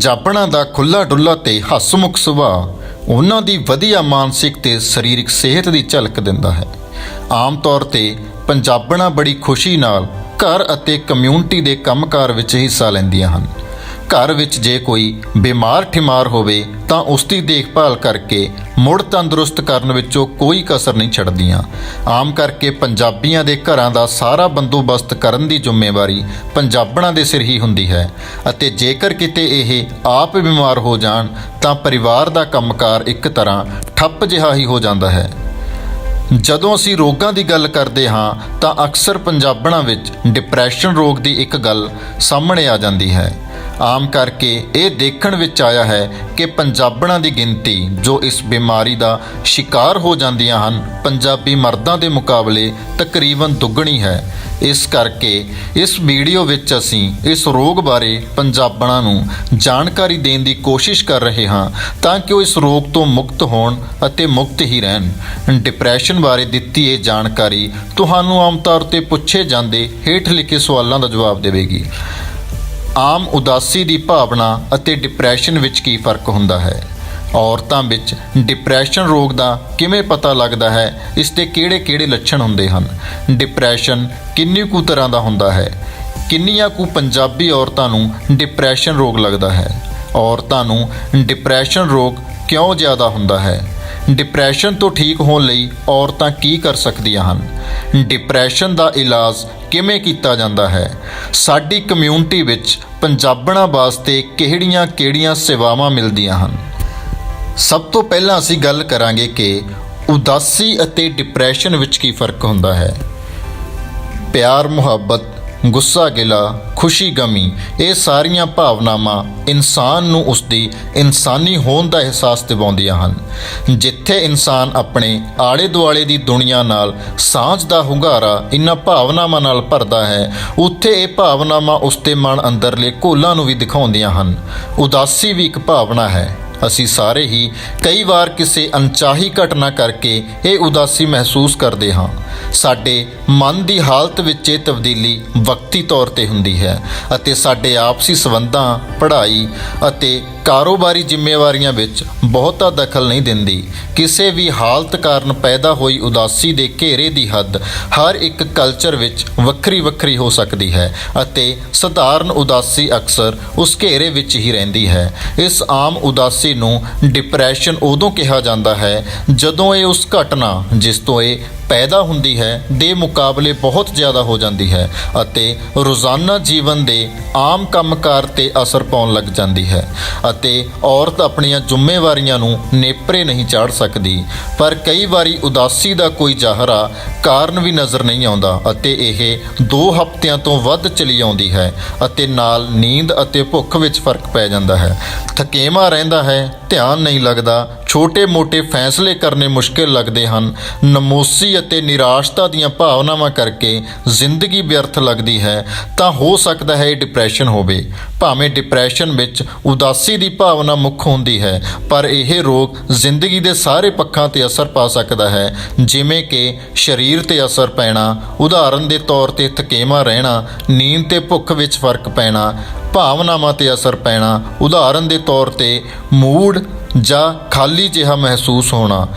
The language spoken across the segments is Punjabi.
ਪੰਜਾਬਣਾਂ ਦਾ ਖੁੱਲ੍ਹਾ ਡੁੱਲਾ ਤੇ ਹੱਸਮੁਖ ਸੁਭਾਅ ਉਹਨਾਂ ਦੀ ਵਧੀਆ ਮਾਨਸਿਕ ਤੇ ਸਰੀਰਕ ਸਿਹਤ ਦੀ ਝਲਕ ਦਿੰਦਾ ਹੈ। ਆਮ ਤੌਰ ਤੇ ਪੰਜਾਬਣਾਂ ਬੜੀ ਖੁਸ਼ੀ ਨਾਲ ਘਰ ਅਤੇ ਕਮਿਊਨਿਟੀ ਦੇ ਕੰਮਕਾਰ ਵਿੱਚ ਹਿੱਸਾ ਲੈਂਦੀਆਂ ਹਨ। ਘਰ ਵਿੱਚ ਜੇ ਕੋਈ ਬਿਮਾਰ ਠਿਮਾਰ ਹੋਵੇ ਤਾਂ ਉਸ ਦੀ ਦੇਖਭਾਲ ਕਰਕੇ ਮੁੜ ਤੰਦਰੁਸਤ ਕਰਨ ਵਿੱਚੋਂ ਕੋਈ ਕਸਰ ਨਹੀਂ ਛੱਡਦੀਆਂ। ਆਮ ਕਰਕੇ ਪੰਜਾਬੀਆਂ ਦੇ ਘਰਾਂ ਦਾ ਸਾਰਾ ਬੰਦੋਬਸਤ ਕਰਨ ਦੀ ਜ਼ਿੰਮੇਵਾਰੀ ਪੰਜਾਬਣਾਂ ਦੇ ਸਿਰ ਹੀ ਹੁੰਦੀ ਹੈ ਅਤੇ ਜੇਕਰ ਕਿਤੇ ਇਹ ਆਪ ਬਿਮਾਰ ਹੋ ਜਾਣ ਤਾਂ ਪਰਿਵਾਰ ਦਾ ਕੰਮਕਾਰ ਇੱਕ ਤਰ੍ਹਾਂ ਠੱਪ ਜਿਹਾ ਹੀ ਹੋ ਜਾਂਦਾ ਹੈ। ਜਦੋਂ ਅਸੀਂ ਰੋਗਾਂ ਦੀ ਗੱਲ ਕਰਦੇ ਹਾਂ ਤਾਂ ਅਕਸਰ ਪੰਜਾਬਣਾਂ ਵਿੱਚ ਡਿਪਰੈਸ਼ਨ ਰੋਗ ਦੀ ਇੱਕ ਗੱਲ ਸਾਹਮਣੇ ਆ ਜਾਂਦੀ ਹੈ। ਆਮ ਕਰਕੇ ਇਹ ਦੇਖਣ ਵਿੱਚ ਆਇਆ ਹੈ ਕਿ ਪੰਜਾਬਣਾਂ ਦੀ ਗਿਣਤੀ ਜੋ ਇਸ ਬਿਮਾਰੀ ਦਾ ਸ਼ਿਕਾਰ ਹੋ ਜਾਂਦੀਆਂ ਹਨ ਪੰਜਾਬੀ ਮਰਦਾਂ ਦੇ ਮੁਕਾਬਲੇ ਤਕਰੀਬਨ ਦੁੱਗਣੀ ਹੈ। ਇਸ ਕਰਕੇ ਇਸ ਵੀਡੀਓ ਵਿੱਚ ਅਸੀਂ ਇਸ ਰੋਗ ਬਾਰੇ ਪੰਜਾਬਣਾਂ ਨੂੰ ਜਾਣਕਾਰੀ ਦੇਣ ਦੀ ਕੋਸ਼ਿਸ਼ ਕਰ ਰਹੇ ਹਾਂ ਤਾਂ ਕਿ ਉਹ ਇਸ ਰੋਗ ਤੋਂ ਮੁਕਤ ਹੋਣ ਅਤੇ ਮੁਕਤ ਹੀ ਰਹਿਣ। ਡਿਪਰੈਸ਼ਨ ਬਾਰੇ ਦਿੱਤੀ ਇਹ ਜਾਣਕਾਰੀ ਤੁਹਾਨੂੰ ਆਮ ਤੌਰ ਤੇ ਪੁੱਛੇ ਜਾਂਦੇ ਹੇਠ ਲਿਖੇ ਸਵਾਲਾਂ ਦਾ ਜਵਾਬ ਦੇਵੇਗੀ। ਆਮ ਉਦਾਸੀ ਦੀ ਭਾਵਨਾ ਅਤੇ ਡਿਪਰੈਸ਼ਨ ਵਿੱਚ ਕੀ ਫਰਕ ਹੁੰਦਾ ਹੈ? ਔਰਤਾਂ ਵਿੱਚ ਡਿਪਰੈਸ਼ਨ ਰੋਗ ਦਾ ਕਿਵੇਂ ਪਤਾ ਲੱਗਦਾ ਹੈ? ਇਸ ਦੇ ਕਿਹੜੇ-ਕਿਹੜੇ ਲੱਛਣ ਹੁੰਦੇ ਹਨ? ਡਿਪਰੈਸ਼ਨ ਕਿੰਨੀ ਕੁ ਤਰ੍ਹਾਂ ਦਾ ਹੁੰਦਾ ਹੈ? ਕਿੰਨੀਆਂ ਕੁ ਪੰਜਾਬੀ ਔਰਤਾਂ ਨੂੰ ਡਿਪਰੈਸ਼ਨ ਰੋਗ ਲੱਗਦਾ ਹੈ? ਔਰਤਾਂ ਨੂੰ ਡਿਪਰੈਸ਼ਨ ਰੋਗ ਕਿਉਂ ਜ਼ਿਆਦਾ ਹੁੰਦਾ ਹੈ? ਡਿਪਰੈਸ਼ਨ ਤੋਂ ਠੀਕ ਹੋਣ ਲਈ ਔਰਤਾਂ ਕੀ ਕਰ ਸਕਦੀਆਂ ਹਨ? ਡਿਪਰੈਸ਼ਨ ਦਾ ਇਲਾਜ ਕਿਵੇਂ ਕੀਤਾ ਜਾਂਦਾ ਹੈ? ਸਾਡੀ ਕਮਿਊਨਿਟੀ ਵਿੱਚ ਪੰਜਾਬਣਾਂ ਵਾਸਤੇ ਕਿਹੜੀਆਂ-ਕਿਹੜੀਆਂ ਸੇਵਾਵਾਂ ਮਿਲਦੀਆਂ ਹਨ? ਸਭ ਤੋਂ ਪਹਿਲਾਂ ਅਸੀਂ ਗੱਲ ਕਰਾਂਗੇ ਕਿ ਉਦਾਸੀ ਅਤੇ ਡਿਪਰੈਸ਼ਨ ਵਿੱਚ ਕੀ ਫਰਕ ਹੁੰਦਾ ਹੈ। ਪਿਆਰ ਮੁਹੱਬਤ, ਗੁੱਸਾ ਗਿਲਾ, ਖੁਸ਼ੀ ਗਮੀ, ਇਹ ਸਾਰੀਆਂ ਭਾਵਨਾਵਾਂ ਇਨਸਾਨ ਨੂੰ ਉਸਦੀ ਇਨਸਾਨੀ ਹੋਣ ਦਾ ਅਹਿਸਾਸ ਦਿਵਾਉਂਦੀਆਂ ਹਨ। ਜਿੱਥੇ ਇਨਸਾਨ ਆਪਣੇ ਆਲੇ ਦੁਆਲੇ ਦੀ ਦੁਨੀਆ ਨਾਲ ਸਾਂਝ ਦਾ ਹੁੰਗਾਰਾ ਇਨ੍ਹਾਂ ਭਾਵਨਾਵਾਂ ਨਾਲ ਭਰਦਾ ਹੈ ਉੱਥੇ ਇਹ ਭਾਵਨਾਵਾਂ ਉਸਦੇ ਮਨ ਅੰਦਰਲੇ ਘੋਲਾਂ ਨੂੰ ਵੀ ਦਿਖਾਉਂਦੀਆਂ ਹਨ। ਉਦਾਸੀ ਵੀ ਇੱਕ ਭਾਵਨਾ ਹੈ। ਅਸੀਂ ਸਾਰੇ ਹੀ ਕਈ ਵਾਰ ਕਿਸੇ ਅਣਚਾਹੀ ਘਟਨਾ ਕਰਕੇ ਇਹ ਉਦਾਸੀ ਮਹਿਸੂਸ ਕਰਦੇ ਹਾਂ। ਸਾਡੇ ਮਨ ਦੀ ਹਾਲਤ ਵਿੱਚ ਇਹ ਤਬਦੀਲੀ ਵਕਤੀ ਤੌਰ ਤੇ ਹੁੰਦੀ ਹੈ ਅਤੇ ਸਾਡੇ ਆਪਸੀ ਸੰਬੰਧਾਂ, ਪੜ੍ਹਾਈ ਅਤੇ ਕਾਰੋਬਾਰੀ ਜ਼ਿੰਮੇਵਾਰੀਆਂ ਵਿੱਚ ਬਹੁਤਾ ਦਖਲ ਨਹੀਂ ਦਿੰਦੀ। ਕਿਸੇ ਵੀ ਹਾਲਤ ਕਾਰਨ ਪੈਦਾ ਹੋਈ ਉਦਾਸੀ ਦੇ ਘੇਰੇ ਦੀ ਹੱਦ ਹਰ ਇੱਕ ਕਲਚਰ ਵਿੱਚ ਵੱਖਰੀ ਹੋ ਸਕਦੀ ਹੈ ਅਤੇ ਸਧਾਰਨ ਉਦਾਸੀ ਅਕਸਰ ਉਸ ਘੇਰੇ ਵਿੱਚ ਹੀ ਰਹਿੰਦੀ ਹੈ। ਇਸ ਆਮ ਉਦਾਸੀ ਨੂੰ ਡਿਪਰੈਸ਼ਨ ਉਦੋਂ ਕਿਹਾ ਜਾਂਦਾ ਹੈ ਜਦੋਂ ਇਹ ਉਸ ਘਟਨਾ ਜਿਸ ਤੋਂ ਇਹ ਪੈਦਾ ਹੁੰਦੀ ਹੈ ਦੇ ਮੁਕਾਬਲੇ ਬਹੁਤ ਜ਼ਿਆਦਾ ਹੋ ਜਾਂਦੀ ਹੈ ਅਤੇ ਰੋਜ਼ਾਨਾ ਜੀਵਨ ਦੇ ਆਮ ਕੰਮਕਾਰ ਤੇ ਅਸਰ ਪਾਉਣ ਲੱਗ ਜਾਂਦੀ ਹੈ ਅਤੇ ਔਰਤ ਆਪਣੀਆਂ ਜ਼ਿੰਮੇਵਾਰੀਆਂ ਨੂੰ ਨੇਪਰੇ ਨਹੀਂ ਚਾੜ ਸਕਦੀ। ਪਰ ਕਈ ਵਾਰੀ ਉਦਾਸੀ ਦਾ ਕੋਈ ਜ਼ਾਹਰਾ ਕਾਰਨ ਵੀ ਨਜ਼ਰ ਨਹੀਂ ਆਉਂਦਾ ਅਤੇ ਇਹ 2 ਹਫ਼ਤਿਆਂ ਤੋਂ ਵੱਧ ਚਲੀ ਆਉਂਦੀ ਹੈ ਅਤੇ ਨਾਲ ਨੀਂਦ ਅਤੇ ਭੁੱਖ ਵਿੱਚ ਫਰਕ ਪੈ ਜਾਂਦਾ ਹੈ। ਥਕੇਵਾਂ ਰਹਿੰਦਾ ਹੈ, ਧਿਆਨ ਨਹੀਂ ਲੱਗਦਾ, ਛੋਟੇ-ਮੋਟੇ ਫੈਸਲੇ ਕਰਨੇ ਮੁਸ਼ਕਿਲ ਲੱਗਦੇ ਹਨ। ਨਮੋਸੀ ਅਤੇ ਨਿਰਾਸ਼ਤਾ ਦੀਆਂ ਭਾਵਨਾਵਾਂ ਕਰਕੇ ਜ਼ਿੰਦਗੀ ਵਿਅਰਥ ਲੱਗਦੀ ਹੈ ਤਾਂ ਹੋ ਸਕਦਾ ਹੈ ਇਹ ਡਿਪਰੈਸ਼ਨ ਹੋਵੇ। ਭਾਵੇਂ ਡਿਪਰੈਸ਼ਨ ਵਿੱਚ ਉਦਾਸੀ ਦੀ ਭਾਵਨਾ ਮੁੱਖ ਹੁੰਦੀ ਹੈ ਪਰ ਇਹ ਰੋਗ ਜ਼ਿੰਦਗੀ ਦੇ ਸਾਰੇ ਪੱਖਾਂ ਤੇ ਅਸਰ ਪਾ ਸਕਦਾ ਹੈ ਜਿਵੇਂ ਕਿ ਸਰੀਰ ਤੇ ਅਸਰ ਪੈਣਾ, ਉਦਾਹਰਨ ਦੇ ਤੌਰ ਤੇ ਥਕੇਵਾਂ ਰਹਿਣਾ, ਨੀਂਦ ਤੇ ਭੁੱਖ ਵਿੱਚ ਫਰਕ ਪੈਣਾ, ਭਾਵਨਾਵਾਂ ਤੇ ਅਸਰ ਪੈਣਾ, ਉਦਾਹਰਨ ਦੇ ਤੌਰ ਤੇ ਮੂਡ ਜਾਂ ਖਾਲੀ ਜਿਹਾ ਮਹਿਸੂਸ ਹੋਣਾ,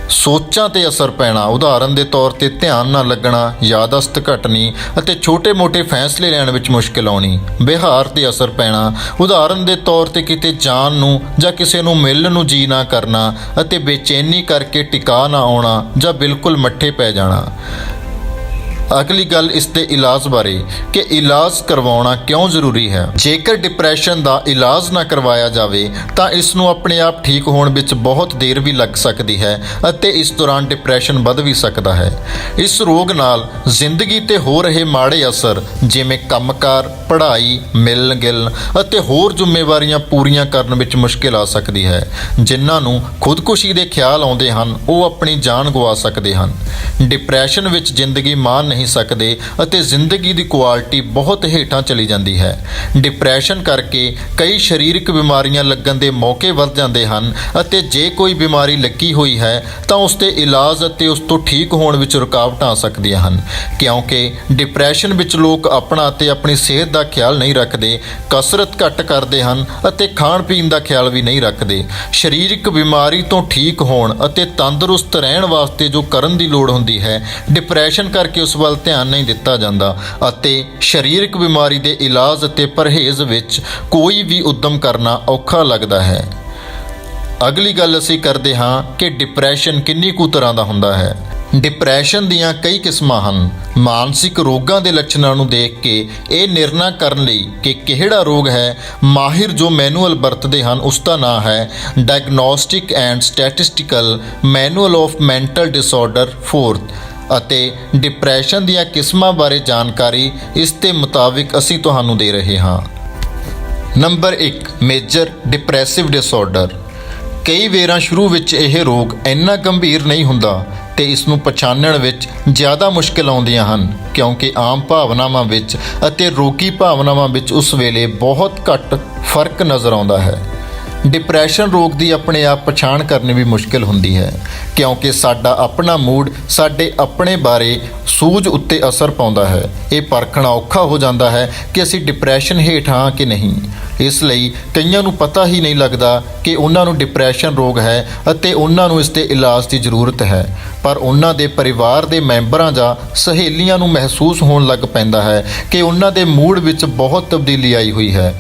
ਸੋਚਾਂ ਤੇ ਅਸਰ ਪੈਣਾ, ਉਦਾਹਰਨ ਦੇ ਤੌਰ ਤੇ ਧਿਆਨ ਨਾ ਲੱਗਣਾ, ਯਾਦਦਾਸ਼ਤ ਘਟਣੀ ਅਤੇ ਛੋਟੇ-ਮੋਟੇ ਫੈਸਲੇ ਲੈਣ ਵਿੱਚ ਮੁਸ਼ਕਿਲ ਆਉਣੀ, ਵਿਹਾਰ ਤੇ ਅਸਰ ਪੈਣਾ, ਉਦਾਹਰਨ ਦੇ ਤੌਰ ਤੇ ਕਿਤੇ ਜਾਣ ਨੂੰ ਜਾਂ ਕਿਸੇ ਨੂੰ ਮਿਲਣ ਨੂੰ ਜੀ ਨਾ ਕਰਨਾ ਅਤੇ ਬੇਚੈਨੀ ਕਰਕੇ ਟਿਕਾ ਨਾ ਆਉਣਾ ਜਾਂ ਬਿਲਕੁਲ ਮੱਠੇ ਪੈ ਜਾਣਾ। ਅਗਲੀ ਗੱਲ ਇਸ ਦੇ ਇਲਾਜ ਬਾਰੇ ਕਿ ਇਲਾਜ ਕਰਵਾਉਣਾ ਕਿਉਂ ਜ਼ਰੂਰੀ ਹੈ। ਜੇਕਰ ਡਿਪਰੈਸ਼ਨ ਦਾ ਇਲਾਜ ਨਾ ਕਰਵਾਇਆ ਜਾਵੇ ਤਾਂ ਇਸ ਨੂੰ ਆਪਣੇ ਆਪ ਠੀਕ ਹੋਣ ਵਿੱਚ ਬਹੁਤ ਦੇਰ ਵੀ ਲੱਗ ਸਕਦੀ ਹੈ ਅਤੇ ਇਸ ਦੌਰਾਨ ਡਿਪਰੈਸ਼ਨ ਵੱਧ ਵੀ ਸਕਦਾ ਹੈ। ਇਸ ਰੋਗ ਨਾਲ ਜ਼ਿੰਦਗੀ ਤੇ ਹੋ ਰਹੇ ਮਾੜੇ ਅਸਰ ਜਿਵੇਂ ਕੰਮਕਾਰ, ਪੜ੍ਹਾਈ, ਮਿਲਣ ਗਿਲਣ ਅਤੇ ਹੋਰ ਜ਼ਿੰਮੇਵਾਰੀਆਂ ਪੂਰੀਆਂ ਕਰਨ ਵਿੱਚ ਮੁਸ਼ਕਿਲ ਆ ਸਕਦੀ ਹੈ। ਜਿਨ੍ਹਾਂ ਨੂੰ ਖੁਦਕੁਸ਼ੀ ਦੇ ਖਿਆਲ ਆਉਂਦੇ ਹਨ ਉਹ ਆਪਣੀ ਜਾਨ ਗਵਾ ਸਕਦੇ ਹਨ। ਡਿਪਰੈਸ਼ਨ ਵਿੱਚ ਜ਼ਿੰਦਗੀ ਮਾਣ ਨਹੀਂ ਨਹੀਂ ਸਕਦੇ ਅਤੇ ਜ਼ਿੰਦਗੀ ਦੀ ਕੁਆਲਿਟੀ ਬਹੁਤ ਹੇਠਾਂ ਚਲੀ ਜਾਂਦੀ ਹੈ। ਡਿਪਰੈਸ਼ਨ ਕਰਕੇ ਕਈ ਸਰੀਰਕ ਬਿਮਾਰੀਆਂ ਲੱਗਣ ਦੇ ਮੌਕੇ ਵੱਧ ਜਾਂਦੇ ਹਨ ਅਤੇ ਜੇ ਕੋਈ ਬਿਮਾਰੀ ਲੱਗੀ ਹੋਈ ਹੈ ਤਾਂ ਉਸ ਦੇ ਇਲਾਜ ਅਤੇ ਉਸ ਤੋਂ ਠੀਕ ਹੋਣ ਵਿੱਚ ਰੁਕਾਵਟਾਂ ਆ ਸਕਦੀਆਂ ਹਨ, ਕਿਉਂਕਿ ਡਿਪਰੈਸ਼ਨ ਵਿੱਚ ਲੋਕ ਆਪਣਾ ਅਤੇ ਆਪਣੀ ਸਿਹਤ ਦਾ ਖਿਆਲ ਨਹੀਂ ਰੱਖਦੇ, ਕਸਰਤ ਘੱਟ ਕਰਦੇ ਹਨ ਅਤੇ ਖਾਣ ਪੀਣ ਦਾ ਖਿਆਲ ਵੀ ਨਹੀਂ ਰੱਖਦੇ। ਸਰੀਰਕ ਬਿਮਾਰੀ ਤੋਂ ਠੀਕ ਹੋਣ ਅਤੇ ਤੰਦਰੁਸਤ ਰਹਿਣ ਵਾਸਤੇ ਜੋ ਕਰਨ ਦੀ ਲੋੜ ਹੁੰਦੀ ਹੈ, ਡਿਪਰੈਸ਼ਨ ਕਰਕੇ ਉਸ ਵੱਲ ਧਿਆਨ ਨਹੀਂ ਦਿੱਤਾ ਜਾਂਦਾ ਅਤੇ ਸਰੀਰਕ ਬਿਮਾਰੀ ਦੇ ਇਲਾਜ ਅਤੇ ਪਰਹੇਜ਼ ਵਿੱਚ ਕੋਈ ਵੀ ਉਦਮ ਕਰਨਾ ਔਖਾ ਲੱਗਦਾ ਹੈ। ਅਗਲੀ ਗੱਲ ਅਸੀਂ ਕਰਦੇ ਹਾਂ ਕਿ ਡਿਪਰੈਸ਼ਨ ਕਿੰਨੀ ਕੁ ਤਰ੍ਹਾਂ ਦਾ ਹੁੰਦਾ ਹੈ। ਡਿਪਰੈਸ਼ਨ ਦੀਆਂ ਕਈ ਕਿਸਮਾਂ ਹਨ। ਮਾਨਸਿਕ ਰੋਗਾਂ ਦੇ ਲੱਛਣਾਂ ਨੂੰ ਦੇਖ ਕੇ ਇਹ ਨਿਰਣਾ ਕਰਨ ਲਈ ਕਿ ਕਿਹੜਾ ਰੋਗ ਹੈ, ਮਾਹਿਰ ਜੋ ਮੈਨੂਅਲ ਵਰਤਦੇ ਹਨ ਉਸ ਦਾ ਨਾਂ ਹੈ diagnostic and statistical manual of mental disorder 4th ਅਤੇ ਡਿਪਰੈਸ਼ਨ ਦੀਆਂ ਕਿਸਮਾਂ ਬਾਰੇ ਜਾਣਕਾਰੀ ਇਸ ਦੇ ਮੁਤਾਬਿਕ ਅਸੀਂ ਤੁਹਾਨੂੰ ਦੇ ਰਹੇ ਹਾਂ। Number 1, major depressive disorder. ਕਈ ਵੇਰਾਂ ਸ਼ੁਰੂ ਵਿੱਚ ਇਹ ਰੋਗ ਇੰਨਾ ਗੰਭੀਰ ਨਹੀਂ ਹੁੰਦਾ ਤੇ ਇਸ ਨੂੰ ਪਛਾਣਨ ਵਿੱਚ ਜ਼ਿਆਦਾ ਮੁਸ਼ਕਿਲ ਆਉਂਦੀਆਂ ਹਨ, ਕਿਉਂਕਿ ਆਮ ਭਾਵਨਾਵਾਂ ਵਿੱਚ ਅਤੇ ਰੋਗੀ ਭਾਵਨਾਵਾਂ ਵਿੱਚ ਉਸ ਵੇਲੇ ਬਹੁਤ ਘੱਟ ਫਰਕ ਨਜ਼ਰ ਆਉਂਦਾ ਹੈ। ਡਿਪਰੈਸ਼ਨ ਰੋਗ ਦੀ ਆਪਣੇ ਆਪ ਪਛਾਣ ਕਰਨੀ ਵੀ ਮੁਸ਼ਕਿਲ ਹੁੰਦੀ ਹੈ, ਕਿਉਂਕਿ ਸਾਡਾ ਆਪਣਾ ਮੂਡ ਸਾਡੇ ਆਪਣੇ ਬਾਰੇ ਸੂਝ ਉੱਤੇ ਅਸਰ ਪਾਉਂਦਾ ਹੈ। ਇਹ ਪਰਖਣਾ ਔਖਾ ਹੋ ਜਾਂਦਾ ਹੈ ਕਿ ਅਸੀਂ ਡਿਪਰੈਸ਼ਨ ਹੇਠ ਹਾਂ ਕਿ ਨਹੀਂ। ਇਸ ਲਈ ਕਈਆਂ ਨੂੰ ਪਤਾ ਹੀ ਨਹੀਂ ਲੱਗਦਾ ਕਿ ਉਹਨਾਂ ਨੂੰ ਡਿਪਰੈਸ਼ਨ ਰੋਗ ਹੈ ਅਤੇ ਉਹਨਾਂ ਨੂੰ ਇਸ ਦੇ ਇਲਾਜ ਦੀ ਜ਼ਰੂਰਤ ਹੈ, ਪਰ ਉਹਨਾਂ ਦੇ ਪਰਿਵਾਰ ਦੇ ਮੈਂਬਰਾਂ ਜਾਂ ਸਹੇਲੀਆਂ ਨੂੰ ਮਹਿਸੂਸ ਹੋਣ ਲੱਗ ਪੈਂਦਾ ਹੈ ਕਿ ਉਹਨਾਂ ਦੇ ਮੂਡ ਵਿੱਚ ਬਹੁਤ ਤਬਦੀਲੀ ਆਈ ਹੋਈ ਹੈ।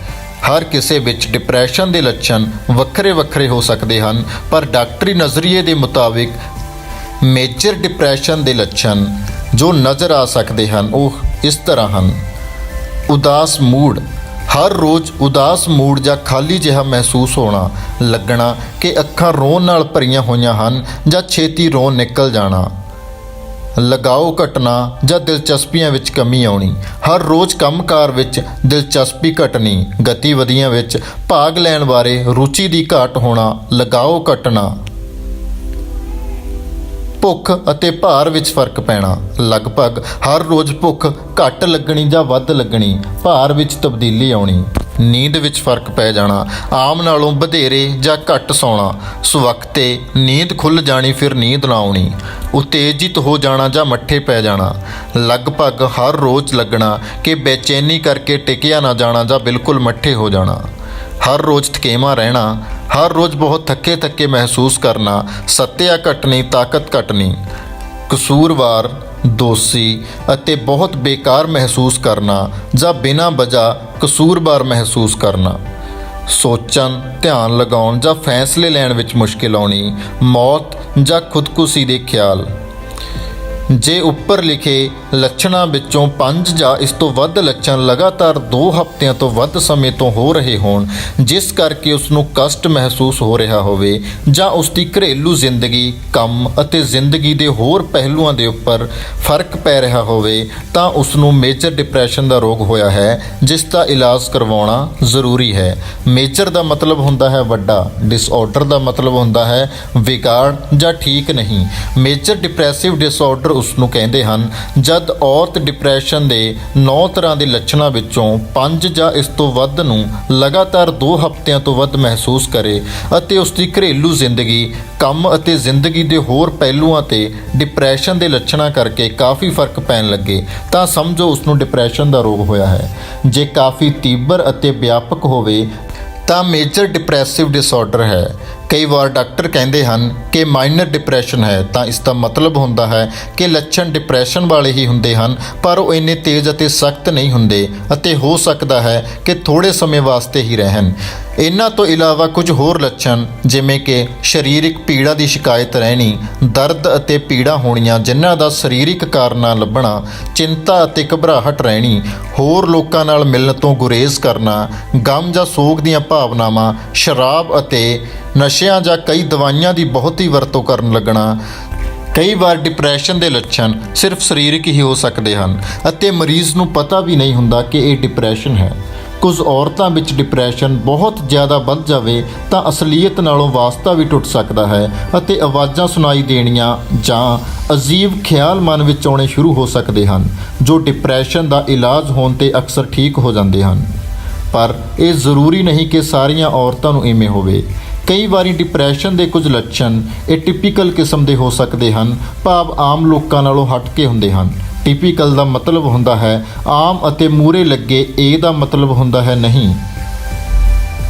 ਹਰ ਕਿਸੇ ਵਿੱਚ ਡਿਪਰੈਸ਼ਨ ਦੇ ਲੱਛਣ ਵੱਖਰੇ ਵੱਖਰੇ ਹੋ ਸਕਦੇ ਹਨ, ਪਰ ਡਾਕਟਰੀ ਨਜ਼ਰੀਏ ਦੇ ਮੁਤਾਬਿਕ ਮੇਜਰ ਡਿਪਰੈਸ਼ਨ ਦੇ ਲੱਛਣ ਜੋ ਨਜ਼ਰ ਆ ਸਕਦੇ ਹਨ ਉਹ ਇਸ ਤਰ੍ਹਾਂ ਹਨ। ਉਦਾਸ ਮੂਡ, ਹਰ ਰੋਜ਼ ਉਦਾਸ ਮੂਡ ਜਾਂ ਖਾਲੀ ਜਿਹਾ ਮਹਿਸੂਸ ਹੋਣਾ, ਲੱਗਣਾ ਕਿ ਅੱਖਾਂ ਰੋਣ ਨਾਲ ਭਰੀਆਂ ਹੋਈਆਂ ਹਨ ਜਾਂ ਛੇਤੀ ਰੋਣ ਨਿਕਲ ਜਾਣਾ। ਲਗਾਓ ਘਟਣਾ ਜਾਂ ਦਿਲਚਸਪੀਆਂ ਵਿੱਚ ਕਮੀ ਆਉਣੀ, ਹਰ ਰੋਜ਼ ਕੰਮਕਾਰ ਵਿੱਚ ਦਿਲਚਸਪੀ ਘਟਣੀ, ਗਤੀਵਿਧੀਆਂ ਵਿੱਚ ਭਾਗ ਲੈਣ ਬਾਰੇ ਰੁਚੀ ਦੀ ਘਾਟ ਹੋਣਾ, ਲਗਾਓ ਘਟਣਾ। ਭੁੱਖ ਅਤੇ ਭਾਰ ਵਿੱਚ ਫਰਕ ਪੈਣਾ, ਲਗਭਗ ਹਰ ਰੋਜ਼ ਭੁੱਖ ਘੱਟ ਲੱਗਣੀ ਜਾਂ ਵੱਧ ਲੱਗਣੀ, ਭਾਰ ਵਿੱਚ ਤਬਦੀਲੀ ਆਉਣੀ। ਨੀਂਦ ਵਿੱਚ ਫਰਕ ਪੈ ਜਾਣਾ, ਆਮ ਨਾਲੋਂ ਵਧੇਰੇ ਜਾਂ ਘੱਟ ਸੌਣਾ, ਸਵਖਤੇ ਨੀਂਦ ਖੁੱਲ੍ਹ ਜਾਣੀ ਫਿਰ ਨੀਂਦ ਨਾ ਆਉਣੀ। ਉਤੇਜਿਤ ਹੋ ਜਾਣਾ ਜਾਂ ਮੱਠੇ ਪੈ ਜਾਣਾ, ਲਗਭਗ ਹਰ ਰੋਜ਼ ਲੱਗਣਾ ਕਿ ਬੇਚੈਨੀ ਕਰਕੇ ਟਿਕਿਆ ਨਾ ਜਾਣਾ ਜਾਂ ਬਿਲਕੁਲ ਮੱਠੇ ਹੋ ਜਾਣਾ। ਹਰ ਰੋਜ਼ ਥਕੇਵਾਂ ਰਹਿਣਾ, ਹਰ ਰੋਜ਼ ਬਹੁਤ ਥੱਕੇ ਮਹਿਸੂਸ ਕਰਨਾ, ਸੱਤਿਆ ਘਟਣੀ, ਤਾਕਤ ਘਟਣੀ। ਕਸੂਰਵਾਰ, ਦੋਸ਼ੀ ਅਤੇ ਬਹੁਤ ਬੇਕਾਰ ਮਹਿਸੂਸ ਕਰਨਾ ਜਾਂ ਬਿਨਾਂ ਵਜ੍ਹਾ ਕਸੂਰਵਾਰ ਮਹਿਸੂਸ ਕਰਨਾ। ਸੋਚਣ, ਧਿਆਨ ਲਗਾਉਣ ਜਾਂ ਫੈਸਲੇ ਲੈਣ ਵਿੱਚ ਮੁਸ਼ਕਿਲ ਆਉਣੀ। ਮੌਤ ਜਾਂ ਖੁਦਕੁਸ਼ੀ ਦੇ ਖਿਆਲ। ਜੇ ਉੱਪਰ ਲਿਖੇ ਲੱਛਣਾਂ ਵਿੱਚੋਂ 5 ਜਾਂ ਇਸ ਤੋਂ ਵੱਧ ਲੱਛਣ ਲਗਾਤਾਰ 2 ਹਫ਼ਤਿਆਂ ਤੋਂ ਵੱਧ ਸਮੇਂ ਤੋਂ ਹੋ ਰਹੇ ਹੋਣ, ਜਿਸ ਕਰਕੇ ਉਸ ਨੂੰ ਕਸ਼ਟ ਮਹਿਸੂਸ ਹੋ ਰਿਹਾ ਹੋਵੇ ਜਾਂ ਉਸ ਦੀ ਘਰੇਲੂ ਜ਼ਿੰਦਗੀ, ਕੰਮ ਅਤੇ ਜ਼ਿੰਦਗੀ ਦੇ ਹੋਰ ਪਹਿਲੂਆਂ ਦੇ ਉੱਪਰ ਫਰਕ ਪੈ ਰਿਹਾ ਹੋਵੇ, ਤਾਂ ਉਸ ਨੂੰ ਮੇਜਰ ਡਿਪਰੈਸ਼ਨ ਦਾ ਰੋਗ ਹੋਇਆ ਹੈ, ਜਿਸ ਦਾ ਇਲਾਜ ਕਰਵਾਉਣਾ ਜ਼ਰੂਰੀ ਹੈ। ਮੇਜਰ ਦਾ ਮਤਲਬ ਹੁੰਦਾ ਹੈ ਵੱਡਾ, ਡਿਸਆਰਡਰ ਦਾ ਮਤਲਬ ਹੁੰਦਾ ਹੈ ਵਿਗਾੜ ਜਾਂ ਠੀਕ ਨਹੀਂ। ਮੇਜਰ ਡਿਪਰੈਸਿਵ ਡਿਸਆਰਡਰ ਉਸ ਨੂੰ ਕਹਿੰਦੇ ਹਨ ਜਦ ਔਰਤ ਡਿਪਰੈਸ਼ਨ ਦੇ 9 ਤਰ੍ਹਾਂ ਦੇ ਲੱਛਣਾਂ ਵਿੱਚੋਂ 5 ਜਾਂ ਇਸ ਤੋਂ ਵੱਧ ਨੂੰ ਲਗਾਤਾਰ 2 ਹਫ਼ਤਿਆਂ ਤੋਂ ਵੱਧ ਮਹਿਸੂਸ ਕਰੇ ਅਤੇ ਉਸ ਦੀ ਘਰੇਲੂ ਜ਼ਿੰਦਗੀ, ਕੰਮ ਅਤੇ ਜ਼ਿੰਦਗੀ ਦੇ ਹੋਰ ਪਹਿਲੂਆਂ ਤੇ ਡਿਪਰੈਸ਼ਨ ਦੇ ਲੱਛਣਾਂ ਕਰਕੇ ਕਾਫੀ ਫਰਕ ਪੈਣ ਲੱਗੇ, ਤਾਂ ਸਮਝੋ ਉਸ ਨੂੰ ਡਿਪਰੈਸ਼ਨ ਦਾ ਰੋਗ ਹੋਇਆ ਹੈ। ਜੇ ਕਾਫੀ ਤੀਬਰ ਅਤੇ ਵਿਆਪਕ ਹੋਵੇ ਤਾਂ ਮੇਜਰ ਡਿਪਰੈਸਿਵ ਡਿਸਆਰਡਰ ਹੈ। ਕਈ ਵਾਰ ਡਾਕਟਰ ਕਹਿੰਦੇ ਹਨ ਕਿ ਮਾਈਨਰ ਡਿਪਰੈਸ਼ਨ ਹੈ, ਤਾਂ ਇਸ ਦਾ ਮਤਲਬ ਹੁੰਦਾ ਹੈ ਕਿ ਲੱਛਣ ਡਿਪਰੈਸ਼ਨ ਵਾਲੇ ਹੀ ਹੁੰਦੇ ਹਨ, ਪਰ ਉਹ ਇੰਨੇ ਤੇਜ਼ ਅਤੇ ਸਖਤ ਨਹੀਂ ਹੁੰਦੇ ਅਤੇ ਹੋ ਸਕਦਾ ਹੈ ਕਿ ਥੋੜ੍ਹੇ ਸਮੇਂ ਵਾਸਤੇ ਹੀ ਰਹਿਣ। ਇਹਨਾਂ ਤੋਂ ਇਲਾਵਾ ਕੁਝ ਹੋਰ ਲੱਛਣ ਜਿਵੇਂ ਕਿ ਸਰੀਰਕ ਪੀੜਾ ਦੀ ਸ਼ਿਕਾਇਤ ਰਹਿਣੀ, ਦਰਦ ਅਤੇ ਪੀੜਾ ਹੋਣੀਆਂ ਜਿਨ੍ਹਾਂ ਦਾ ਸਰੀਰਕ ਕਾਰਨ ਨਾ ਲੱਭਣਾ, ਚਿੰਤਾ ਅਤੇ ਘਬਰਾਹਟ ਰਹਿਣੀ, ਹੋਰ ਲੋਕਾਂ ਨਾਲ ਮਿਲਣ ਤੋਂ ਗੁਰੇਜ਼ ਕਰਨਾ, ਗਮ ਜਾਂ ਸੋਗ ਦੀਆਂ ਭਾਵਨਾਵਾਂ, ਸ਼ਰਾਬ ਅਤੇ ਨਸ਼ਿਆਂ ਜਾਂ ਕਈ ਦਵਾਈਆਂ ਦੀ ਬਹੁਤੀ ਵਰਤੋਂ ਕਰਨ ਲੱਗਣਾ। ਕਈ ਵਾਰ ਡਿਪਰੈਸ਼ਨ ਦੇ ਲੱਛਣ ਸਿਰਫ ਸਰੀਰਕ ਹੀ ਹੋ ਸਕਦੇ ਹਨ ਅਤੇ ਮਰੀਜ਼ ਨੂੰ ਪਤਾ ਵੀ ਨਹੀਂ ਹੁੰਦਾ ਕਿ ਇਹ ਡਿਪਰੈਸ਼ਨ ਹੈ। ਕੁਝ ਔਰਤਾਂ ਵਿੱਚ ਡਿਪਰੈਸ਼ਨ ਬਹੁਤ ਜ਼ਿਆਦਾ ਵੱਧ ਜਾਵੇ ਤਾਂ ਅਸਲੀਅਤ ਨਾਲੋਂ ਵਾਸਤਾ ਵੀ ਟੁੱਟ ਸਕਦਾ ਹੈ ਅਤੇ ਆਵਾਜ਼ਾਂ ਸੁਣਾਈ ਦੇਣੀਆਂ ਜਾਂ ਅਜੀਬ ਖਿਆਲ ਮਨ ਵਿੱਚ ਆਉਣੇ ਸ਼ੁਰੂ ਹੋ ਸਕਦੇ ਹਨ, ਜੋ ਡਿਪਰੈਸ਼ਨ ਦਾ ਇਲਾਜ ਹੋਣ 'ਤੇ ਅਕਸਰ ਠੀਕ ਹੋ ਜਾਂਦੇ ਹਨ। ਪਰ ਇਹ ਜ਼ਰੂਰੀ ਨਹੀਂ ਕਿ ਸਾਰੀਆਂ ਔਰਤਾਂ ਨੂੰ ਇਵੇਂ ਹੋਵੇ। ਕਈ ਵਾਰੀ ਡਿਪਰੈਸ਼ਨ ਦੇ ਕੁਝ ਲੱਛਣ ਐਟਿਪੀਕਲ ਕਿਸਮ ਦੇ ਹੋ ਸਕਦੇ ਹਨ, ਭਾਵ ਆਮ ਲੋਕਾਂ ਨਾਲੋਂ ਹਟ ਕੇ ਹੁੰਦੇ ਹਨ। ਟਿਪੀਕਲ ਦਾ ਮਤਲਬ ਹੁੰਦਾ ਹੈ ਆਮ ਅਤੇ ਮੂਹਰੇ ਲੱਗੇ, ਏ ਦਾ ਮਤਲਬ ਹੁੰਦਾ ਹੈ ਨਹੀਂ।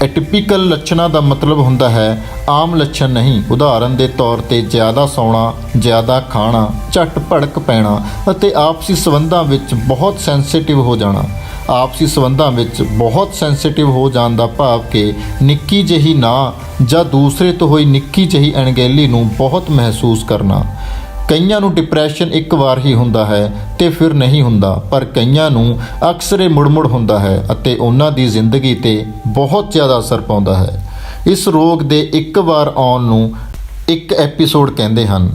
ਐਟਿਪੀਕਲ ਲੱਛਣਾਂ ਦਾ ਮਤਲਬ ਹੁੰਦਾ ਹੈ ਆਮ ਲੱਛਣ ਨਹੀਂ। ਉਦਾਹਰਨ ਦੇ ਤੌਰ ਤੇ ਜ਼ਿਆਦਾ ਸੌਣਾ, ਜ਼ਿਆਦਾ ਖਾਣਾ, ਝਟ ਭੜਕ ਪੈਣਾ ਅਤੇ ਆਪਸੀ ਸੰਬੰਧਾਂ ਵਿੱਚ ਬਹੁਤ ਸੈਂਸਿਟਿਵ ਹੋ ਜਾਣਾ। ਆਪਸੀ ਸੰਬੰਧਾਂ ਵਿੱਚ ਬਹੁਤ ਸੈਂਸਿਟਿਵ ਹੋ ਜਾਣ ਦਾ ਭਾਵ ਕਿ ਨਿੱਕੀ ਜਿਹੀ ਨਾ ਜਾਂ ਦੂਸਰੇ ਤੋਂ ਹੋਈ ਨਿੱਕੀ ਜਿਹੀ ਅਣਗਹਿਲੀ ਨੂੰ ਬਹੁਤ ਮਹਿਸੂਸ ਕਰਨਾ। ਕਈਆਂ ਨੂੰ ਡਿਪਰੈਸ਼ਨ ਇੱਕ ਵਾਰ ਹੀ ਹੁੰਦਾ ਹੈ ਤੇ ਫਿਰ ਨਹੀਂ ਹੁੰਦਾ, ਪਰ ਕਈਆਂ ਨੂੰ ਅਕਸਰ ਇਹ ਮੁੜ-ਮੁੜ ਹੁੰਦਾ ਹੈ ਅਤੇ ਉਹਨਾਂ ਦੀ ਜ਼ਿੰਦਗੀ ਤੇ ਬਹੁਤ ਜ਼ਿਆਦਾ ਅਸਰ ਪਾਉਂਦਾ ਹੈ। ਇਸ ਰੋਗ ਦੇ ਇੱਕ ਵਾਰ ਆਉਣ ਨੂੰ ਇੱਕ ਐਪੀਸੋਡ ਕਹਿੰਦੇ ਹਨ।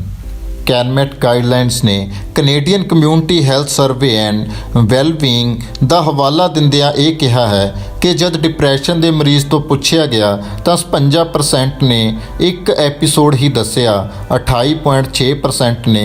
ਕੈਨਮੈਟ ਗਾਈਡਲਾਈਨਸ ਨੇ Canadian community health survey and wellbeing ਦਾ ਹਵਾਲਾ ਦਿੰਦਿਆਂ ਇਹ ਕਿਹਾ ਹੈ ਕਿ ਜਦ ਡਿਪਰੈਸ਼ਨ ਦੇ ਮਰੀਜ਼ ਤੋਂ ਪੁੱਛਿਆ ਗਿਆ ਤਾਂ 56% ਨੇ ਇੱਕ ਐਪੀਸੋਡ ਹੀ ਦੱਸਿਆ, 28.6% ਨੇ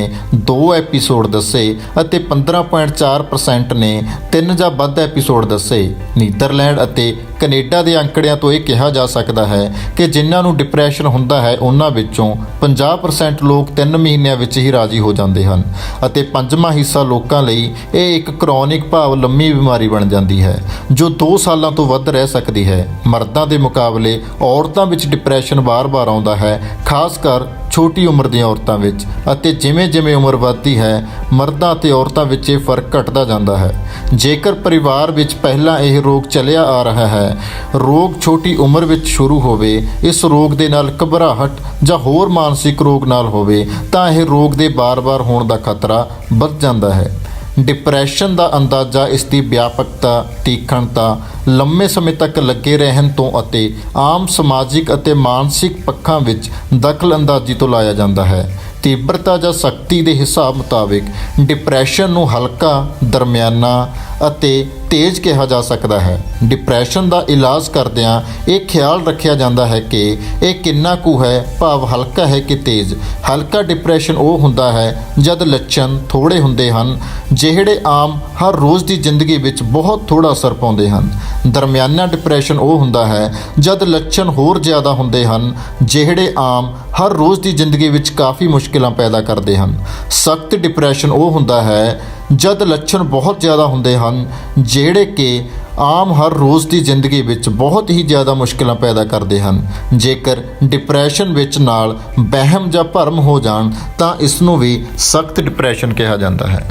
2 ਐਪੀਸੋਡ ਦੱਸੇ ਅਤੇ 15.4% ਨੇ 3 ਜਾਂ ਵੱਧ ਐਪੀਸੋਡ ਦੱਸੇ। ਨੀਦਰਲੈਂਡ ਅਤੇ ਕੈਨੇਡਾ ਦੇ ਅੰਕੜਿਆਂ ਤੋਂ ਇਹ ਕਿਹਾ ਜਾ ਸਕਦਾ ਹੈ ਕਿ ਜਿਨ੍ਹਾਂ ਨੂੰ ਡਿਪਰੈਸ਼ਨ ਹੁੰਦਾ ਹੈ ਉਹਨਾਂ ਵਿੱਚੋਂ 50% ਲੋਕ 3 ਮਹੀਨਿਆਂ ਵਿੱਚ ਹੀ ਰਾਜ਼ੀ ਹੋ ਜਾਂਦੇ ਹਨ ਅਤੇ 5ਵਾਂ ਹਿੱਸਾ ਲੋਕਾਂ ਲਈ ਇਹ ਇੱਕ ਕ੍ਰੋਨਿਕ ਭਾਵ ਲੰਮੀ ਬਿਮਾਰੀ ਬਣ ਜਾਂਦੀ ਹੈ ਜੋ 2 ਸਾਲਾਂ ਤੋਂ ਵੱਧ ਰਹਿ ਸਕਦੀ ਹੈ। ਮਰਦਾਂ ਦੇ ਮੁਕਾਬਲੇ ਔਰਤਾਂ ਵਿੱਚ ਡਿਪਰੈਸ਼ਨ ਵਾਰ-ਵਾਰ ਆਉਂਦਾ ਹੈ, ਖਾਸ ਕਰ ਛੋਟੀ ਉਮਰ ਦੀਆਂ ਔਰਤਾਂ ਵਿੱਚ, ਅਤੇ ਜਿਵੇਂ-ਜਿਵੇਂ ਉਮਰ ਵੱਧਦੀ ਹੈ ਮਰਦਾਂ ਅਤੇ ਔਰਤਾਂ ਵਿੱਚ ਇਹ ਫਰਕ ਘਟਦਾ ਜਾਂਦਾ ਹੈ। ਜੇਕਰ ਪਰਿਵਾਰ ਵਿੱਚ ਪਹਿਲਾਂ ਇਹ ਰੋਗ ਚੱਲਿਆ ਆ ਰਿਹਾ ਹੈ, ਰੋਗ ਛੋਟੀ ਉਮਰ ਵਿੱਚ ਸ਼ੁਰੂ ਹੋਵੇ, ਇਸ ਰੋਗ ਦੇ ਨਾਲ ਘਬਰਾਹਟ ਜਾਂ ਹੋਰ ਮਾਨਸਿਕ ਰੋਗ ਨਾਲ ਹੋਵੇ ਤਾਂ ਇਹ ਰੋਗ ਦੇ ਵਾਰ-ਵਾਰ ਹੋਣ ਦਾ ਖਤਰਾ ਵੱਧ ਜਾਂਦਾ ਹੈ। ਡਿਪਰੈਸ਼ਨ ਦਾ ਅੰਦਾਜ਼ਾ ਇਸ ਦੀ ਵਿਆਪਕਤਾ, ਤੀਖਣਤਾ, ਲੰਮੇ ਸਮੇਂ ਤੱਕ ਲੱਗੇ ਰਹਿਣ ਤੋਂ ਅਤੇ ਆਮ ਸਮਾਜਿਕ ਅਤੇ ਮਾਨਸਿਕ ਪੱਖਾਂ ਵਿੱਚ ਦਖਲ-ਅੰਦਾਜ਼ੀ ਤੋਂ ਲਾਇਆ ਜਾਂਦਾ ਹੈ। ਤੀਬਰਤਾ ਜਾਂ ਸਖਤੀ ਦੇ ਹਿਸਾਬ ਮੁਤਾਬਿਕ ਡਿਪਰੈਸ਼ਨ ਨੂੰ ਹਲਕਾ, ਦਰਮਿਆਨਾ ਅਤੇ ਤੇਜ਼ ਕਿਹਾ ਜਾ ਸਕਦਾ ਹੈ। ਡਿਪਰੈਸ਼ਨ ਦਾ ਇਲਾਜ ਕਰਦਿਆਂ ਇਹ ਖਿਆਲ ਰੱਖਿਆ ਜਾਂਦਾ ਹੈ ਕਿ ਇਹ ਕਿੰਨਾ ਕੁ ਹੈ, ਭਾਵ ਹਲਕਾ ਹੈ ਕਿ ਤੇਜ਼। ਹਲਕਾ ਡਿਪਰੈਸ਼ਨ ਉਹ ਹੁੰਦਾ ਹੈ ਜਦ ਲੱਛਣ ਥੋੜ੍ਹੇ ਹੁੰਦੇ ਹਨ, ਜਿਹੜੇ ਆਮ ਹਰ ਰੋਜ਼ ਦੀ ਜ਼ਿੰਦਗੀ ਵਿੱਚ ਬਹੁਤ ਥੋੜ੍ਹਾ ਅਸਰ ਪਾਉਂਦੇ ਹਨ। ਦਰਮਿਆਨਾ ਡਿਪਰੈਸ਼ਨ ਉਹ ਹੁੰਦਾ ਹੈ ਜਦ ਲੱਛਣ ਹੋਰ ਜ਼ਿਆਦਾ ਹੁੰਦੇ ਹਨ, ਜਿਹੜੇ ਆਮ ਹਰ ਰੋਜ਼ ਦੀ ਜ਼ਿੰਦਗੀ ਵਿੱਚ ਕਾਫੀ ਮੁਸ਼ਕਿਲਾਂ ਪੈਦਾ ਕਰਦੇ ਹਨ। ਸਖਤ ਡਿਪਰੈਸ਼ਨ ਉਹ ਹੁੰਦਾ ਹੈ ਜਦ ਲੱਛਣ ਬਹੁਤ ਜ਼ਿਆਦਾ ਹੁੰਦੇ ਹਨ, ਜਿਹੜੇ ਕਿ ਆਮ ਹਰ ਰੋਜ਼ ਦੀ ਜ਼ਿੰਦਗੀ ਵਿੱਚ ਬਹੁਤ ਹੀ ਜ਼ਿਆਦਾ ਮੁਸ਼ਕਿਲਾਂ ਪੈਦਾ ਕਰਦੇ ਹਨ। ਜੇਕਰ ਡਿਪਰੈਸ਼ਨ ਵਿੱਚ ਨਾਲ ਵਹਿਮ ਜਾਂ ਭਰਮ ਹੋ ਜਾਣ ਤਾਂ ਇਸ ਨੂੰ ਵੀ ਸਖਤ ਡਿਪਰੈਸ਼ਨ ਕਿਹਾ ਜਾਂਦਾ ਹੈ।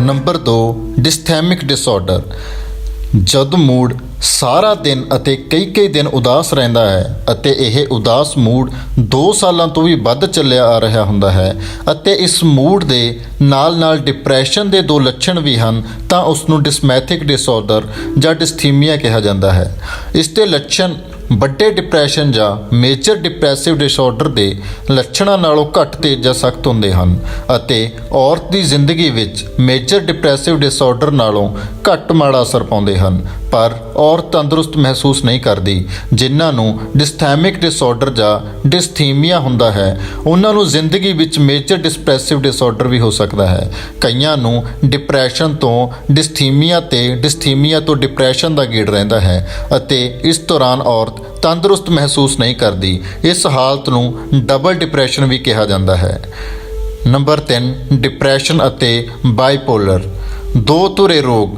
Number 2, dysthymic disorder. ਜਦ ਮੂਡ ਸਾਰਾ ਦਿਨ ਅਤੇ ਕਈ ਦਿਨ ਉਦਾਸ ਰਹਿੰਦਾ ਹੈ ਅਤੇ ਇਹ ਉਦਾਸ ਮੂਡ 2 ਸਾਲਾਂ ਤੋਂ ਵੀ ਵੱਧ ਚੱਲਿਆ ਆ ਰਿਹਾ ਹੁੰਦਾ ਹੈ ਅਤੇ ਇਸ ਮੂਡ ਦੇ ਨਾਲ ਡਿਪਰੈਸ਼ਨ ਦੇ 2 ਲੱਛਣ ਵੀ ਹਨ ਤਾਂ ਉਸ ਨੂੰ ਡਿਸਮੈਥਿਕ ਡਿਸਆਰਡਰ ਜਾਂ ਡਿਸਥੀਮੀਆ ਕਿਹਾ ਜਾਂਦਾ ਹੈ। ਇਸ ਦੇ ਲੱਛਣ ਵੱਡੇ ਡਿਪਰੈਸ਼ਨ ਜਾਂ ਮੇਜਰ ਡਿਪਰੈਸਿਵ ਡਿਸਆਰਡਰ ਦੇ ਲੱਛਣਾਂ ਨਾਲੋਂ ਘੱਟ ਤੇਜ਼ ਜਾਂ ਸਖਤ ਹੁੰਦੇ ਹਨ ਅਤੇ ਔਰਤ ਦੀ ਜ਼ਿੰਦਗੀ ਵਿੱਚ ਮੇਜਰ ਡਿਪਰੈਸਿਵ ਡਿਸਆਰਡਰ ਨਾਲੋਂ ਘੱਟ ਮਾੜਾ ਅਸਰ ਪਾਉਂਦੇ ਹਨ, ਪਰ ਔਰਤ ਤੰਦਰੁਸਤ ਮਹਿਸੂਸ ਨਹੀਂ ਕਰਦੀ। ਜਿਨ੍ਹਾਂ ਨੂੰ ਡਿਸਥੈਮਿਕ ਡਿਸਆਰਡਰ ਜਾਂ ਡਿਸਥੀਮੀਆ ਹੁੰਦਾ ਹੈ ਉਹਨਾਂ ਨੂੰ ਜ਼ਿੰਦਗੀ ਵਿੱਚ ਮੇਜਰ ਡਿਪਰੈਸਿਵ ਡਿਸਆਰਡਰ ਵੀ ਹੋ ਸਕਦਾ ਹੈ। ਕਈਆਂ ਨੂੰ ਡਿਪਰੈਸ਼ਨ ਤੋਂ ਡਿਸਥੀਮੀਆ ਤੇ ਡਿਸਥੀਮੀਆ ਤੋਂ ਡਿਪਰੈਸ਼ਨ ਦਾ ਗੇੜ ਰਹਿੰਦਾ ਹੈ ਅਤੇ ਇਸ ਦੌਰਾਨ ਔਰਤ ਤੰਦਰੁਸਤ ਮਹਿਸੂਸ ਨਹੀਂ ਕਰਦੀ। ਇਸ ਹਾਲਤ ਨੂੰ ਡਬਲ ਡਿਪਰੈਸ਼ਨ ਵੀ ਕਿਹਾ ਜਾਂਦਾ ਹੈ। ਨੰਬਰ 3, ਡਿਪਰੈਸ਼ਨ ਅਤੇ ਬਾਈਪੋਲਰ। 2 ਧੁਰੇ ਰੋਗ,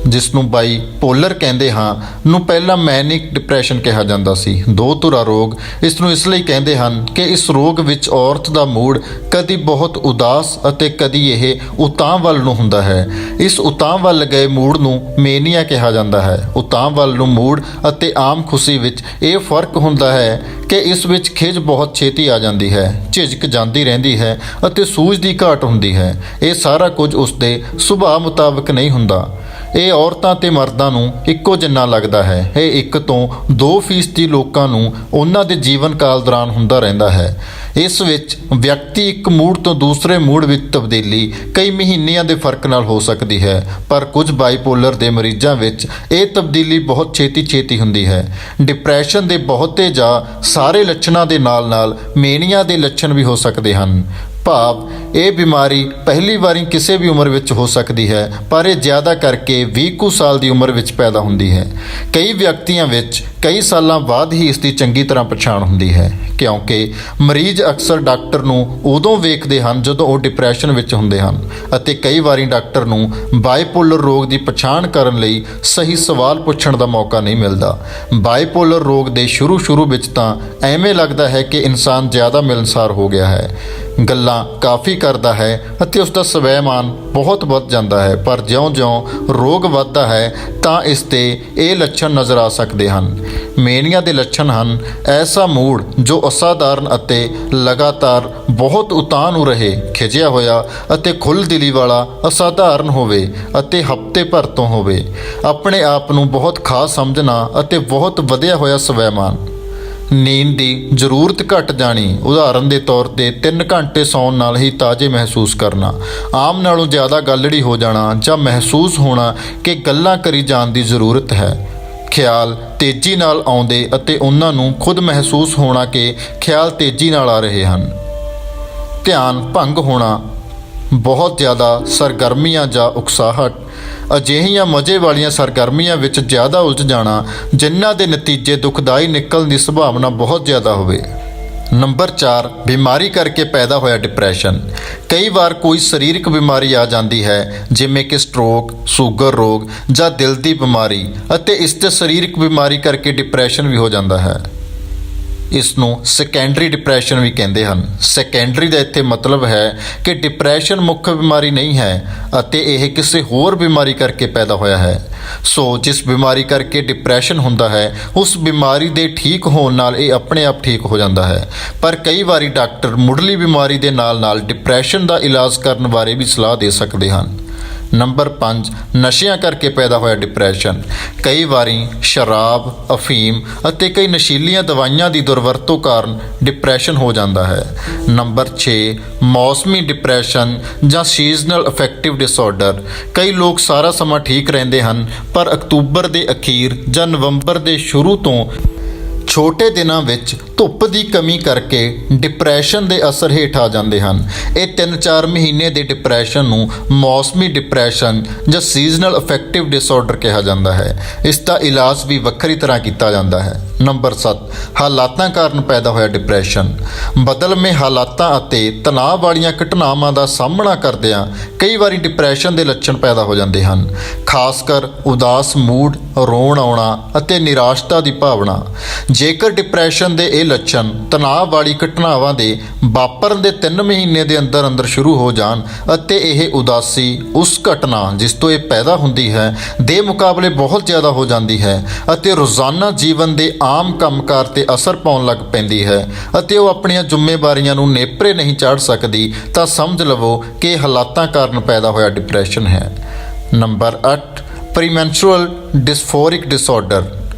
ਜਿਸ ਨੂੰ ਬਾਈਪੋਲਰ ਕਹਿੰਦੇ ਹਾਂ, ਨੂੰ ਪਹਿਲਾਂ ਮੈਨਿਕ ਡਿਪਰੈਸ਼ਨ ਕਿਹਾ ਜਾਂਦਾ ਸੀ। 2 ਧੁਰਾ ਰੋਗ ਇਸ ਨੂੰ ਇਸ ਲਈ ਕਹਿੰਦੇ ਹਨ ਕਿ ਇਸ ਰੋਗ ਵਿੱਚ ਔਰਤ ਦਾ ਮੂਡ ਕਦੀ ਬਹੁਤ ਉਦਾਸ ਅਤੇ ਕਦੀ ਇਹ ਉਤਾਂਹ ਵੱਲ ਨੂੰ ਹੁੰਦਾ ਹੈ। ਇਸ ਉਤਾਂਹ ਵੱਲ ਗਏ ਮੂਡ ਨੂੰ ਮੇਨੀਆ ਕਿਹਾ ਜਾਂਦਾ ਹੈ। ਉਤਾਂਹ ਵੱਲ ਨੂੰ ਮੂਡ ਅਤੇ ਆਮ ਖੁਸ਼ੀ ਵਿੱਚ ਇਹ ਫਰਕ ਹੁੰਦਾ ਹੈ ਕਿ ਇਸ ਵਿੱਚ ਖਿਝ ਬਹੁਤ ਛੇਤੀ ਆ ਜਾਂਦੀ ਹੈ, ਝਿਜਕ ਜਾਂਦੀ ਰਹਿੰਦੀ ਹੈ ਅਤੇ ਸੂਝ ਦੀ ਘਾਟ ਹੁੰਦੀ ਹੈ। ਇਹ ਸਾਰਾ ਕੁਝ ਉਸ ਦੇ ਸੁਭਾਅ ਮੁਤਾਬਕ ਨਹੀਂ ਹੁੰਦਾ। ਇਹ ਇਹ ਔਰਤਾਂ ਤੇ ਮਰਦਾਂ ਨੂੰ ਇੱਕੋ ਜਿੰਨਾ ਲੱਗਦਾ ਹੈ। ਇਹ 1 ਤੋਂ 2% ਲੋਕਾਂ ਨੂੰ ਉਹਨਾਂ ਦੇ ਜੀਵਨ ਕਾਲ ਦੌਰਾਨ ਹੁੰਦਾ ਰਹਿੰਦਾ ਹੈ। ਇਸ ਵਿੱਚ ਵਿਅਕਤੀ ਇੱਕ ਮੂਡ ਤੋਂ ਦੂਸਰੇ ਮੂਡ ਵਿੱਚ ਤਬਦੀਲੀ ਕਈ ਮਹੀਨਿਆਂ ਦੇ ਫਰਕ ਨਾਲ ਹੋ ਸਕਦੀ ਹੈ, ਪਰ ਕੁਝ ਬਾਈਪੋਲਰ ਦੇ ਮਰੀਜ਼ਾਂ ਵਿੱਚ ਇਹ ਤਬਦੀਲੀ ਬਹੁਤ ਛੇਤੀ ਹੁੰਦੀ ਹੈ। ਡਿਪਰੈਸ਼ਨ ਦੇ ਬਹੁਤੇ ਜਾਂ ਸਾਰੇ ਲੱਛਣਾਂ ਦੇ ਨਾਲ-ਨਾਲ ਮੇਨੀਆ ਦੇ ਲੱਛਣ ਵੀ ਹੋ ਸਕਦੇ ਹਨ। ਭਾਵ ਇਹ ਬਿਮਾਰੀ ਪਹਿਲੀ ਵਾਰੀ ਕਿਸੇ ਵੀ ਉਮਰ ਵਿੱਚ ਹੋ ਸਕਦੀ ਹੈ, ਪਰ ਇਹ ਜ਼ਿਆਦਾ ਕਰਕੇ 20 ਕੁ ਸਾਲ ਦੀ ਉਮਰ ਵਿੱਚ ਪੈਦਾ ਹੁੰਦੀ ਹੈ। ਕਈ ਵਿਅਕਤੀਆਂ ਵਿੱਚ ਕਈ ਸਾਲਾਂ ਬਾਅਦ ਹੀ ਇਸ ਦੀ ਚੰਗੀ ਤਰ੍ਹਾਂ ਪਛਾਣ ਹੁੰਦੀ ਹੈ, ਕਿਉਂਕਿ ਮਰੀਜ਼ ਅਕਸਰ ਡਾਕਟਰ ਨੂੰ ਉਦੋਂ ਵੇਖਦੇ ਹਨ ਜਦੋਂ ਉਹ ਡਿਪਰੈਸ਼ਨ ਵਿੱਚ ਹੁੰਦੇ ਹਨ, ਅਤੇ ਕਈ ਵਾਰੀ ਡਾਕਟਰ ਨੂੰ ਬਾਈਪੋਲਰ ਰੋਗ ਦੀ ਪਛਾਣ ਕਰਨ ਲਈ ਸਹੀ ਸਵਾਲ ਪੁੱਛਣ ਦਾ ਮੌਕਾ ਨਹੀਂ ਮਿਲਦਾ। ਬਾਈਪੋਲਰ ਰੋਗ ਦੇ ਸ਼ੁਰੂ ਵਿੱਚ ਤਾਂ ਐਵੇਂ ਲੱਗਦਾ ਹੈ ਕਿ ਇਨਸਾਨ ਜ਼ਿਆਦਾ ਮਿਲਣਸਾਰ ਹੋ ਗਿਆ ਹੈ, ਗੱਲਾਂ ਕਾਫੀ ਕਰਦਾ ਹੈ ਅਤੇ ਉਸ ਦਾ ਸਵੈਮਾਨ ਬਹੁਤ ਵੱਧ ਜਾਂਦਾ ਹੈ, ਪਰ ਜਿਉਂ-ਜਿਉਂ ਰੋਗ ਵੱਧਦਾ ਹੈ ਤਾਂ ਇਸ ਦੇ ਇਹ ਲੱਛਣ ਨਜ਼ਰ ਆ ਸਕਦੇ ਹਨ। ਮੇਨੀਆ ਦੇ ਲੱਛਣ ਹਨ ਐਸਾ ਮੂਡ ਜੋ ਅਸਾਧਾਰਨ ਅਤੇ ਲਗਾਤਾਰ ਬਹੁਤ ਉਤਾਂਹ ਨੂੰ ਰਹੇ, ਖਿਜਿਆ ਹੋਇਆ ਅਤੇ ਖੁੱਲ੍ਹਦਿਲੀ ਵਾਲਾ ਅਸਾਧਾਰਨ ਹੋਵੇ ਅਤੇ ਹਫ਼ਤੇ ਭਰ ਤੋਂ ਹੋਵੇ, ਆਪਣੇ ਆਪ ਨੂੰ ਬਹੁਤ ਖਾਸ ਸਮਝਣਾ ਅਤੇ ਬਹੁਤ ਵਧਿਆ ਹੋਇਆ ਸਵੈਮਾਨ। ਨੀਂਦ ਦੀ ਜ਼ਰੂਰਤ ਘਟ ਜਾਣੀ, ਉਦਾਹਰਨ ਦੇ ਤੌਰ ਤੇ 3 ਘੰਟੇ ਸੌਣ ਨਾਲ ਹੀ ਤਾਜ਼ੇ ਮਹਿਸੂਸ ਕਰਨਾ, ਆਮ ਨਾਲੋਂ ਜ਼ਿਆਦਾ ਗੱਲੜੀ ਹੋ ਜਾਣਾ ਜਾਂ ਮਹਿਸੂਸ ਹੋਣਾ ਕਿ ਗੱਲਾਂ ਕਰੀ ਜਾਣ ਦੀ ਜ਼ਰੂਰਤ ਹੈ। ਖਿਆਲ ਤੇਜ਼ੀ ਨਾਲ ਆਉਂਦੇ ਅਤੇ ਉਹਨਾਂ ਨੂੰ ਖੁਦ ਮਹਿਸੂਸ ਹੋਣਾ ਕਿ ਖਿਆਲ ਤੇਜ਼ੀ ਨਾਲ ਆ ਰਹੇ ਹਨ। ਧਿਆਨ ਭੰਗ ਹੋਣਾ, ਬਹੁਤ ਜ਼ਿਆਦਾ ਸਰਗਰਮੀਆਂ ਜਾਂ ਉਕਸਾਹਟ, ਅਜਿਹੀਆਂ ਮਜ਼ੇ ਵਾਲੀਆਂ ਸਰਗਰਮੀਆਂ ਵਿੱਚ ਜ਼ਿਆਦਾ ਉਲਝ ਜਾਣਾ ਜਿਨ੍ਹਾਂ ਦੇ ਨਤੀਜੇ ਦੁਖਦਾਈ ਨਿਕਲਣ ਦੀ ਸੰਭਾਵਨਾ ਬਹੁਤ ਜ਼ਿਆਦਾ ਹੋਵੇ। ਨੰਬਰ 4, ਬਿਮਾਰੀ ਕਰਕੇ ਪੈਦਾ ਹੋਇਆ ਡਿਪਰੈਸ਼ਨ। ਕਈ ਵਾਰ ਕੋਈ ਸਰੀਰਕ ਬਿਮਾਰੀ ਆ ਜਾਂਦੀ ਹੈ, ਜਿਵੇਂ ਕਿ ਸਟ੍ਰੋਕ, ਸ਼ੂਗਰ ਰੋਗ ਜਾਂ ਦਿਲ ਦੀ ਬਿਮਾਰੀ, ਅਤੇ ਇਸ ਦੇ ਸਰੀਰਕ ਬਿਮਾਰੀ ਕਰਕੇ ਡਿਪਰੈਸ਼ਨ ਵੀ ਹੋ ਜਾਂਦਾ ਹੈ। ਇਸ ਨੂੰ ਸੈਕੰਡਰੀ ਡਿਪਰੈਸ਼ਨ ਵੀ ਕਹਿੰਦੇ ਹਨ। ਸੈਕੰਡਰੀ ਦਾ ਇੱਥੇ ਮਤਲਬ ਹੈ ਕਿ ਡਿਪਰੈਸ਼ਨ ਮੁੱਖ ਬਿਮਾਰੀ ਨਹੀਂ ਹੈ ਅਤੇ ਇਹ ਕਿਸੇ ਹੋਰ ਬਿਮਾਰੀ ਕਰਕੇ ਪੈਦਾ ਹੋਇਆ ਹੈ। ਸੋ ਜਿਸ ਬਿਮਾਰੀ ਕਰਕੇ ਡਿਪਰੈਸ਼ਨ ਹੁੰਦਾ ਹੈ, ਉਸ ਬਿਮਾਰੀ ਦੇ ਠੀਕ ਹੋਣ ਨਾਲ ਇਹ ਆਪਣੇ ਆਪ ਠੀਕ ਹੋ ਜਾਂਦਾ ਹੈ, ਪਰ ਕਈ ਵਾਰੀ ਡਾਕਟਰ ਮੁੱਢਲੀ ਬਿਮਾਰੀ ਦੇ ਨਾਲ ਡਿਪਰੈਸ਼ਨ ਦਾ ਇਲਾਜ ਕਰਨ ਬਾਰੇ ਵੀ ਸਲਾਹ ਦੇ ਸਕਦੇ ਹਨ। ਨੰਬਰ 5, ਨਸ਼ਿਆਂ ਕਰਕੇ ਪੈਦਾ ਹੋਇਆ ਡਿਪਰੈਸ਼ਨ। ਕਈ ਵਾਰੀ ਸ਼ਰਾਬ, ਅਫੀਮ ਅਤੇ ਕਈ ਨਸ਼ੀਲੀਆਂ ਦਵਾਈਆਂ ਦੀ ਦੁਰਵਰਤੋਂ ਕਾਰਨ ਡਿਪਰੈਸ਼ਨ ਹੋ ਜਾਂਦਾ ਹੈ। ਨੰਬਰ 6, ਮੌਸਮੀ ਡਿਪਰੈਸ਼ਨ ਜਾਂ ਸੀਜ਼ਨਲ ਅਫੈਕਟਿਵ ਡਿਸਆਰਡਰ। ਕਈ ਲੋਕ ਸਾਰਾ ਸਮਾਂ ਠੀਕ ਰਹਿੰਦੇ ਹਨ, ਪਰ ਅਕਤੂਬਰ ਦੇ ਅਖੀਰ ਜਾਂ ਨਵੰਬਰ ਦੇ ਸ਼ੁਰੂ ਤੋਂ ਛੋਟੇ ਦਿਨਾਂ ਵਿੱਚ ਧੁੱਪ ਦੀ ਕਮੀ ਕਰਕੇ ਡਿਪਰੈਸ਼ਨ ਦੇ ਅਸਰ ਹੇਠ ਆ ਜਾਂਦੇ ਹਨ। ਇਹ 3-4 ਮਹੀਨੇ ਦੇ ਡਿਪਰੈਸ਼ਨ ਨੂੰ ਮੌਸਮੀ ਡਿਪਰੈਸ਼ਨ ਜਾਂ ਸੀਜ਼ਨਲ ਅਫੈਕਟਿਵ ਡਿਸਆਰਡਰ ਕਿਹਾ ਜਾਂਦਾ ਹੈ। ਇਸ ਦਾ ਇਲਾਜ ਵੀ ਵੱਖਰੀ ਤਰ੍ਹਾਂ ਕੀਤਾ ਜਾਂਦਾ ਹੈ। ਨੰਬਰ 7, ਹਾਲਾਤਾਂ ਕਾਰਨ ਪੈਦਾ ਹੋਇਆ ਡਿਪਰੈਸ਼ਨ। ਬਦਲਵੇਂ ਹਾਲਾਤਾਂ ਅਤੇ ਤਣਾਅ ਵਾਲੀਆਂ ਘਟਨਾਵਾਂ ਦਾ ਸਾਹਮਣਾ ਕਰਦਿਆਂ ਕਈ ਵਾਰੀ ਡਿਪਰੈਸ਼ਨ ਦੇ ਲੱਛਣ ਪੈਦਾ ਹੋ ਜਾਂਦੇ ਹਨ, ਖਾਸ ਕਰ ਉਦਾਸ ਮੂਡ, ਰੋਣ ਆਉਣਾ ਅਤੇ ਨਿਰਾਸ਼ਤਾ ਦੀ ਭਾਵਨਾ। ਜੇਕਰ ਡਿਪਰੈਸ਼ਨ ਦੇ ਇਹ ਲੱਛਣ ਤਣਾਅ ਵਾਲੀ ਘਟਨਾਵਾਂ ਦੇ ਵਾਪਰਨ ਦੇ 3 ਮਹੀਨੇ ਦੇ ਅੰਦਰ ਸ਼ੁਰੂ ਹੋ ਜਾਣ ਅਤੇ ਇਹ ਉਦਾਸੀ ਉਸ ਘਟਨਾ ਜਿਸ ਤੋਂ ਇਹ ਪੈਦਾ ਹੁੰਦੀ ਹੈ ਦੇ ਮੁਕਾਬਲੇ ਬਹੁਤ ਜ਼ਿਆਦਾ ਹੋ ਜਾਂਦੀ ਹੈ ਅਤੇ ਰੋਜ਼ਾਨਾ ਜੀਵਨ ਦੇ ਆਮ ਕੰਮਕਾਰ ਤੇ ਅਸਰ ਪਾਉਣ ਲੱਗ ਪੈਂਦੀ ਹੈ ਅਤੇ ਉਹ ਆਪਣੀਆਂ ਜ਼ਿੰਮੇਵਾਰੀਆਂ ਨੂੰ ਨੇਪਰੇ ਨਹੀਂ ਚਾੜ ਸਕਦੀ, ਤਾਂ ਸਮਝ ਲਵੋ ਕਿ ਹਾਲਾਤਾਂ ਕਾਰਨ ਪੈਦਾ ਹੋਇਆ ਡਿਪਰੈਸ਼ਨ ਹੈ। ਨੰਬਰ 8, ਪ੍ਰੀਮੈਂਸਟਰੁਅਲ ਡਿਸਫੋਰਿਕ ਡਿਸਆਰਡਰ,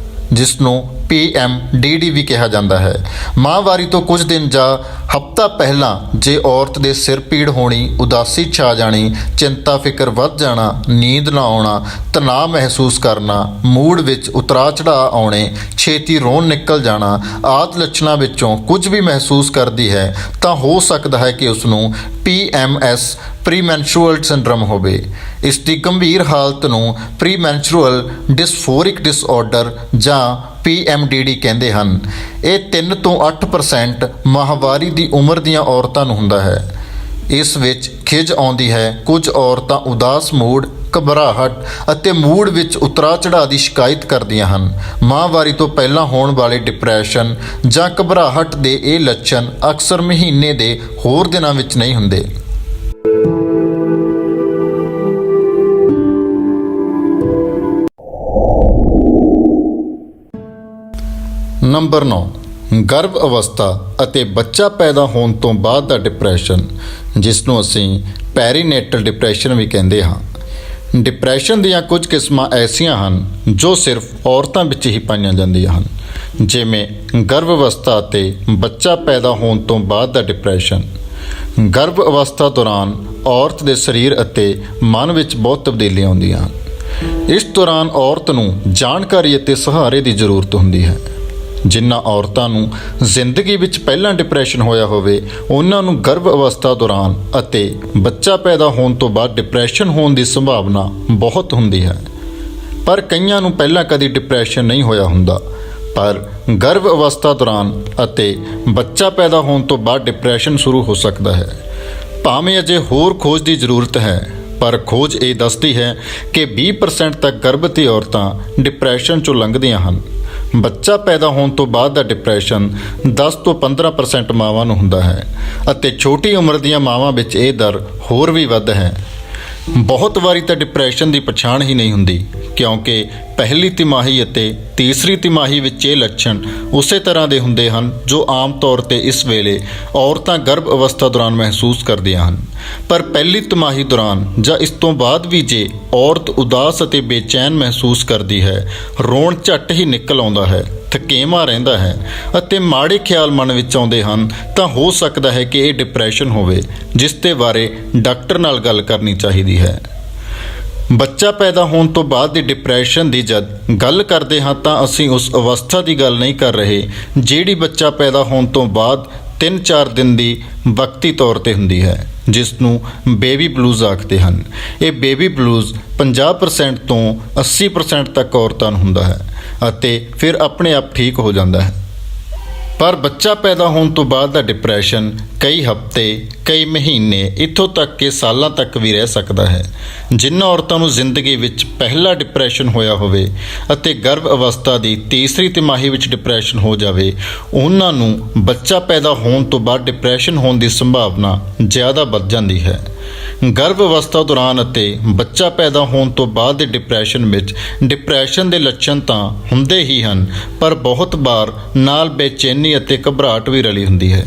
ਜਿਸ ਨੂੰ PMDD ਵੀ ਕਿਹਾ ਜਾਂਦਾ ਹੈ। ਮਾਹਵਾਰੀ ਤੋਂ ਕੁਝ ਦਿਨ ਜਾਂ ਹਫ਼ਤਾ ਪਹਿਲਾਂ ਜੇ ਔਰਤ ਦੇ ਸਿਰ ਪੀੜ ਹੋਣੀ, ਉਦਾਸੀ ਛਾ ਜਾਣੀ, ਚਿੰਤਾ ਫਿਕਰ ਵੱਧ ਜਾਣਾ, ਨੀਂਦ ਨਾ ਆਉਣਾ, ਤਣਾਅ ਮਹਿਸੂਸ ਕਰਨਾ, ਮੂਡ ਵਿੱਚ ਉਤਰਾਅ ਚੜ੍ਹਾਅ ਆਉਣੇ, ਛੇਤੀ ਰੋਣ ਨਿਕਲ ਜਾਣਾ ਆਦਿ ਲੱਛਣਾਂ ਵਿੱਚੋਂ ਕੁਝ ਵੀ ਮਹਿਸੂਸ ਕਰਦੀ ਹੈ, ਤਾਂ ਹੋ ਸਕਦਾ ਹੈ ਕਿ ਉਸ ਨੂੰ PMS ਪ੍ਰੀਮੈਂਸਟਰੁਅਲ ਸਿੰਡਰਮ ਹੋਵੇ। ਇਸ ਦੀ ਗੰਭੀਰ ਹਾਲਤ ਨੂੰ ਪ੍ਰੀਮੈਂਸਟਰੁਅਲ ਡਿਸਫੋਰਿਕ ਡਿਸਆਰਡਰ ਜਾਂ PMDD ਕਹਿੰਦੇ ਹਨ। ਇਹ 3 ਤੋਂ 8% ਮਾਹਵਾਰੀ ਦੀ ਉਮਰ ਦੀਆਂ ਔਰਤਾਂ ਨੂੰ ਹੁੰਦਾ ਹੈ। ਇਸ ਵਿੱਚ ਖਿਝ ਆਉਂਦੀ ਹੈ। ਕੁਝ ਔਰਤਾਂ ਉਦਾਸ ਮੂਡ, ਘਬਰਾਹਟ ਅਤੇ ਮੂਡ ਵਿੱਚ ਉਤਰਾਅ ਚੜ੍ਹਾਅ ਦੀ ਸ਼ਿਕਾਇਤ ਕਰਦੀਆਂ ਹਨ। ਮਾਹਵਾਰੀ ਤੋਂ ਪਹਿਲਾਂ ਹੋਣ ਵਾਲੇ ਡਿਪਰੈਸ਼ਨ ਜਾਂ ਘਬਰਾਹਟ ਦੇ ਇਹ ਲੱਛਣ ਅਕਸਰ ਮਹੀਨੇ ਦੇ ਹੋਰ ਦਿਨਾਂ ਵਿੱਚ ਨਹੀਂ ਹੁੰਦੇ। ਨੰਬਰ 9, ਗਰਭ ਅਵਸਥਾ ਅਤੇ ਬੱਚਾ ਪੈਦਾ ਹੋਣ ਤੋਂ ਬਾਅਦ ਦਾ ਡਿਪਰੈਸ਼ਨ, ਜਿਸ ਨੂੰ ਅਸੀਂ ਪੈਰੀਨੇਟਲ ਡਿਪਰੈਸ਼ਨ ਵੀ ਕਹਿੰਦੇ ਹਾਂ। ਡਿਪਰੈਸ਼ਨ ਦੀਆਂ ਕੁਝ ਕਿਸਮਾਂ ਐਸੀਆਂ ਹਨ ਜੋ ਸਿਰਫ ਔਰਤਾਂ ਵਿੱਚ ਹੀ ਪਾਈਆਂ ਜਾਂਦੀਆਂ ਹਨ, ਜਿਵੇਂ ਗਰਭ ਅਵਸਥਾ ਅਤੇ ਬੱਚਾ ਪੈਦਾ ਹੋਣ ਤੋਂ ਬਾਅਦ ਦਾ ਡਿਪਰੈਸ਼ਨ। ਗਰਭ ਅਵਸਥਾ ਦੌਰਾਨ ਔਰਤ ਦੇ ਸਰੀਰ ਅਤੇ ਮਨ ਵਿੱਚ ਬਹੁਤ ਤਬਦੀਲੀਆਂ ਆਉਂਦੀਆਂ ਹਨ। ਇਸ ਦੌਰਾਨ ਔਰਤ ਨੂੰ ਜਾਣਕਾਰੀ ਅਤੇ ਸਹਾਰੇ ਦੀ ਜ਼ਰੂਰਤ ਹੁੰਦੀ ਹੈ। ਜਿਨ੍ਹਾਂ ਔਰਤਾਂ ਨੂੰ ਜ਼ਿੰਦਗੀ ਵਿੱਚ ਪਹਿਲਾਂ ਡਿਪਰੈਸ਼ਨ ਹੋਇਆ ਹੋਵੇ, ਉਹਨਾਂ ਨੂੰ ਗਰਭ ਅਵਸਥਾ ਦੌਰਾਨ ਅਤੇ ਬੱਚਾ ਪੈਦਾ ਹੋਣ ਤੋਂ ਬਾਅਦ ਡਿਪਰੈਸ਼ਨ ਹੋਣ ਦੀ ਸੰਭਾਵਨਾ ਬਹੁਤ ਹੁੰਦੀ ਹੈ। ਪਰ ਕਈਆਂ ਨੂੰ ਪਹਿਲਾਂ ਕਦੀ ਡਿਪਰੈਸ਼ਨ ਨਹੀਂ ਹੋਇਆ ਹੁੰਦਾ, ਪਰ ਗਰਭ ਅਵਸਥਾ ਦੌਰਾਨ ਅਤੇ ਬੱਚਾ ਪੈਦਾ ਹੋਣ ਤੋਂ ਬਾਅਦ ਡਿਪਰੈਸ਼ਨ ਸ਼ੁਰੂ ਹੋ ਸਕਦਾ ਹੈ। ਭਾਵੇਂ ਅਜੇ ਹੋਰ ਖੋਜ ਦੀ ਜ਼ਰੂਰਤ ਹੈ, ਪਰ ਖੋਜ ਇਹ ਦੱਸਦੀ ਹੈ ਕਿ 20% ਤੱਕ ਗਰਭਵਤੀ ਔਰਤਾਂ ਡਿਪਰੈਸ਼ਨ 'ਚੋਂ ਲੰਘਦੀਆਂ ਹਨ। ਬੱਚਾ ਪੈਦਾ ਹੋਣ ਤੋਂ ਬਾਅਦ ਦਾ ਡਿਪਰੈਸ਼ਨ 10 ਤੋਂ 15% ਮਾਵਾਂ ਨੂੰ ਹੁੰਦਾ ਹੈ ਅਤੇ ਛੋਟੀ ਉਮਰ ਦੀਆਂ ਮਾਵਾਂ ਵਿੱਚ ਇਹ ਦਰ ਹੋਰ ਵੀ ਵੱਧ ਹੈ। ਬਹੁਤ ਵਾਰੀ ਤਾਂ ਡਿਪਰੈਸ਼ਨ ਦੀ ਪਛਾਣ ਹੀ ਨਹੀਂ ਹੁੰਦੀ, ਕਿਉਂਕਿ ਪਹਿਲੀ ਤਿਮਾਹੀ ਅਤੇ ਤੀਸਰੀ ਤਿਮਾਹੀ ਵਿੱਚ ਇਹ ਲੱਛਣ ਉਸੇ ਤਰ੍ਹਾਂ ਦੇ ਹੁੰਦੇ ਹਨ ਜੋ ਆਮ ਤੌਰ 'ਤੇ ਇਸ ਵੇਲੇ ਔਰਤਾਂ ਗਰਭ ਅਵਸਥਾ ਦੌਰਾਨ ਮਹਿਸੂਸ ਕਰਦੀਆਂ ਹਨ। ਪਰ ਪਹਿਲੀ ਤਿਮਾਹੀ ਦੌਰਾਨ ਜਾਂ ਇਸ ਤੋਂ ਬਾਅਦ ਵੀ ਜੇ ਔਰਤ ਉਦਾਸ ਅਤੇ ਬੇਚੈਨ ਮਹਿਸੂਸ ਕਰਦੀ ਹੈ, ਰੋਣ ਝੱਟ ਹੀ ਨਿਕਲ ਆਉਂਦਾ ਹੈ, ਥਕੇਵਾਂ ਰਹਿੰਦਾ ਹੈ ਅਤੇ ਮਾੜੇ ਖਿਆਲ ਮਨ ਵਿੱਚ ਆਉਂਦੇ ਹਨ, ਤਾਂ ਹੋ ਸਕਦਾ ਹੈ ਕਿ ਇਹ ਡਿਪਰੈਸ਼ਨ ਹੋਵੇ, ਜਿਸ ਦੇ ਬਾਰੇ ਡਾਕਟਰ ਨਾਲ ਗੱਲ ਕਰਨੀ ਚਾਹੀਦੀ ਹੈ। ਬੱਚਾ ਪੈਦਾ ਹੋਣ ਤੋਂ ਬਾਅਦ ਦੀ ਡਿਪਰੈਸ਼ਨ ਦੀ ਜਦ ਗੱਲ ਕਰਦੇ ਹਾਂ ਤਾਂ ਅਸੀਂ ਉਸ ਅਵਸਥਾ ਦੀ ਗੱਲ ਨਹੀਂ ਕਰ ਰਹੇ ਜਿਹੜੀ ਬੱਚਾ ਪੈਦਾ ਹੋਣ ਤੋਂ ਬਾਅਦ 3-4 ਦਿਨ ਦੀ ਵਕਤੀ ਤੌਰ 'ਤੇ ਹੁੰਦੀ ਹੈ, ਜਿਸ ਨੂੰ ਬੇਬੀ ਬਲੂਜ਼ ਆਖਦੇ ਹਨ। ਇਹ ਬੇਬੀ ਬਲੂਜ਼ 50% ਤੋਂ 80% ਤੱਕ ਔਰਤਾਂ ਨੂੰ ਹੁੰਦਾ ਹੈ ਅਤੇ ਫਿਰ ਆਪਣੇ ਆਪ ਠੀਕ ਹੋ ਜਾਂਦਾ ਹੈ। ਪਰ ਬੱਚਾ ਪੈਦਾ ਹੋਣ ਤੋਂ ਬਾਅਦ ਦਾ ਡਿਪਰੈਸ਼ਨ ਕਈ ਹਫ਼ਤੇ, ਕਈ ਮਹੀਨੇ, ਇੱਥੋਂ ਤੱਕ ਕਿ ਸਾਲਾਂ ਤੱਕ ਵੀ ਰਹਿ ਸਕਦਾ ਹੈ। ਜਿਨ੍ਹਾਂ ਔਰਤਾਂ ਨੂੰ ਜ਼ਿੰਦਗੀ ਵਿੱਚ ਪਹਿਲਾ ਡਿਪਰੈਸ਼ਨ ਹੋਇਆ ਹੋਵੇ ਅਤੇ ਗਰਭ ਅਵਸਥਾ ਦੀ ਤੀਸਰੀ ਤਿਮਾਹੀ ਵਿੱਚ ਡਿਪਰੈਸ਼ਨ ਹੋ ਜਾਵੇ, ਉਹਨਾਂ ਨੂੰ ਬੱਚਾ ਪੈਦਾ ਹੋਣ ਤੋਂ ਬਾਅਦ ਡਿਪਰੈਸ਼ਨ ਹੋਣ ਦੀ ਸੰਭਾਵਨਾ ਜ਼ਿਆਦਾ ਵੱਧ ਜਾਂਦੀ ਹੈ। ਗਰਭ ਅਵਸਥਾ ਦੌਰਾਨ ਅਤੇ ਬੱਚਾ ਪੈਦਾ ਹੋਣ ਤੋਂ ਬਾਅਦ ਦੇ ਡਿਪਰੈਸ਼ਨ ਵਿੱਚ ਡਿਪਰੈਸ਼ਨ ਦੇ ਲੱਛਣ ਤਾਂ ਹੁੰਦੇ ਹੀ ਹਨ, ਪਰ ਬਹੁਤ ਵਾਰ ਨਾਲ ਬੇਚੈਨੀ ਅਤੇ ਘਬਰਾਹਟ ਵੀ ਰਲੀ ਹੁੰਦੀ ਹੈ।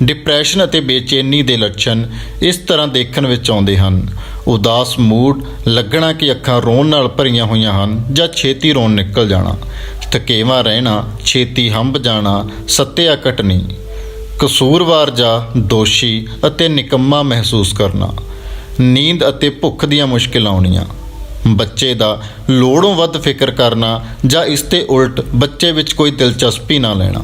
ਡਿਪਰੈਸ਼ਨ ਅਤੇ ਬੇਚੈਨੀ ਦੇ ਲੱਛਣ ਇਸ ਤਰ੍ਹਾਂ ਦੇਖਣ ਵਿੱਚ ਆਉਂਦੇ ਹਨ: ਉਦਾਸ ਮੂਡ, ਲੱਗਣਾ ਕਿ ਅੱਖਾਂ ਰੋਣ ਨਾਲ ਭਰੀਆਂ ਹੋਈਆਂ ਹਨ ਜਾਂ ਛੇਤੀ ਰੋਣ ਨਿਕਲ ਜਾਣਾ, ਥਕੇਵਾਂ ਰਹਿਣਾ, ਛੇਤੀ ਹੰਭ ਜਾਣਾ, ਸੱਤਿਆ ਘਟਣੀ, ਕਸੂਰਵਾਰ ਜਾਂ ਦੋਸ਼ੀ ਅਤੇ ਨਿਕੰਮਾ ਮਹਿਸੂਸ ਕਰਨਾ, ਨੀਂਦ ਅਤੇ ਭੁੱਖ ਦੀਆਂ ਮੁਸ਼ਕਿਲਾਂ ਆਉਣੀਆਂ, ਬੱਚੇ ਦਾ ਲੋੜੋਂ ਵੱਧ ਫਿਕਰ ਕਰਨਾ ਜਾਂ ਇਸ ਦੇ ਉਲਟ ਬੱਚੇ ਵਿੱਚ ਕੋਈ ਦਿਲਚਸਪੀ ਨਾ ਲੈਣਾ,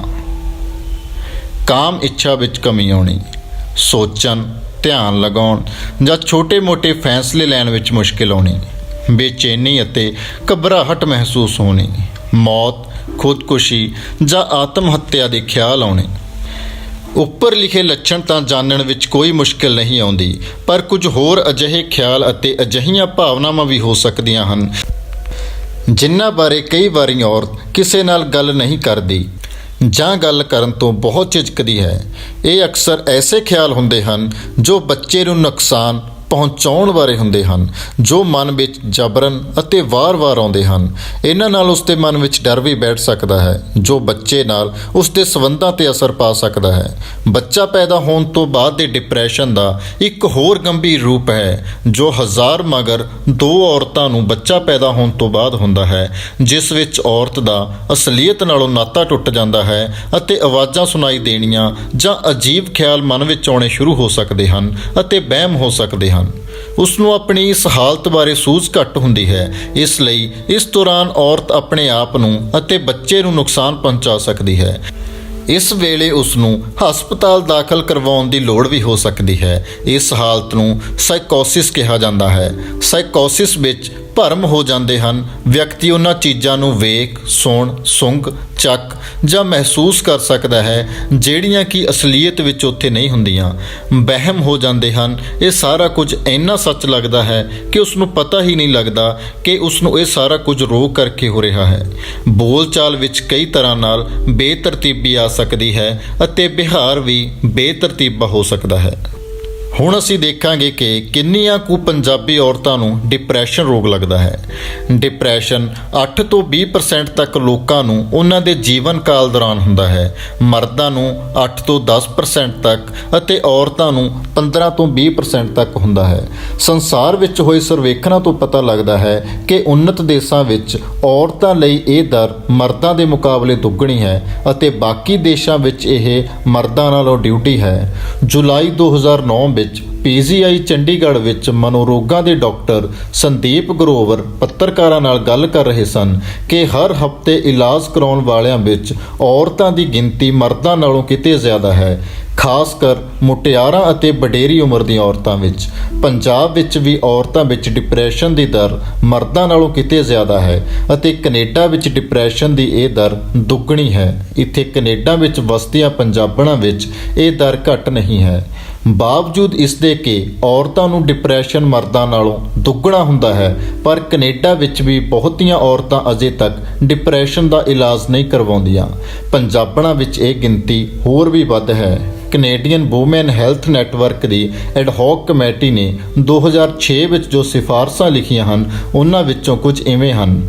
ਕਾਮ ਇੱਛਾ ਵਿੱਚ ਕਮੀ ਆਉਣੀ, ਸੋਚਣ, ਧਿਆਨ ਲਗਾਉਣ ਜਾਂ ਛੋਟੇ-ਮੋਟੇ ਫੈਸਲੇ ਲੈਣ ਵਿੱਚ ਮੁਸ਼ਕਿਲ ਆਉਣੀ, ਬੇਚੈਨੀ ਅਤੇ ਘਬਰਾਹਟ ਮਹਿਸੂਸ ਹੋਣੀ, ਮੌਤ, ਖੁਦਕੁਸ਼ੀ ਜਾਂ ਆਤਮ ਹੱਤਿਆ ਦੇ ਖਿਆਲ ਆਉਣੇ। ਉੱਪਰ ਲਿਖੇ ਲੱਛਣ ਤਾਂ ਜਾਣਨ ਵਿੱਚ ਕੋਈ ਮੁਸ਼ਕਿਲ ਨਹੀਂ ਆਉਂਦੀ, ਪਰ ਕੁਝ ਹੋਰ ਅਜਿਹੇ ਖਿਆਲ ਅਤੇ ਅਜਿਹੀਆਂ ਭਾਵਨਾਵਾਂ ਵੀ ਹੋ ਸਕਦੀਆਂ ਹਨ ਜਿਨ੍ਹਾਂ ਬਾਰੇ ਕਈ ਵਾਰੀ ਔਰਤ ਕਿਸੇ ਨਾਲ ਗੱਲ ਨਹੀਂ ਕਰਦੀ ਜਾਂ ਗੱਲ ਕਰਨ ਤੋਂ ਬਹੁਤ ਝਿਜਕਦੀ ਹੈ। ਇਹ ਅਕਸਰ ਐਸੇ ਖਿਆਲ ਹੁੰਦੇ ਹਨ ਜੋ ਬੱਚੇ ਨੂੰ ਨੁਕਸਾਨ ਪਹੁੰਚਾਉਣ ਬਾਰੇ ਹੁੰਦੇ ਹਨ, ਜੋ ਮਨ ਵਿੱਚ ਜਬਰਨ ਅਤੇ ਵਾਰ-ਵਾਰ ਆਉਂਦੇ ਹਨ। ਇਹਨਾਂ ਨਾਲ ਉਸ ਦੇ ਮਨ ਵਿੱਚ ਡਰ ਵੀ ਬੈਠ ਸਕਦਾ ਹੈ, ਜੋ ਬੱਚੇ ਨਾਲ ਉਸ ਦੇ ਸੰਬੰਧਾਂ 'ਤੇ ਅਸਰ ਪਾ ਸਕਦਾ ਹੈ। ਬੱਚਾ ਪੈਦਾ ਹੋਣ ਤੋਂ ਬਾਅਦ ਦੇ ਡਿਪਰੈਸ਼ਨ ਦਾ ਇੱਕ ਹੋਰ ਗੰਭੀਰ ਰੂਪ ਹੈ, ਜੋ 1000 ਮਗਰ 2 ਔਰਤਾਂ ਨੂੰ ਬੱਚਾ ਪੈਦਾ ਹੋਣ ਤੋਂ ਬਾਅਦ ਹੁੰਦਾ ਹੈ, ਜਿਸ ਵਿੱਚ ਔਰਤ ਦਾ ਅਸਲੀਅਤ ਨਾਲੋਂ ਨਾਤਾ ਟੁੱਟ ਜਾਂਦਾ ਹੈ ਅਤੇ ਆਵਾਜ਼ਾਂ ਸੁਣਾਈ ਦੇਣੀਆਂ ਜਾਂ ਅਜੀਬ ਖਿਆਲ ਮਨ ਵਿੱਚ ਆਉਣੇ ਸ਼ੁਰੂ ਹੋ ਸਕਦੇ ਹਨ ਅਤੇ ਵਹਿਮ ਹੋ ਸਕਦੇ ਹਨ। ਉਸ ਨੂੰ ਆਪਣੀ ਇਸ ਹਾਲਤ ਬਾਰੇ ਸੂਝ ਘੱਟ ਹੁੰਦੀ ਹੈ, ਇਸ ਲਈ ਇਸ ਦੌਰਾਨ ਔਰਤ ਆਪਣੇ ਆਪ ਨੂੰ ਅਤੇ ਬੱਚੇ ਨੂੰ ਨੁਕਸਾਨ ਪਹੁੰਚਾ ਸਕਦੀ ਹੈ। ਇਸ ਵੇਲੇ ਉਸ ਨੂੰ ਹਸਪਤਾਲ ਦਾਖਲ ਕਰਵਾਉਣ ਦੀ ਲੋੜ ਵੀ ਹੋ ਸਕਦੀ ਹੈ। ਇਸ ਹਾਲਤ ਨੂੰ ਸਾਈਕੋਸਿਸ ਕਿਹਾ ਜਾਂਦਾ ਹੈ। ਸਾਈਕੋਸਿਸ ਵਿੱਚ ਭਰਮ ਹੋ ਜਾਂਦੇ ਹਨ। ਵਿਅਕਤੀ ਉਹਨਾਂ ਚੀਜ਼ਾਂ ਨੂੰ ਵੇਖ, ਸੁਣ, ਸੁੰਘ, ਚੱਖ ਜਾਂ ਮਹਿਸੂਸ ਕਰ ਸਕਦਾ ਹੈ ਜਿਹੜੀਆਂ ਕਿ ਅਸਲੀਅਤ ਵਿੱਚ ਉੱਥੇ ਨਹੀਂ ਹੁੰਦੀਆਂ। ਵਹਿਮ ਹੋ ਜਾਂਦੇ ਹਨ। ਇਹ ਸਾਰਾ ਕੁਝ ਇੰਨਾ ਸੱਚ ਲੱਗਦਾ ਹੈ ਕਿ ਉਸ ਨੂੰ ਪਤਾ ਹੀ ਨਹੀਂ ਲੱਗਦਾ ਕਿ ਉਸ ਨੂੰ ਇਹ ਸਾਰਾ ਕੁਝ ਰੋਕ ਕਰਕੇ ਹੋ ਰਿਹਾ ਹੈ। ਬੋਲਚਾਲ ਵਿੱਚ ਕਈ ਤਰ੍ਹਾਂ ਨਾਲ ਬੇਤਰਤੀਬੀ ਆ ਸਕਦੀ ਹੈ ਅਤੇ ਵਿਹਾਰ ਵੀ ਬੇਤਰਤੀਬਾ ਹੋ ਸਕਦਾ ਹੈ। ਹੁਣ ਅਸੀਂ ਦੇਖਾਂਗੇ ਕਿ ਕਿੰਨੀਆਂ ਕੁ ਪੰਜਾਬੀ ਔਰਤਾਂ ਨੂੰ ਡਿਪਰੈਸ਼ਨ ਰੋਗ ਲੱਗਦਾ ਹੈ। ਡਿਪਰੈਸ਼ਨ 8 ਤੋਂ 20% ਤੱਕ ਲੋਕਾਂ ਨੂੰ ਉਹਨਾਂ ਦੇ ਜੀਵਨ ਕਾਲ ਦੌਰਾਨ ਹੁੰਦਾ ਹੈ। ਮਰਦਾਂ ਨੂੰ 8 ਤੋਂ 10% ਤੱਕ ਅਤੇ ਔਰਤਾਂ ਨੂੰ 15 ਤੋਂ 20% ਤੱਕ ਹੁੰਦਾ ਹੈ। ਸੰਸਾਰ ਵਿੱਚ ਹੋਏ ਸਰਵੇਖਣਾਂ ਤੋਂ ਪਤਾ ਲੱਗਦਾ ਹੈ ਕਿ ਉੱਨਤ ਦੇਸ਼ਾਂ ਵਿੱਚ ਔਰਤਾਂ ਲਈ ਇਹ ਦਰ ਮਰਦਾਂ ਦੇ ਮੁਕਾਬਲੇ ਦੁੱਗਣੀ ਹੈ ਅਤੇ ਬਾਕੀ ਦੇਸ਼ਾਂ ਵਿੱਚ ਇਹ ਮਰਦਾਂ ਨਾਲੋਂ ਡਿਊਟੀ ਹੈ। ਜੁਲਾਈ 2009 ਵਿੱਚ PGI ਚੰਡੀਗੜ੍ਹ ਵਿੱਚ ਮਨੋਰੋਗਾਂ ਦੇ ਡਾਕਟਰ ਸੰਦੀਪ ਗਰੋਵਰ ਪੱਤਰਕਾਰਾਂ ਨਾਲ ਗੱਲ ਕਰ ਰਹੇ ਸਨ ਕਿ ਹਰ ਹਫ਼ਤੇ ਇਲਾਜ ਕਰਾਉਣ ਵਾਲਿਆਂ ਵਿੱਚ ਔਰਤਾਂ ਦੀ ਗਿਣਤੀ ਮਰਦਾਂ ਨਾਲੋਂ ਕਿਤੇ ਜ਼ਿਆਦਾ ਹੈ, ਖਾਸ ਕਰ ਮੁਟਿਆਰਾਂ ਅਤੇ ਵਡੇਰੀ ਉਮਰ ਦੀਆਂ ਔਰਤਾਂ ਵਿੱਚ। ਪੰਜਾਬ ਵਿੱਚ ਵੀ ਔਰਤਾਂ ਵਿੱਚ ਡਿਪਰੈਸ਼ਨ ਦੀ ਦਰ ਮਰਦਾਂ ਨਾਲੋਂ ਕਿਤੇ ਜ਼ਿਆਦਾ ਹੈ ਅਤੇ ਕੈਨੇਡਾ ਵਿੱਚ ਡਿਪਰੈਸ਼ਨ ਦੀ ਇਹ ਦਰ ਦੁੱਗਣੀ ਹੈ। ਇੱਥੇ ਕੈਨੇਡਾ ਵਿੱਚ ਵਸਦੀਆਂ ਪੰਜਾਬਣਾਂ ਵਿੱਚ ਇਹ ਦਰ ਘੱਟ ਨਹੀਂ ਹੈ। ਬਾਵਜੂਦ ਇਸ ਦੇ ਕਿ ਔਰਤਾਂ ਨੂੰ ਡਿਪਰੈਸ਼ਨ ਮਰਦਾਂ ਨਾਲੋਂ ਦੁੱਗਣਾ ਹੁੰਦਾ ਹੈ, ਪਰ ਕੈਨੇਡਾ ਵਿੱਚ ਵੀ ਬਹੁਤੀਆਂ ਔਰਤਾਂ ਅਜੇ ਤੱਕ ਡਿਪਰੈਸ਼ਨ ਦਾ ਇਲਾਜ ਨਹੀਂ ਕਰਵਾਉਂਦੀਆਂ। ਪੰਜਾਬਣਾਂ ਵਿੱਚ ਇਹ ਗਿਣਤੀ ਹੋਰ ਵੀ ਵੱਧ ਹੈ। ਕੈਨੇਡੀਅਨ ਵੂਮੈਨ ਹੈਲਥ ਨੈਟਵਰਕ ਦੀ ਐਡਹੌਕ ਕਮੇਟੀ ਨੇ 2006 ਵਿੱਚ ਜੋ ਸਿਫਾਰਸ਼ਾਂ ਲਿਖੀਆਂ ਹਨ, ਉਹਨਾਂ ਵਿੱਚੋਂ ਕੁਝ ਇਵੇਂ ਹਨ।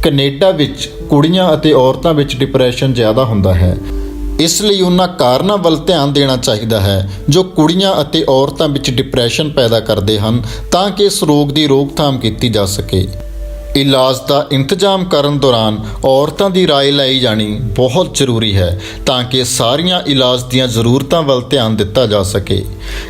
ਕੈਨੇਡਾ ਵਿੱਚ ਕੁੜੀਆਂ ਅਤੇ ਔਰਤਾਂ ਵਿੱਚ ਡਿਪਰੈਸ਼ਨ ਜ਼ਿਆਦਾ ਹੁੰਦਾ ਹੈ, ਇਸ ਲਈ ਉਹਨਾਂ ਕਾਰਨਾਂ ਵੱਲ ਧਿਆਨ ਦੇਣਾ ਚਾਹੀਦਾ ਹੈ ਜੋ ਕੁੜੀਆਂ ਅਤੇ ਔਰਤਾਂ ਵਿੱਚ ਡਿਪਰੈਸ਼ਨ ਪੈਦਾ ਕਰਦੇ ਹਨ, ਤਾਂ ਕਿ ਇਸ ਰੋਗ ਦੀ ਰੋਕਥਾਮ ਕੀਤੀ ਜਾ ਸਕੇ। ਇਲਾਜ ਦਾ ਇੰਤਜ਼ਾਮ ਕਰਨ ਦੌਰਾਨ ਔਰਤਾਂ ਦੀ ਰਾਏ ਲਈ ਜਾਣੀ ਬਹੁਤ ਜ਼ਰੂਰੀ ਹੈ ਤਾਂ ਕਿ ਸਾਰੀਆਂ ਇਲਾਜ ਦੀਆਂ ਜ਼ਰੂਰਤਾਂ ਵੱਲ ਧਿਆਨ ਦਿੱਤਾ ਜਾ ਸਕੇ।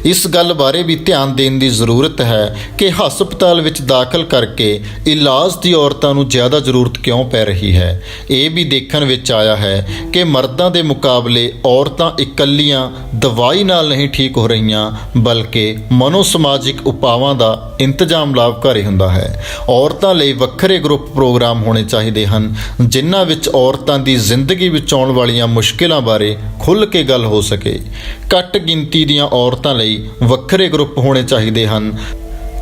ਇਸ ਗੱਲ ਬਾਰੇ ਵੀ ਧਿਆਨ ਦੇਣ ਦੀ ਜ਼ਰੂਰਤ ਹੈ ਕਿ ਹਸਪਤਾਲ ਵਿੱਚ ਦਾਖਲ ਕਰਕੇ ਇਲਾਜ ਦੀ ਔਰਤਾਂ ਨੂੰ ਜ਼ਿਆਦਾ ਜ਼ਰੂਰਤ ਕਿਉਂ ਪੈ ਰਹੀ ਹੈ। ਇਹ ਵੀ ਦੇਖਣ ਵਿੱਚ ਆਇਆ ਹੈ ਕਿ ਮਰਦਾਂ ਦੇ ਮੁਕਾਬਲੇ ਔਰਤਾਂ ਇਕੱਲੀਆਂ ਦਵਾਈ ਨਾਲ ਨਹੀਂ ਠੀਕ ਹੋ ਰਹੀਆਂ, ਬਲਕਿ ਮਨੋਸਮਾਜਿਕ ਉਪਾਵਾਂ ਦਾ ਇੰਤਜ਼ਾਮ ਲਾਭਕਾਰੀ ਹੁੰਦਾ ਹੈ। ਔਰਤਾਂ ਲਈ ਵੱਖਰੇ ਗਰੁੱਪ ਪ੍ਰੋਗਰਾਮ ਹੋਣੇ ਚਾਹੀਦੇ ਹਨ, ਜਿਨ੍ਹਾਂ ਵਿੱਚ ਔਰਤਾਂ ਦੀ ਜ਼ਿੰਦਗੀ ਵਿੱਚ ਆਉਣ ਵਾਲੀਆਂ ਮੁਸ਼ਕਿਲਾਂ ਬਾਰੇ ਖੁੱਲ੍ਹ ਕੇ ਗੱਲ ਹੋ ਸਕੇ। ਘੱਟ ਗਿਣਤੀ ਦੀਆਂ ਔਰਤਾਂ ਲਈ ਵੱਖਰੇ ਗਰੁੱਪ ਹੋਣੇ ਚਾਹੀਦੇ ਹਨ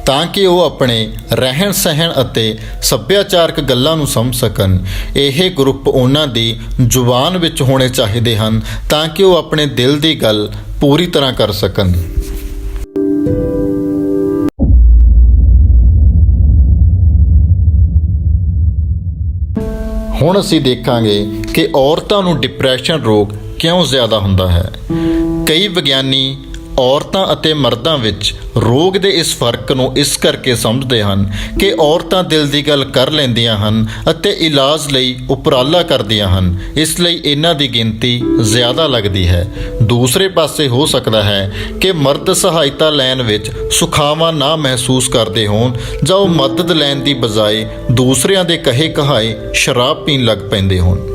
ਤਾਂ ਕਿ ਉਹ ਆਪਣੇ ਰਹਿਣ ਸਹਿਣ ਅਤੇ ਸੱਭਿਆਚਾਰਕ ਗੱਲਾਂ ਨੂੰ ਸਮਝ ਸਕਣ। ਇਹ ਗਰੁੱਪ ਉਹਨਾਂ ਦੀ ਜ਼ੁਬਾਨ ਵਿੱਚ ਹੋਣੇ ਚਾਹੀਦੇ ਹਨ ਤਾਂ ਕਿ ਉਹ ਆਪਣੇ ਦਿਲ ਦੀ ਗੱਲ ਪੂਰੀ ਤਰ੍ਹਾਂ ਕਰ ਸਕਣ। ਹੁਣ ਅਸੀਂ ਦੇਖਾਂਗੇ ਕਿ ਔਰਤਾਂ ਨੂੰ ਡਿਪਰੈਸ਼ਨ ਰੋਗ ਕਿਉਂ ਜ਼ਿਆਦਾ ਹੁੰਦਾ ਹੈ। ਕਈ ਵਿਗਿਆਨੀ ਔਰਤਾਂ ਅਤੇ ਮਰਦਾਂ ਵਿੱਚ ਰੋਗ ਦੇ ਇਸ ਫਰਕ ਨੂੰ ਇਸ ਕਰਕੇ ਸਮਝਦੇ ਹਨ ਕਿ ਔਰਤਾਂ ਦਿਲ ਦੀ ਗੱਲ ਕਰ ਲੈਂਦੀਆਂ ਹਨ ਅਤੇ ਇਲਾਜ ਲਈ ਉਪਰਾਲਾ ਕਰਦੀਆਂ ਹਨ, ਇਸ ਲਈ ਇਹਨਾਂ ਦੀ ਗਿਣਤੀ ਜ਼ਿਆਦਾ ਲੱਗਦੀ ਹੈ। ਦੂਸਰੇ ਪਾਸੇ ਹੋ ਸਕਦਾ ਹੈ ਕਿ ਮਰਦ ਸਹਾਇਤਾ ਲੈਣ ਵਿੱਚ ਸੁਖਾਵਾਂ ਨਾ ਮਹਿਸੂਸ ਕਰਦੇ ਹੋਣ ਜਾਂ ਉਹ ਮਦਦ ਲੈਣ ਦੀ ਬਜਾਏ ਦੂਸਰਿਆਂ ਦੇ ਕਹੇ ਕਹਾਏ ਸ਼ਰਾਬ ਪੀਣ ਲੱਗ ਪੈਂਦੇ ਹੋਣ।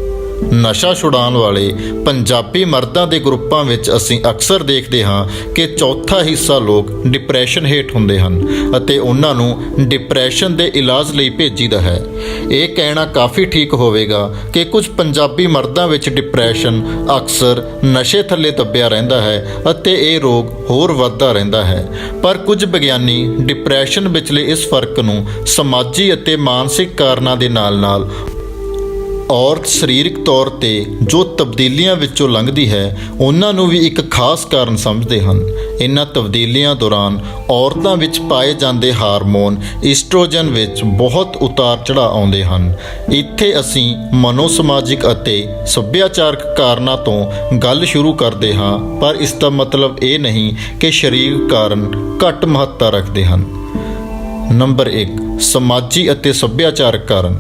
ਨਸ਼ਾ ਛੁਡਾਉਣ ਵਾਲੇ ਪੰਜਾਬੀ ਮਰਦਾਂ ਦੇ ਗਰੁੱਪਾਂ ਵਿੱਚ ਅਸੀਂ ਅਕਸਰ ਦੇਖਦੇ ਹਾਂ ਕਿ ਚੌਥਾ ਹਿੱਸਾ ਲੋਕ ਡਿਪਰੈਸ਼ਨ ਹੇਠ ਹੁੰਦੇ ਹਨ ਅਤੇ ਉਹਨਾਂ ਨੂੰ ਡਿਪਰੈਸ਼ਨ ਦੇ ਇਲਾਜ ਲਈ ਭੇਜੀਦਾ ਹੈ। ਇਹ ਕਹਿਣਾ ਕਾਫੀ ਠੀਕ ਹੋਵੇਗਾ ਕਿ ਕੁਝ ਪੰਜਾਬੀ ਮਰਦਾਂ ਵਿੱਚ ਡਿਪਰੈਸ਼ਨ ਅਕਸਰ ਨਸ਼ੇ ਥੱਲੇ ਦੱਬਿਆ ਰਹਿੰਦਾ ਹੈ ਅਤੇ ਇਹ ਰੋਗ ਹੋਰ ਵੱਧਦਾ ਰਹਿੰਦਾ ਹੈ, ਪਰ ਕੁਝ ਵਿਗਿਆਨੀ ਡਿਪਰੈਸ਼ਨ ਵਿਚਲੇ ਇਸ ਫਰਕ ਨੂੰ ਸਮਾਜੀ ਅਤੇ ਮਾਨਸਿਕ ਕਾਰਨਾਂ ਦੇ ਨਾਲ-ਨਾਲ ਔਰਤ ਸਰੀਰਕ ਤੌਰ ਤੇ ਜੋ ਤਬਦੀਲੀਆਂ ਵਿੱਚੋਂ ਲੰਘਦੀ ਹੈ, ਉਹਨਾਂ ਨੂੰ ਵੀ ਇੱਕ ਖਾਸ ਕਾਰਨ ਸਮਝਦੇ ਹਨ। ਇਹਨਾਂ ਤਬਦੀਲੀਆਂ ਦੌਰਾਨ ਔਰਤਾਂ ਵਿੱਚ ਪਾਏ ਜਾਂਦੇ ਹਾਰਮੋਨ ਈਸਟ੍ਰੋਜਨ ਵਿੱਚ ਬਹੁਤ ਉਤਾਰ ਚੜ੍ਹਾਅ ਆਉਂਦੇ ਹਨ। ਇੱਥੇ ਅਸੀਂ ਮਨੋਸਮਾਜਿਕ ਅਤੇ ਸੱਭਿਆਚਾਰਕ ਕਾਰਨਾਂ ਤੋਂ ਗੱਲ ਸ਼ੁਰੂ ਕਰਦੇ ਹਾਂ, ਪਰ ਇਸ ਦਾ ਮਤਲਬ ਇਹ ਨਹੀਂ ਕਿ ਸਰੀਰਕ ਕਾਰਨ ਘੱਟ ਮਹੱਤਤਾ ਰੱਖਦੇ ਹਨ। ਨੰਬਰ 1, ਸਮਾਜੀ ਅਤੇ ਸੱਭਿਆਚਾਰਕ ਕਾਰਨ।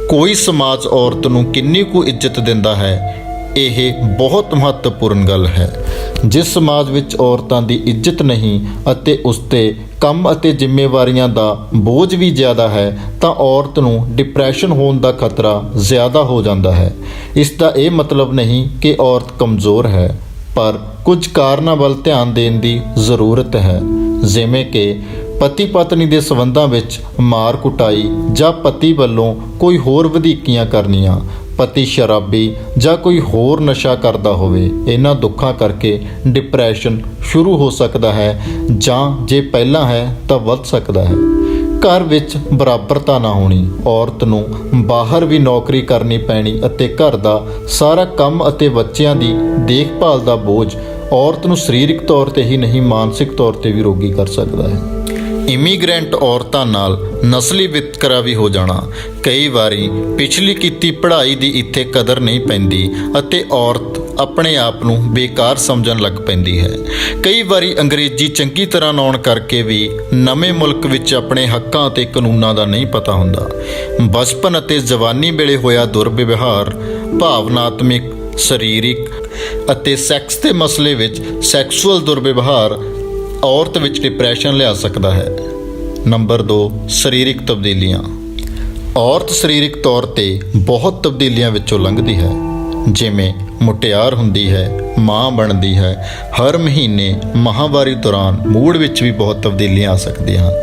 ਕੋਈ ਸਮਾਜ ਔਰਤ ਨੂੰ ਕਿੰਨੀ ਕੁ ਇੱਜ਼ਤ ਦਿੰਦਾ ਹੈ, ਇਹ ਬਹੁਤ ਮਹੱਤਵਪੂਰਨ ਗੱਲ ਹੈ। ਜਿਸ ਸਮਾਜ ਵਿੱਚ ਔਰਤਾਂ ਦੀ ਇੱਜ਼ਤ ਨਹੀਂ ਅਤੇ ਉਸ 'ਤੇ ਕੰਮ ਅਤੇ ਜ਼ਿੰਮੇਵਾਰੀਆਂ ਦਾ ਬੋਝ ਵੀ ਜ਼ਿਆਦਾ ਹੈ, ਤਾਂ ਔਰਤ ਨੂੰ ਡਿਪਰੈਸ਼ਨ ਹੋਣ ਦਾ ਖਤਰਾ ਜ਼ਿਆਦਾ ਹੋ ਜਾਂਦਾ ਹੈ। ਇਸ ਦਾ ਇਹ ਮਤਲਬ ਨਹੀਂ ਕਿ ਔਰਤ ਕਮਜ਼ੋਰ ਹੈ, ਪਰ ਕੁਝ ਕਾਰਨਾਂ ਵੱਲ ਧਿਆਨ ਦੇਣ ਦੀ ਜ਼ਰੂਰਤ ਹੈ, ਜਿਵੇਂ ਕਿ ਪਤੀ ਪਤਨੀ ਦੇ ਸੰਬੰਧਾਂ ਵਿੱਚ ਮਾਰ ਕੁਟਾਈ ਜਾਂ ਪਤੀ ਵੱਲੋਂ ਕੋਈ ਹੋਰ ਵਧੀਕੀਆਂ ਕਰਨੀਆਂ, ਪਤੀ ਸ਼ਰਾਬੀ ਜਾਂ ਕੋਈ ਹੋਰ ਨਸ਼ਾ ਕਰਦਾ ਹੋਵੇ। ਇਹਨਾਂ ਦੁੱਖਾਂ ਕਰਕੇ ਡਿਪਰੈਸ਼ਨ ਸ਼ੁਰੂ ਹੋ ਸਕਦਾ ਹੈ ਜਾਂ ਜੇ ਪਹਿਲਾਂ ਹੈ ਤਾਂ ਵੱਧ ਸਕਦਾ ਹੈ। ਘਰ ਵਿੱਚ ਬਰਾਬਰਤਾ ਨਾ ਹੋਣੀ, ਔਰਤ ਨੂੰ ਬਾਹਰ ਵੀ ਨੌਕਰੀ ਕਰਨੀ ਪੈਣੀ ਅਤੇ ਘਰ ਦਾ ਸਾਰਾ ਕੰਮ ਅਤੇ ਬੱਚਿਆਂ ਦੀ ਦੇਖਭਾਲ ਦਾ ਬੋਝ ਔਰਤ ਨੂੰ ਸਰੀਰਕ ਤੌਰ ਤੇ ਹੀ ਨਹੀਂ ਮਾਨਸਿਕ ਤੌਰ ਤੇ ਵੀ ਰੋਗੀ ਕਰ ਸਕਦਾ ਹੈ। ਇਮੀਗ੍ਰੈਂਟ ਔਰਤਾਂ ਨਾਲ ਨਸਲੀ ਵਿਤਕਰਾ ਵੀ ਹੋ ਜਾਣਾ। ਕਈ ਵਾਰੀ ਪਿਛਲੀ ਕੀਤੀ ਪੜ੍ਹਾਈ ਦੀ ਇੱਥੇ ਕਦਰ ਨਹੀਂ ਪੈਂਦੀ ਅਤੇ ਔਰਤ ਆਪਣੇ ਆਪ ਨੂੰ ਬੇਕਾਰ ਸਮਝਣ ਲੱਗ ਪੈਂਦੀ ਹੈ। ਕਈ ਵਾਰੀ ਅੰਗਰੇਜ਼ੀ ਚੰਗੀ ਤਰ੍ਹਾਂ ਨਾ ਆਉਣ ਕਰਕੇ ਵੀ ਨਵੇਂ ਮੁਲਕ ਵਿੱਚ ਆਪਣੇ ਹੱਕਾਂ ਅਤੇ ਕਾਨੂੰਨਾਂ ਦਾ ਨਹੀਂ ਪਤਾ ਹੁੰਦਾ। ਬਚਪਨ ਅਤੇ ਜਵਾਨੀ ਵੇਲੇ ਹੋਇਆ ਦੁਰਵਿਵਹਾਰ, ਭਾਵਨਾਤਮਕ, ਸਰੀਰਕ ਅਤੇ ਸੈਕਸ ਦੇ ਮਸਲੇ ਵਿੱਚ ਸੈਕਸੁਅਲ ਦੁਰਵਿਵਹਾਰ ਔਰਤ ਵਿੱਚ ਡਿਪਰੈਸ਼ਨ ਲਿਆ ਸਕਦਾ ਹੈ। ਨੰਬਰ 2, ਸਰੀਰਕ ਤਬਦੀਲੀਆਂ। ਔਰਤ ਸਰੀਰਕ ਤੌਰ ਤੇ ਬਹੁਤ ਤਬਦੀਲੀਆਂ ਵਿੱਚੋਂ ਲੰਘਦੀ ਹੈ, ਜਿਵੇਂ ਮੁਟਿਆਰ ਹੁੰਦੀ ਹੈ, ਮਾਂ ਬਣਦੀ ਹੈ। ਹਰ ਮਹੀਨੇ ਮਾਹਵਾਰੀ ਦੌਰਾਨ ਮੂਡ ਵਿੱਚ ਵੀ ਬਹੁਤ ਤਬਦੀਲੀਆਂ ਆ ਸਕਦੀਆਂ ਹਨ।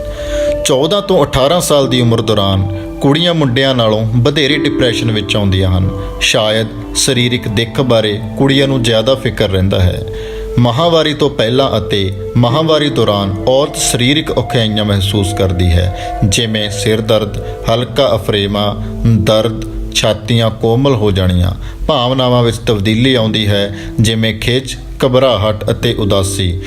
14 ਤੋਂ 18 ਸਾਲ ਦੀ ਉਮਰ ਦੌਰਾਨ ਕੁੜੀਆਂ ਮੁੰਡਿਆਂ ਨਾਲੋਂ ਵਧੇਰੇ ਡਿਪਰੈਸ਼ਨ ਵਿੱਚ ਆਉਂਦੀਆਂ ਹਨ। ਸ਼ਾਇਦ ਸਰੀਰਕ ਦਿੱਖ ਬਾਰੇ ਕੁੜੀਆਂ ਨੂੰ ਜ਼ਿਆਦਾ ਫਿਕਰ ਰਹਿੰਦਾ ਹੈ। ਮਾਹਵਾਰੀ ਤੋਂ ਪਹਿਲਾਂ ਅਤੇ ਮਾਹਵਾਰੀ ਦੌਰਾਨ ਔਰਤ ਸਰੀਰਕ ਔਖਿਆਈਆਂ ਮਹਿਸੂਸ ਕਰਦੀ ਹੈ, ਜਿਵੇਂ ਸਿਰ ਦਰਦ, ਹਲਕਾ ਅਫਰੇਮਾ ਦਰਦ, ਛਾਤੀਆਂ ਕੋਮਲ ਹੋ ਜਾਣੀਆਂ। ਭਾਵਨਾਵਾਂ ਵਿੱਚ ਤਬਦੀਲੀ ਆਉਂਦੀ ਹੈ, ਜਿਵੇਂ ਖਿੱਚ, ਘਬਰਾਹਟ ਅਤੇ ਉਦਾਸੀ।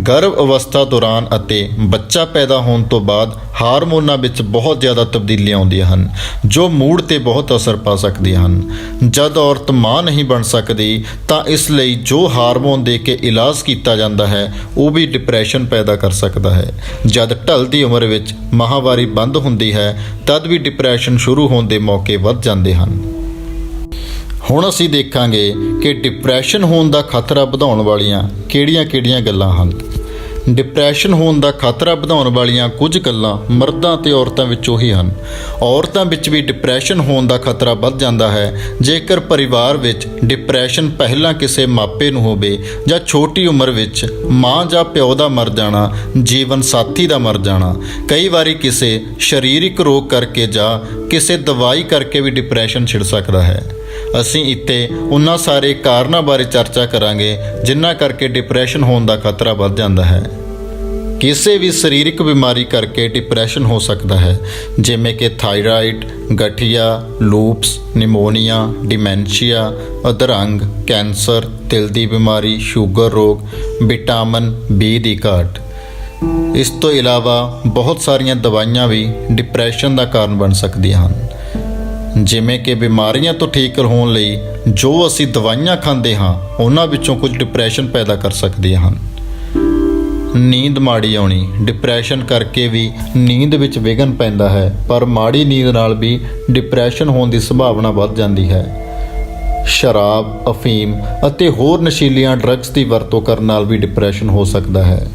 ਗਰਭ ਅਵਸਥਾ ਦੌਰਾਨ ਅਤੇ ਬੱਚਾ ਪੈਦਾ ਹੋਣ ਤੋਂ ਬਾਅਦ ਹਾਰਮੋਨਾਂ ਵਿੱਚ ਬਹੁਤ ਜ਼ਿਆਦਾ ਤਬਦੀਲੀਆਂ ਆਉਂਦੀਆਂ ਹਨ, ਜੋ ਮੂਡ ਤੇ ਬਹੁਤ ਅਸਰ ਪਾ ਸਕਦੀਆਂ ਹਨ। ਜਦ ਔਰਤ ਮਾਂ ਨਹੀਂ ਬਣ ਸਕਦੀ ਤਾਂ ਇਸ ਲਈ ਜੋ ਹਾਰਮੋਨ ਦੇ ਕੇ ਇਲਾਜ ਕੀਤਾ ਜਾਂਦਾ ਹੈ ਉਹ ਵੀ ਡਿਪਰੈਸ਼ਨ ਪੈਦਾ ਕਰ ਸਕਦਾ ਹੈ। ਜਦ ਢਲਦੀ ਉਮਰ ਵਿੱਚ ਮਾਹਵਾਰੀ ਬੰਦ ਹੁੰਦੀ ਹੈ ਤਦ ਵੀ ਡਿਪਰੈਸ਼ਨ ਸ਼ੁਰੂ ਹੋਣ ਦੇ ਮੌਕੇ ਵੱਧ ਜਾਂਦੇ ਹਨ। ਹੁਣ ਅਸੀਂ ਦੇਖਾਂਗੇ ਕਿ ਡਿਪਰੈਸ਼ਨ ਹੋਣ ਦਾ ਖਤਰਾ ਵਧਾਉਣ ਵਾਲੀਆਂ ਕਿਹੜੀਆਂ-ਕਿਹੜੀਆਂ ਗੱਲਾਂ ਹਨ। ਡਿਪਰੈਸ਼ਨ ਹੋਣ ਦਾ ਖਤਰਾ ਵਧਾਉਣ ਵਾਲੀਆਂ ਕੁਝ ਗੱਲਾਂ ਮਰਦਾਂ ਅਤੇ ਔਰਤਾਂ ਵਿੱਚ ਉਹੀ ਹਨ। ਔਰਤਾਂ ਵਿੱਚ ਵੀ ਡਿਪਰੈਸ਼ਨ ਹੋਣ ਦਾ ਖਤਰਾ ਵੱਧ ਜਾਂਦਾ ਹੈ ਜੇਕਰ ਪਰਿਵਾਰ ਵਿੱਚ ਡਿਪਰੈਸ਼ਨ ਪਹਿਲਾਂ ਕਿਸੇ ਮਾਪੇ ਨੂੰ ਹੋਵੇ ਜਾਂ ਛੋਟੀ ਉਮਰ ਵਿੱਚ ਮਾਂ ਜਾਂ ਪਿਓ ਦਾ ਮਰ ਜਾਣਾ, ਜੀਵਨ ਸਾਥੀ ਦਾ ਮਰ ਜਾਣਾ। ਕਈ ਵਾਰੀ ਕਿਸੇ ਸਰੀਰਕ ਰੋਗ ਕਰਕੇ ਜਾਂ ਕਿਸੇ ਦਵਾਈ ਕਰਕੇ ਵੀ ਡਿਪਰੈਸ਼ਨ ਛਿੜ ਸਕਦਾ ਹੈ। ਅਸੀਂ ਇੱਥੇ ਉਹਨਾਂ ਸਾਰੇ ਕਾਰਨਾਂ ਬਾਰੇ ਚਰਚਾ ਕਰਾਂਗੇ ਜਿਨ੍ਹਾਂ ਕਰਕੇ ਡਿਪਰੈਸ਼ਨ ਹੋਣ ਦਾ ਖਤਰਾ ਵੱਧ ਜਾਂਦਾ ਹੈ। ਕਿਸੇ ਵੀ ਸਰੀਰਕ ਬਿਮਾਰੀ ਕਰਕੇ ਡਿਪਰੈਸ਼ਨ ਹੋ ਸਕਦਾ ਹੈ, ਜਿਵੇਂ ਕਿ ਥਾਇਰਾਇਡ, ਗਠੀਆ, ਲੂਪਸ, ਨਿਮੋਨੀਆ, ਡਿਮੈਂਸ਼ੀਆ, ਅਧਰੰਗ, ਕੈਂਸਰ, ਦਿਲ ਦੀ ਬਿਮਾਰੀ, ਸ਼ੂਗਰ ਰੋਗ, ਵਿਟਾਮਿਨ ਬੀ ਦੀ ਘਾਟ। ਇਸ ਤੋਂ ਇਲਾਵਾ ਬਹੁਤ ਸਾਰੀਆਂ ਦਵਾਈਆਂ ਵੀ ਡਿਪਰੈਸ਼ਨ ਦਾ ਕਾਰਨ ਬਣ ਸਕਦੀਆਂ ਹਨ, ਜਿਵੇਂ ਕਿ ਬਿਮਾਰੀਆਂ ਤੋਂ ਠੀਕ ਹੋਣ ਲਈ ਜੋ ਅਸੀਂ ਦਵਾਈਆਂ ਖਾਂਦੇ ਹਾਂ ਉਹਨਾਂ ਵਿੱਚੋਂ ਕੁਝ ਡਿਪਰੈਸ਼ਨ ਪੈਦਾ ਕਰ ਸਕਦੀਆਂ ਹਨ। ਨੀਂਦ ਮਾੜੀ ਆਉਣੀ, ਡਿਪਰੈਸ਼ਨ ਕਰਕੇ ਵੀ ਨੀਂਦ ਵਿੱਚ ਵਿਘਨ ਪੈਂਦਾ ਹੈ, ਪਰ ਮਾੜੀ ਨੀਂਦ ਨਾਲ ਵੀ ਡਿਪਰੈਸ਼ਨ ਹੋਣ ਦੀ ਸੰਭਾਵਨਾ ਵੱਧ ਜਾਂਦੀ ਹੈ। ਸ਼ਰਾਬ, ਅਫੀਮ ਅਤੇ ਹੋਰ ਨਸ਼ੀਲੀਆਂ ਡਰੱਗਸ ਦੀ ਵਰਤੋਂ ਕਰਨ ਨਾਲ ਵੀ ਡਿਪਰੈਸ਼ਨ ਹੋ ਸਕਦਾ ਹੈ।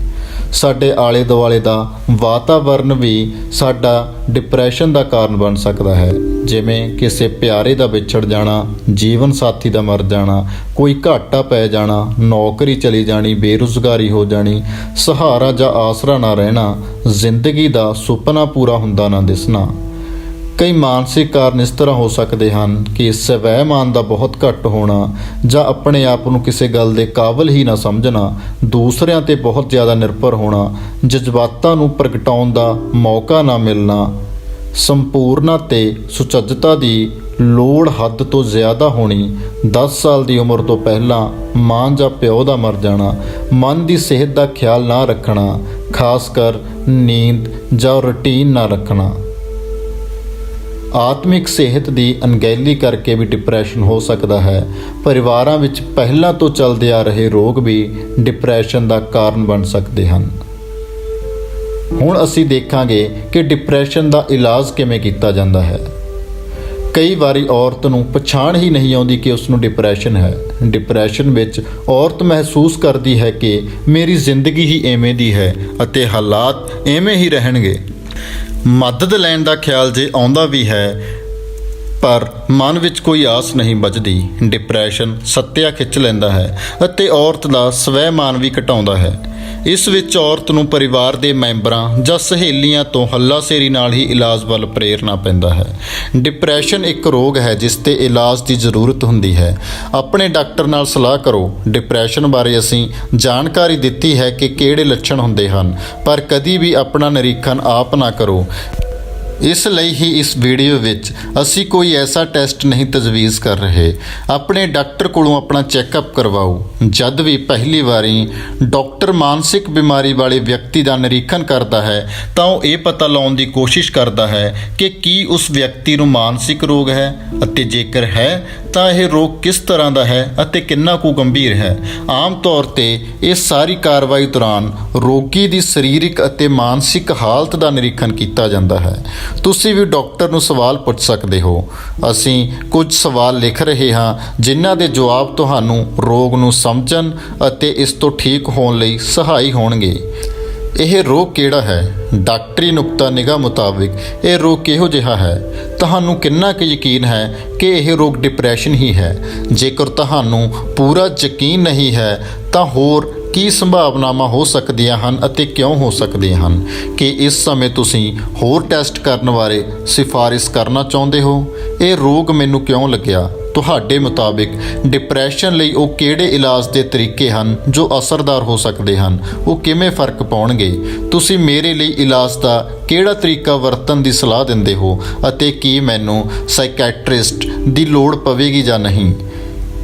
ਸਾਡੇ ਆਲੇ ਦੁਆਲੇ ਦਾ ਵਾਤਾਵਰਨ ਵੀ ਸਾਡਾ ਡਿਪਰੈਸ਼ਨ ਦਾ ਕਾਰਨ ਬਣ ਸਕਦਾ ਹੈ, ਜਿਵੇਂ ਕਿਸੇ ਪਿਆਰੇ ਦਾ ਵਿਛੜ ਜਾਣਾ, ਜੀਵਨ ਸਾਥੀ ਦਾ ਮਰ ਜਾਣਾ, ਕੋਈ ਘਾਟਾ ਪੈ ਜਾਣਾ, ਨੌਕਰੀ ਚਲੀ ਜਾਣੀ, ਬੇਰੁਜ਼ਗਾਰੀ ਹੋ ਜਾਣੀ, ਸਹਾਰਾ ਜਾਂ ਆਸਰਾ ਨਾ ਰਹਿਣਾ, ਜ਼ਿੰਦਗੀ ਦਾ ਸੁਪਨਾ ਪੂਰਾ ਹੁੰਦਾ ਨਾ ਦਿਸਣਾ। ਕਈ ਮਾਨਸਿਕ ਕਾਰਨ ਇਸ ਤਰ੍ਹਾਂ ਹੋ ਸਕਦੇ ਹਨ ਕਿ ਸਵੈ-ਮਾਨ ਦਾ ਬਹੁਤ ਘੱਟ ਹੋਣਾ ਜਾਂ ਆਪਣੇ ਆਪ ਨੂੰ ਕਿਸੇ ਗੱਲ ਦੇ ਕਾਬਿਲ ਹੀ ਨਾ ਸਮਝਣਾ, ਦੂਸਰਿਆਂ ਤੇ ਬਹੁਤ ਜ਼ਿਆਦਾ ਨਿਰਭਰ ਹੋਣਾ, ਜਜ਼ਬਾਤਾਂ ਨੂੰ ਪ੍ਰਗਟਾਉਣ ਦਾ ਮੌਕਾ ਨਾ ਮਿਲਣਾ, ਸੰਪੂਰਨਤਾ ਤੇ ਸੁਚੱਜਤਾ ਦੀ ਲੋੜ ਹੱਦ ਤੋਂ ਜ਼ਿਆਦਾ ਹੋਣੀ, 10 ਸਾਲ ਦੀ ਉਮਰ ਤੋਂ ਪਹਿਲਾਂ ਮਾਂ ਜਾਂ ਪਿਓ ਦਾ ਮਰ ਜਾਣਾ, ਮਨ ਦੀ ਸਿਹਤ ਦਾ ਖਿਆਲ ਨਾ ਰੱਖਣਾ, ਖਾਸ ਕਰ ਨੀਂਦ ਜਾਂ ਰੁਟੀਨ ਨਾ ਰੱਖਣਾ। ਆਤਮਿਕ ਸਿਹਤ ਦੀ ਅਣਗਹਿਲੀ ਕਰਕੇ ਵੀ ਡਿਪਰੈਸ਼ਨ ਹੋ ਸਕਦਾ ਹੈ। ਪਰਿਵਾਰਾਂ ਵਿੱਚ ਪਹਿਲਾਂ ਤੋਂ ਚੱਲਦੇ ਆ ਰਹੇ ਰੋਗ ਵੀ ਡਿਪਰੈਸ਼ਨ ਦਾ ਕਾਰਨ ਬਣ ਸਕਦੇ ਹਨ। ਹੁਣ ਅਸੀਂ ਦੇਖਾਂਗੇ ਕਿ ਡਿਪਰੈਸ਼ਨ ਦਾ ਇਲਾਜ ਕਿਵੇਂ ਕੀਤਾ ਜਾਂਦਾ ਹੈ। ਕਈ ਵਾਰੀ ਔਰਤ ਨੂੰ ਪਛਾਣ ਹੀ ਨਹੀਂ ਆਉਂਦੀ ਕਿ ਉਸ ਨੂੰ ਡਿਪਰੈਸ਼ਨ ਹੈ। ਡਿਪਰੈਸ਼ਨ ਵਿੱਚ ਔਰਤ ਮਹਿਸੂਸ ਕਰਦੀ ਹੈ ਕਿ ਮੇਰੀ ਜ਼ਿੰਦਗੀ ਹੀ ਐਵੇਂ ਦੀ ਹੈ ਅਤੇ ਹਾਲਾਤ ਐਵੇਂ ਹੀ ਰਹਿਣਗੇ। ਮਦਦ ਲੈਣ ਦਾ ਖਿਆਲ ਜੇ ਆਉਂਦਾ ਵੀ ਹੈ ਪਰ ਮਨ ਵਿੱਚ ਕੋਈ ਆਸ ਨਹੀਂ ਬਚਦੀ। ਡਿਪਰੈਸ਼ਨ ਸੱਤਿਆ ਖਿੱਚ ਲੈਂਦਾ ਹੈ ਅਤੇ ਔਰਤ ਦਾ ਸਵੈ-ਮਾਨ ਵੀ ਘਟਾਉਂਦਾ ਹੈ। ਇਸ ਵਿੱਚ ਔਰਤ ਨੂੰ ਪਰਿਵਾਰ ਦੇ ਮੈਂਬਰਾਂ ਜਾਂ ਸਹੇਲੀਆਂ ਤੋਂ ਹੱਲਾਸ਼ੇਰੀ ਨਾਲ ਹੀ ਇਲਾਜ ਵੱਲ ਪ੍ਰੇਰਨਾ ਪੈਂਦਾ ਹੈ। ਡਿਪਰੈਸ਼ਨ ਇੱਕ ਰੋਗ ਹੈ ਜਿਸ ਤੇ ਇਲਾਜ ਦੀ ਜ਼ਰੂਰਤ ਹੁੰਦੀ ਹੈ। ਆਪਣੇ ਡਾਕਟਰ ਨਾਲ ਸਲਾਹ ਕਰੋ। ਡਿਪਰੈਸ਼ਨ ਬਾਰੇ ਅਸੀਂ ਜਾਣਕਾਰੀ ਦਿੱਤੀ ਹੈ ਕਿ ਕਿਹੜੇ ਲੱਛਣ ਹੁੰਦੇ ਹਨ, ਪਰ ਕਦੀ ਵੀ ਆਪਣਾ ਨਿਰੀਖਣ ਆਪ ਨਾ ਕਰੋ। ਇਸ ਲਈ ਹੀ ਇਸ ਵੀਡੀਓ ਵਿੱਚ ਅਸੀਂ ਕੋਈ ਐਸਾ ਟੈਸਟ ਨਹੀਂ ਤਜਵੀਜ਼ ਕਰ ਰਹੇ। ਆਪਣੇ ਡਾਕਟਰ ਕੋਲੋਂ ਆਪਣਾ ਚੈੱਕਅਪ ਕਰਵਾਓ। ਜਦ ਵੀ ਪਹਿਲੀ ਵਾਰੀ ਡਾਕਟਰ ਮਾਨਸਿਕ ਬਿਮਾਰੀ ਵਾਲੇ ਵਿਅਕਤੀ ਦਾ ਨਿਰੀਖਣ ਕਰਦਾ ਹੈ ਤਾਂ ਉਹ ਇਹ ਪਤਾ ਲਾਉਣ ਦੀ ਕੋਸ਼ਿਸ਼ ਕਰਦਾ ਹੈ ਕਿ ਕੀ ਉਸ ਵਿਅਕਤੀ ਨੂੰ ਮਾਨਸਿਕ ਰੋਗ ਹੈ ਅਤੇ ਜੇਕਰ ਹੈ ਤਾਂ ਇਹ ਰੋਗ ਕਿਸ ਤਰ੍ਹਾਂ ਦਾ ਹੈ ਅਤੇ ਕਿੰਨਾ ਕੁ ਗੰਭੀਰ ਹੈ। ਆਮ ਤੌਰ ਤੇ ਇਹ ਸਾਰੀ ਕਾਰਵਾਈ ਦੌਰਾਨ ਰੋਗੀ ਦੀ ਸਰੀਰਕ ਅਤੇ ਮਾਨਸਿਕ ਹਾਲਤ ਦਾ ਨਿਰੀਖਣ ਕੀਤਾ ਜਾਂਦਾ ਹੈ। ਤੁਸੀਂ ਵੀ ਡਾਕਟਰ ਨੂੰ ਸਵਾਲ ਪੁੱਛ ਸਕਦੇ ਹੋ। ਅਸੀਂ ਕੁਝ ਸਵਾਲ ਲਿਖ ਰਹੇ ਹਾਂ ਜਿਨ੍ਹਾਂ ਦੇ ਜਵਾਬ ਤੁਹਾਨੂੰ ਰੋਗ ਨੂੰ ਸਮਝਣ ਅਤੇ ਇਸ ਤੋਂ ਠੀਕ ਹੋਣ ਲਈ ਸਹਾਈ ਹੋਣਗੇ। ਇਹ ਰੋਗ ਕਿਹੜਾ ਹੈ? ਡਾਕਟਰੀ ਨੁਕਤਾ ਨਿਗਾਹ ਮੁਤਾਬਿਕ ਇਹ ਰੋਗ ਕਿਹੋ ਜਿਹਾ ਹੈ? ਤੁਹਾਨੂੰ ਕਿੰਨਾ ਕੁ ਯਕੀਨ ਹੈ ਕਿ ਇਹ ਰੋਗ ਡਿਪਰੈਸ਼ਨ ਹੀ ਹੈ? ਜੇਕਰ ਤੁਹਾਨੂੰ ਪੂਰਾ ਯਕੀਨ ਨਹੀਂ ਹੈ ਤਾਂ ਹੋਰ ਕੀ ਸੰਭਾਵਨਾਵਾਂ ਹੋ ਸਕਦੀਆਂ ਹਨ ਅਤੇ ਕਿਉਂ ਹੋ ਸਕਦੀਆਂ ਹਨ? ਕਿ ਇਸ ਸਮੇਂ ਤੁਸੀਂ ਹੋਰ ਟੈਸਟ ਕਰਨ ਬਾਰੇ ਸਿਫਾਰਿਸ਼ ਕਰਨਾ ਚਾਹੁੰਦੇ ਹੋ? ਇਹ ਰੋਗ ਮੈਨੂੰ ਕਿਉਂ ਲੱਗਿਆ? ਤੁਹਾਡੇ ਮੁਤਾਬਿਕ ਡਿਪਰੈਸ਼ਨ ਲਈ ਉਹ ਕਿਹੜੇ ਇਲਾਜ ਦੇ ਤਰੀਕੇ ਹਨ ਜੋ ਅਸਰਦਾਰ ਹੋ ਸਕਦੇ ਹਨ? ਉਹ ਕਿਵੇਂ ਫਰਕ ਪਾਉਣਗੇ? ਤੁਸੀਂ ਮੇਰੇ ਲਈ ਇਲਾਜ ਦਾ ਕਿਹੜਾ ਤਰੀਕਾ ਵਰਤਣ ਦੀ ਸਲਾਹ ਦਿੰਦੇ ਹੋ ਅਤੇ ਕੀ ਮੈਨੂੰ ਸਾਈਕੈਟ੍ਰਿਸਟ ਦੀ ਲੋੜ ਪਵੇਗੀ ਜਾਂ ਨਹੀਂ?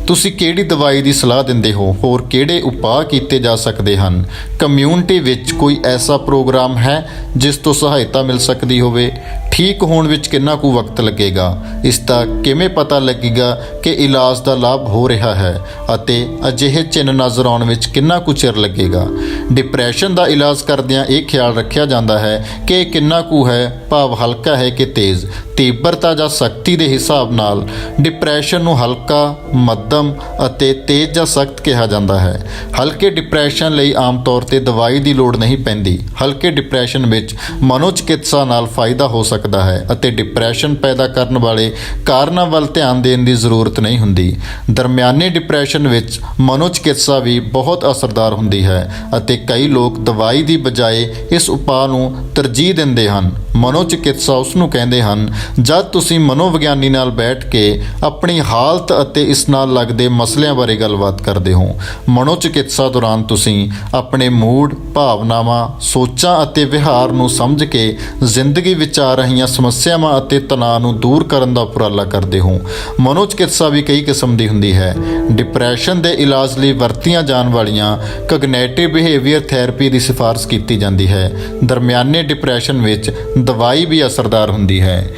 ਤੁਸੀਂ ਕਿਹੜੀ ਦਵਾਈ ਦੀ ਸਲਾਹ ਦਿੰਦੇ ਹੋ? ਹੋਰ ਕਿਹੜੇ ਉਪਾਅ ਕੀਤੇ ਜਾ ਸਕਦੇ ਹਨ? ਕਮਿਊਨਿਟੀ ਵਿੱਚ ਕੋਈ ਐਸਾ ਪ੍ਰੋਗਰਾਮ ਹੈ ਜਿਸ ਤੋਂ ਸਹਾਇਤਾ ਮਿਲ ਸਕਦੀ ਹੋਵੇ? ਠੀਕ ਹੋਣ ਵਿੱਚ ਕਿੰਨਾ ਕੁ ਵਕਤ ਲੱਗੇਗਾ? ਇਸ ਦਾ ਕਿਵੇਂ ਪਤਾ ਲੱਗੇਗਾ ਕਿ ਇਲਾਜ ਦਾ ਲਾਭ ਹੋ ਰਿਹਾ ਹੈ ਅਤੇ ਅਜਿਹੇ ਚਿੰਨ੍ਹ ਨਜ਼ਰ ਆਉਣ ਵਿੱਚ ਕਿੰਨਾ ਕੁ ਚਿਰ ਲੱਗੇਗਾ? ਡਿਪਰੈਸ਼ਨ ਦਾ ਇਲਾਜ ਕਰਦਿਆਂ ਇਹ ਖਿਆਲ ਰੱਖਿਆ ਜਾਂਦਾ ਹੈ ਕਿ ਇਹ ਕਿੰਨਾ ਕੁ ਹੈ, ਭਾਵ ਹਲਕਾ ਹੈ ਕਿ ਤੇਜ਼। ਤੀਬਰਤਾ ਜਾਂ ਸਖਤੀ ਦੇ ਹਿਸਾਬ ਨਾਲ ਡਿਪਰੈਸ਼ਨ ਨੂੰ ਹਲਕਾ, ਮੱਧਮ ਅਤੇ ਤੇਜ਼ ਜਾਂ ਸਖਤ ਕਿਹਾ ਜਾਂਦਾ ਹੈ। ਹਲਕੇ ਡਿਪਰੈਸ਼ਨ ਲਈ ਆਮ ਤੌਰ ਤੇ ਦਵਾਈ ਦੀ ਲੋੜ ਨਹੀਂ ਪੈਂਦੀ। ਹਲਕੇ ਡਿਪਰੈਸ਼ਨ ਵਿੱਚ ਮਨੋਚਿਕਿਤਸਾ ਨਾਲ ਫਾਇਦਾ ਹੋ ਸਕਦਾ ਹੈ ਅਤੇ ਡਿਪਰੈਸ਼ਨ ਪੈਦਾ ਕਰਨ ਵਾਲੇ ਕਾਰਨਾਂ ਵੱਲ ਧਿਆਨ ਦੇਣ ਦੀ ਜ਼ਰੂਰਤ ਨਹੀਂ ਹੁੰਦੀ। ਦਰਮਿਆਨੇ ਡਿਪਰੈਸ਼ਨ ਵਿੱਚ ਮਨੋਚਿਕਿਤਸਾ ਵੀ ਬਹੁਤ ਅਸਰਦਾਰ ਹੁੰਦੀ ਹੈ ਅਤੇ ਕਈ ਲੋਕ ਦਵਾਈ ਦੀ ਬਜਾਏ ਇਸ ਉਪਾਅ ਨੂੰ ਤਰਜੀਹ ਦਿੰਦੇ ਹਨ। ਮਨੋਚਿਕਿਤਸਾ ਉਸ ਨੂੰ ਕਹਿੰਦੇ ਹਨ ਜਦ ਤੁਸੀਂ ਮਨੋਵਿਗਿਆਨੀ ਨਾਲ ਬੈਠ ਕੇ ਆਪਣੀ ਹਾਲਤ ਅਤੇ ਇਸ ਨਾਲ ਲੱਗਦੇ ਮਸਲਿਆਂ ਬਾਰੇ ਗੱਲਬਾਤ ਕਰਦੇ ਹੋ। ਮਨੋਚਿਕਿਤਸਾ ਦੌਰਾਨ ਤੁਸੀਂ ਆਪਣੇ ਮੂਡ, ਭਾਵਨਾਵਾਂ, ਸੋਚਾਂ ਅਤੇ ਵਿਹਾਰ ਨੂੰ ਸਮਝ ਕੇ ਜ਼ਿੰਦਗੀ ਵਿੱਚ ਆ ਰਹੀਆਂ ਸਮੱਸਿਆਵਾਂ ਅਤੇ ਤਣਾਅ ਨੂੰ ਦੂਰ ਕਰਨ ਦਾ ਉਪਰਾਲਾ ਕਰਦੇ ਹੋ। ਮਨੋਚਿਕਿਤਸਾ ਵੀ ਕਈ ਕਿਸਮ ਦੀ ਹੁੰਦੀ ਹੈ। ਡਿਪਰੈਸ਼ਨ ਦੇ ਇਲਾਜ ਲਈ ਵਰਤੀਆਂ ਜਾਣ ਵਾਲੀਆਂ ਕਗਨੈਟਿਵ ਬਿਹੇਵੀਅਰ ਥੈਰੇਪੀ ਦੀ ਸਿਫਾਰਸ਼ ਕੀਤੀ ਜਾਂਦੀ ਹੈ। ਦਰਮਿਆਨੇ ਡਿਪਰੈਸ਼ਨ ਵਿੱਚ ਦਵਾਈ ਵੀ ਅਸਰਦਾਰ ਹੁੰਦੀ ਹੈ।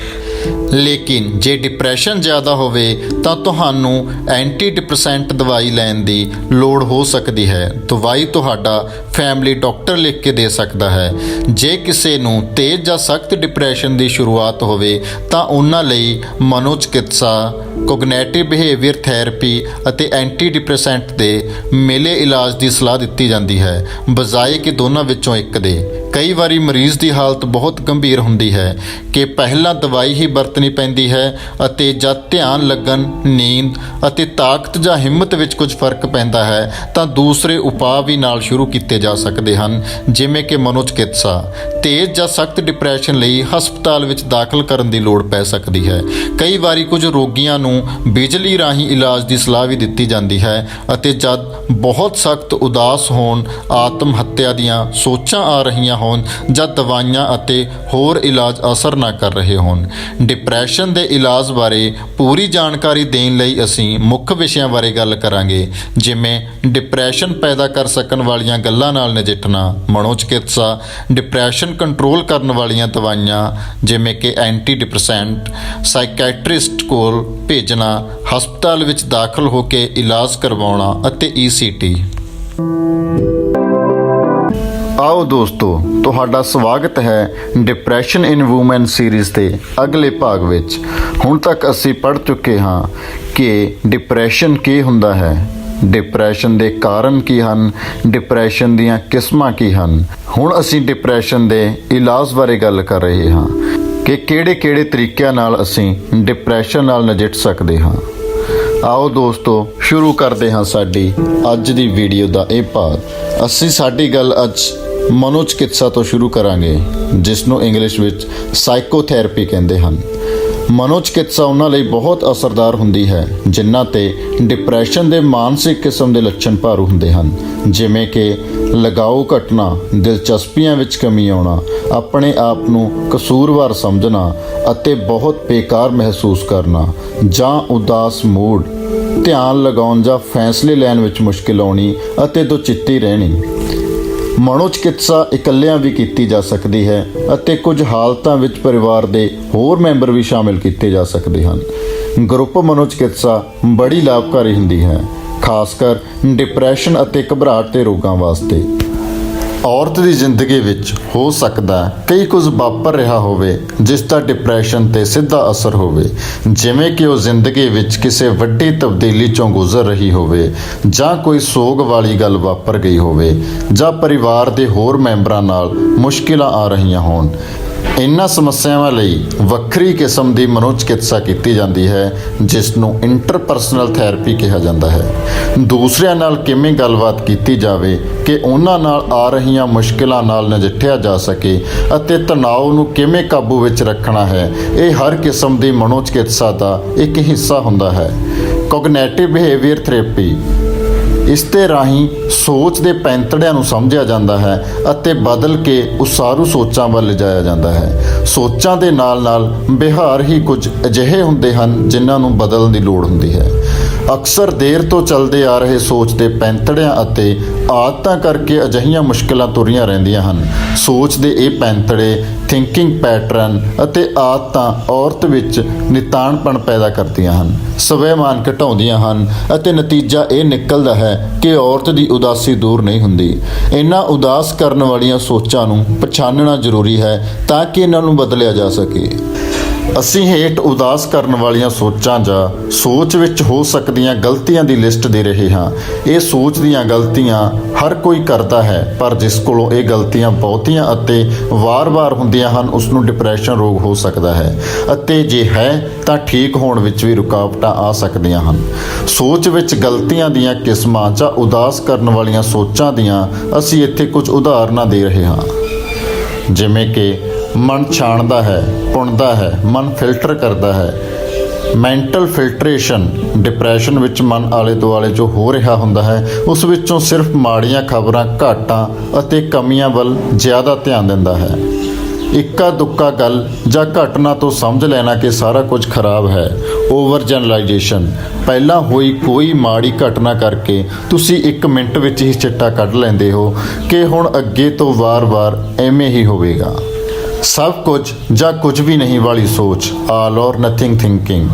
ਲੇਕਿਨ ਜੇ ਡਿਪਰੈਸ਼ਨ ਜ਼ਿਆਦਾ ਹੋਵੇ ਤਾਂ ਤੁਹਾਨੂੰ ਐਂਟੀ ਡਿਪਰੈਸੈਂਟ ਦਵਾਈ ਲੈਣ ਦੀ ਲੋੜ ਹੋ ਸਕਦੀ ਹੈ। ਦਵਾਈ ਤੁਹਾਡਾ ਫੈਮਿਲੀ ਡਾਕਟਰ ਲਿਖ ਕੇ ਦੇ ਸਕਦਾ ਹੈ। ਜੇ ਕਿਸੇ ਨੂੰ ਤੇਜ਼ ਜਾਂ ਸਖਤ ਡਿਪਰੈਸ਼ਨ ਦੀ ਸ਼ੁਰੂਆਤ ਹੋਵੇ ਤਾਂ ਉਹਨਾਂ ਲਈ ਮਨੋਚਿਕਿਤਸਾ, ਕੋਗਨੈਟਿਵ ਬਿਹੇਵੀਅਰ ਥੈਰੇਪੀ ਅਤੇ ਐਂਟੀ ਡਿਪਰੈਸੈਂਟ ਦੇ ਮਿਲੇ ਇਲਾਜ ਦੀ ਸਲਾਹ ਦਿੱਤੀ ਜਾਂਦੀ ਹੈ, ਬਜਾਏ ਕਿ ਦੋਨਾਂ ਵਿੱਚੋਂ ਇੱਕ ਦੇ। ਕਈ ਵਾਰੀ ਮਰੀਜ਼ ਦੀ ਹਾਲਤ ਬਹੁਤ ਗੰਭੀਰ ਹੁੰਦੀ ਹੈ ਕਿ ਪਹਿਲਾਂ ਦਵਾਈ ਹੀ ਵਰਤਣੀ ਪੈਂਦੀ ਹੈ ਅਤੇ ਜਦ ਧਿਆਨ ਲੱਗਣ, ਨੀਂਦ ਅਤੇ ਤਾਕਤ ਜਾਂ ਹਿੰਮਤ ਵਿੱਚ ਕੁਝ ਫਰਕ ਪੈਂਦਾ ਹੈ ਤਾਂ ਦੂਸਰੇ ਉਪਾਅ ਵੀ ਨਾਲ ਸ਼ੁਰੂ ਕੀਤੇ ਜਾ ਸਕਦੇ ਹਨ, ਜਿਵੇਂ ਕਿ ਮਨੋਚਿਕਿਤਸਾ। ਤੇਜ਼ ਜਾਂ ਸਖਤ ਡਿਪਰੈਸ਼ਨ ਲਈ ਹਸਪਤਾਲ ਵਿੱਚ ਦਾਖਲ ਕਰਨ ਦੀ ਲੋੜ ਪੈ ਸਕਦੀ ਹੈ। ਕਈ ਵਾਰੀ ਕੁਝ ਰੋਗੀਆਂ ਨੂੰ ਬਿਜਲੀ ਰਾਹੀਂ ਇਲਾਜ ਦੀ ਸਲਾਹ ਵੀ ਦਿੱਤੀ ਜਾਂਦੀ ਹੈ ਅਤੇ ਜਦ ਬਹੁਤ ਸਖਤ ਉਦਾਸ ਹੋਣ, ਆਤਮ ਹੱਤਿਆ ਦੀਆਂ ਸੋਚਾਂ ਆ ਰਹੀਆਂ ਹੋਣ ਜਾਂ ਦਵਾਈਆਂ ਅਤੇ ਹੋਰ ਇਲਾਜ ਅਸਰ ਨਾ ਕਰ ਰਹੇ ਹੋਣ। ਡਿਪਰੈਸ਼ਨ ਦੇ ਇਲਾਜ ਬਾਰੇ ਪੂਰੀ ਜਾਣਕਾਰੀ ਦੇਣ ਲਈ ਅਸੀਂ ਮੁੱਖ ਵਿਸ਼ਿਆਂ ਬਾਰੇ ਗੱਲ ਕਰਾਂਗੇ, ਜਿਵੇਂ ਡਿਪਰੈਸ਼ਨ ਪੈਦਾ ਕਰ ਸਕਣ ਵਾਲੀਆਂ ਗੱਲਾਂ ਨਾਲ ਨਜਿੱਠਣਾ, ਮਨੋਚਿਕਿਤਸਾ, ਡਿਪਰੈਸ਼ਨ ਕੰਟਰੋਲ ਕਰਨ ਵਾਲੀਆਂ ਦਵਾਈਆਂ ਜਿਵੇਂ ਕਿ ਐਂਟੀ ਡਿਪਰੈਸੈਂਟ, ਸਾਈਕੈਟ੍ਰਿਸਟ ਕੋਲ ਭੇਜਣਾ, ਹਸਪਤਾਲ ਵਿੱਚ ਦਾਖਲ ਹੋ ਕੇ ਇਲਾਜ ਕਰਵਾਉਣਾ ਅਤੇ ECT। ਆਓ ਦੋਸਤੋ, ਤੁਹਾਡਾ ਸਵਾਗਤ ਹੈ ਡਿਪਰੈਸ਼ਨ ਇਨ ਵੂਮਨ ਸੀਰੀਜ਼ ਦੇ ਅਗਲੇ ਭਾਗ ਵਿੱਚ। ਹੁਣ ਤੱਕ ਅਸੀਂ ਪੜ੍ਹ ਚੁੱਕੇ ਹਾਂ ਕਿ ਡਿਪਰੈਸ਼ਨ ਕੀ ਹੁੰਦਾ ਹੈ, ਡਿਪਰੈਸ਼ਨ ਦੇ ਕਾਰਨ ਕੀ ਹਨ, ਡਿਪਰੈਸ਼ਨ ਦੀਆਂ ਕਿਸਮਾਂ ਕੀ ਹਨ। ਹੁਣ ਅਸੀਂ ਡਿਪਰੈਸ਼ਨ ਦੇ ਇਲਾਜ ਬਾਰੇ ਗੱਲ ਕਰ ਰਹੇ ਹਾਂ ਕਿ ਕਿਹੜੇ-ਕਿਹੜੇ ਤਰੀਕਿਆਂ ਨਾਲ ਅਸੀਂ ਡਿਪਰੈਸ਼ਨ ਨਾਲ ਨਜਿੱਠ ਸਕਦੇ ਹਾਂ। ਆਓ ਦੋਸਤੋ, ਸ਼ੁਰੂ ਕਰਦੇ ਹਾਂ ਸਾਡੀ ਅੱਜ ਦੀ ਵੀਡੀਓ ਦਾ ਇਹ ਭਾਗ। ਅਸੀਂ ਸਾਡੀ ਗੱਲ ਅੱਜ ਮਨੋਚਿਕਿਤਸਾ ਤੋਂ ਸ਼ੁਰੂ ਕਰਾਂਗੇ, ਜਿਸ ਨੂੰ ਇੰਗਲਿਸ਼ ਵਿੱਚ ਸਾਈਕੋਥੈਰੇਪੀ ਕਹਿੰਦੇ ਹਨ। ਮਨੋਚਿਕਿਤਸਾ ਉਹਨਾਂ ਲਈ ਬਹੁਤ ਅਸਰਦਾਰ ਹੁੰਦੀ ਹੈ ਜਿਨ੍ਹਾਂ ਤੇ ਡਿਪਰੈਸ਼ਨ ਦੇ ਮਾਨਸਿਕ ਕਿਸਮ ਦੇ ਲੱਛਣ ਭਾਰੂ ਹੁੰਦੇ ਹਨ, ਜਿਵੇਂ ਕਿ ਲਗਾਓ ਘਟਣਾ, ਦਿਲਚਸਪੀਆਂ ਵਿੱਚ ਕਮੀ ਆਉਣਾ, ਆਪਣੇ ਆਪ ਨੂੰ ਕਸੂਰਵਾਰ ਸਮਝਣਾ ਅਤੇ ਬਹੁਤ ਬੇਕਾਰ ਮਹਿਸੂਸ ਕਰਨਾ, ਜਾਂ ਉਦਾਸ ਮੂਡ, ਧਿਆਨ ਲਗਾਉਣ ਜਾਂ ਫੈਸਲੇ ਲੈਣ ਵਿੱਚ ਮੁਸ਼ਕਿਲ ਆਉਣੀ ਅਤੇ ਦੁਚਿੱਤੀ ਰਹਿਣੀ। ਮਨੋਚਿਕਿਤਸਾ ਇਕੱਲਿਆਂ ਵੀ ਕੀਤੀ ਜਾ ਸਕਦੀ ਹੈ ਅਤੇ ਕੁਝ ਹਾਲਤਾਂ ਵਿੱਚ ਪਰਿਵਾਰ ਦੇ ਹੋਰ ਮੈਂਬਰ ਵੀ ਸ਼ਾਮਿਲ ਕੀਤੇ ਜਾ ਸਕਦੇ ਹਨ। ਗਰੁੱਪ ਮਨੋਚਿਕਿਤਸਾ ਬੜੀ ਲਾਭਕਾਰੀ ਹੁੰਦੀ ਹੈ, ਖਾਸ ਕਰ ਡਿਪਰੈਸ਼ਨ ਅਤੇ ਘਬਰਾਹਟ ਦੇ ਰੋਗਾਂ ਵਾਸਤੇ। ਔਰਤ ਦੀ ਜ਼ਿੰਦਗੀ ਵਿੱਚ ਹੋ ਸਕਦਾ ਕਈ ਕੁਝ ਵਾਪਰ ਰਿਹਾ ਹੋਵੇ ਜਿਸ ਦਾ ਡਿਪਰੈਸ਼ਨ ਤੇ ਸਿੱਧਾ ਅਸਰ ਹੋਵੇ, ਜਿਵੇਂ ਕਿ ਉਹ ਜ਼ਿੰਦਗੀ ਵਿੱਚ ਕਿਸੇ ਵੱਡੀ ਤਬਦੀਲੀ ਚੋਂ ਗੁਜ਼ਰ ਰਹੀ ਹੋਵੇ, ਜਾਂ ਕੋਈ ਸੋਗ ਵਾਲੀ ਗੱਲ ਵਾਪਰ ਗਈ ਹੋਵੇ, ਜਾਂ ਪਰਿਵਾਰ ਦੇ ਹੋਰ ਮੈਂਬਰਾਂ ਨਾਲ ਮੁਸ਼ਕਿਲਾਂ ਆ ਰਹੀਆਂ ਹੋਣ। ਇਹਨਾਂ ਸਮੱਸਿਆਵਾਂ ਲਈ ਵੱਖਰੀ ਕਿਸਮ ਦੀ ਮਨੋਚਿਕਿਤਸਾ ਕੀਤੀ ਜਾਂਦੀ ਹੈ, ਜਿਸ ਨੂੰ ਇੰਟਰਪਰਸਨਲ ਥੈਰੇਪੀ ਕਿਹਾ ਜਾਂਦਾ ਹੈ। ਦੂਸਰਿਆਂ ਨਾਲ ਕਿਵੇਂ ਗੱਲਬਾਤ ਕੀਤੀ ਜਾਵੇ ਕਿ ਉਹਨਾਂ ਨਾਲ ਆ ਰਹੀਆਂ ਮੁਸ਼ਕਿਲਾਂ ਨਾਲ ਨਜਿੱਠਿਆ ਜਾ ਸਕੇ ਅਤੇ ਤਣਾਅ ਨੂੰ ਕਿਵੇਂ ਕਾਬੂ ਵਿੱਚ ਰੱਖਣਾ ਹੈ, ਇਹ ਹਰ ਕਿਸਮ ਦੀ ਮਨੋਚਿਕਿਤਸਾ ਦਾ ਇੱਕ ਹਿੱਸਾ ਹੁੰਦਾ ਹੈ। ਕੋਗਨਿਟਿਵ ਬਿਹੇਵੀਅਰ ਥੈਰੇਪੀ ਇਸ ਦੇ ਰਾਹੀਂ ਸੋਚ ਦੇ ਪੈਂਤੜਿਆਂ ਨੂੰ ਸਮਝਿਆ ਜਾਂਦਾ ਹੈ ਅਤੇ ਬਦਲ ਕੇ ਉਸਾਰੂ ਸੋਚਾਂ ਵੱਲ ਲਿਜਾਇਆ ਜਾਂਦਾ ਹੈ। ਸੋਚਾਂ ਦੇ ਨਾਲ-ਨਾਲ ਵਿਹਾਰ ਹੀ ਕੁਝ ਅਜਿਹੇ ਹੁੰਦੇ ਹਨ ਜਿਨ੍ਹਾਂ ਨੂੰ ਬਦਲਣ ਦੀ ਲੋੜ ਹੁੰਦੀ ਹੈ। ਅਕਸਰ ਦੇਰ ਤੋਂ ਚੱਲਦੇ ਆ ਰਹੇ ਸੋਚ ਦੇ ਪੈਂਤੜਿਆਂ ਅਤੇ ਆਦਤਾਂ ਕਰਕੇ ਅਜਿਹੀਆਂ ਮੁਸ਼ਕਿਲਾਂ ਤੁਰੀਆਂ ਰਹਿੰਦੀਆਂ ਹਨ। ਸੋਚ ਦੇ ਇਹ ਪੈਂਤੜੇ, ਥਿੰਕਿੰਗ ਪੈਟਰਨ ਅਤੇ ਆਦਤਾਂ ਔਰਤ ਵਿੱਚ ਨਿਤਾਣਪਣ ਪੈਦਾ ਕਰਦੀਆਂ ਹਨ, ਸਵੈਮਾਨ ਘਟਾਉਂਦੀਆਂ ਹਨ ਅਤੇ ਨਤੀਜਾ ਇਹ ਨਿਕਲਦਾ ਹੈ ਕਿ ਔਰਤ ਦੀ ਉਦਾਸੀ ਦੂਰ ਨਹੀਂ ਹੁੰਦੀ। ਇਹਨਾਂ ਉਦਾਸ ਕਰਨ ਵਾਲੀਆਂ ਸੋਚਾਂ ਨੂੰ ਪਛਾਣਨਾ ਜ਼ਰੂਰੀ ਹੈ ਤਾਂ ਕਿ ਇਹਨਾਂ ਨੂੰ ਬਦਲਿਆ ਜਾ ਸਕੇ। ਅਸੀਂ ਹੇਠ ਉਦਾਸ ਕਰਨ ਵਾਲੀਆਂ ਸੋਚਾਂ ਜਾਂ ਸੋਚ ਵਿੱਚ ਹੋ ਸਕਦੀਆਂ ਗਲਤੀਆਂ ਦੀ ਲਿਸਟ ਦੇ ਰਹੇ ਹਾਂ। ਇਹ ਸੋਚ ਦੀਆਂ ਗਲਤੀਆਂ ਹਰ ਕੋਈ ਕਰਦਾ ਹੈ, ਪਰ ਜਿਸ ਕੋਲੋਂ ਇਹ ਗਲਤੀਆਂ ਬਹੁਤੀਆਂ ਅਤੇ ਵਾਰ-ਵਾਰ ਹੁੰਦੀਆਂ ਹਨ ਉਸ ਨੂੰ ਡਿਪਰੈਸ਼ਨ ਰੋਗ ਹੋ ਸਕਦਾ ਹੈ ਅਤੇ ਜੇ ਹੈ ਤਾਂ ਠੀਕ ਹੋਣ ਵਿੱਚ ਵੀ ਰੁਕਾਵਟਾਂ ਆ ਸਕਦੀਆਂ ਹਨ। ਸੋਚ ਵਿੱਚ ਗਲਤੀਆਂ ਦੀਆਂ ਕਿਸਮਾਂ ਜਾਂ ਉਦਾਸ ਕਰਨ ਵਾਲੀਆਂ ਸੋਚਾਂ ਦੀਆਂ ਅਸੀਂ ਇੱਥੇ ਕੁਝ ਉਦਾਹਰਨਾਂ ਦੇ ਰਹੇ ਹਾਂ, ਜਿਵੇਂ ਕਿ ਮਨ ਛਾਣਦਾ ਹੈ, ਪੁਣਦਾ ਹੈ, ਮਨ ਫਿਲਟਰ ਕਰਦਾ ਹੈ। ਮੈਂਟਲ ਫਿਲਟਰੇਸ਼ਨ ਡਿਪਰੈਸ਼ਨ ਵਿੱਚ ਮਨ ਆਲੇ ਦੁਆਲੇ ਜੋ ਹੋ ਰਿਹਾ ਹੁੰਦਾ ਹੈ ਉਸ ਵਿੱਚੋਂ ਸਿਰਫ ਮਾੜੀਆਂ ਖਬਰਾਂ, ਘਾਟਾਂ ਅਤੇ ਕਮੀਆਂ ਵੱਲ ਜ਼ਿਆਦਾ ਧਿਆਨ ਦਿੰਦਾ ਹੈ। ਇੱਕਾ ਦੁੱਕਾ ਗੱਲ ਜਾਂ ਘਟਨਾ ਤੋਂ ਸਮਝ ਲੈਣਾ ਕਿ ਸਾਰਾ ਕੁਝ ਖਰਾਬ ਹੈ। ਓਵਰ ਜਨਰਲਾਈਜੇਸ਼ਨ ਪਹਿਲਾਂ ਹੋਈ ਕੋਈ ਮਾੜੀ ਘਟਨਾ ਕਰਕੇ ਤੁਸੀਂ 1 ਮਿੰਟ ਵਿੱਚ ਹੀ ਚਿੱਟਾ ਕੱਢ ਲੈਂਦੇ ਹੋ ਕਿ ਹੁਣ ਅੱਗੇ ਤੋਂ ਵਾਰ-ਵਾਰ ਐਵੇਂ ਹੀ ਹੋਵੇਗਾ। ਸਭ ਕੁਝ ਜਾਂ ਕੁਝ ਵੀ ਨਹੀਂ ਵਾਲੀ ਸੋਚ, ਆਲ ਔਰ ਨਥਿੰਗ ਥਿੰਕਿੰਗ।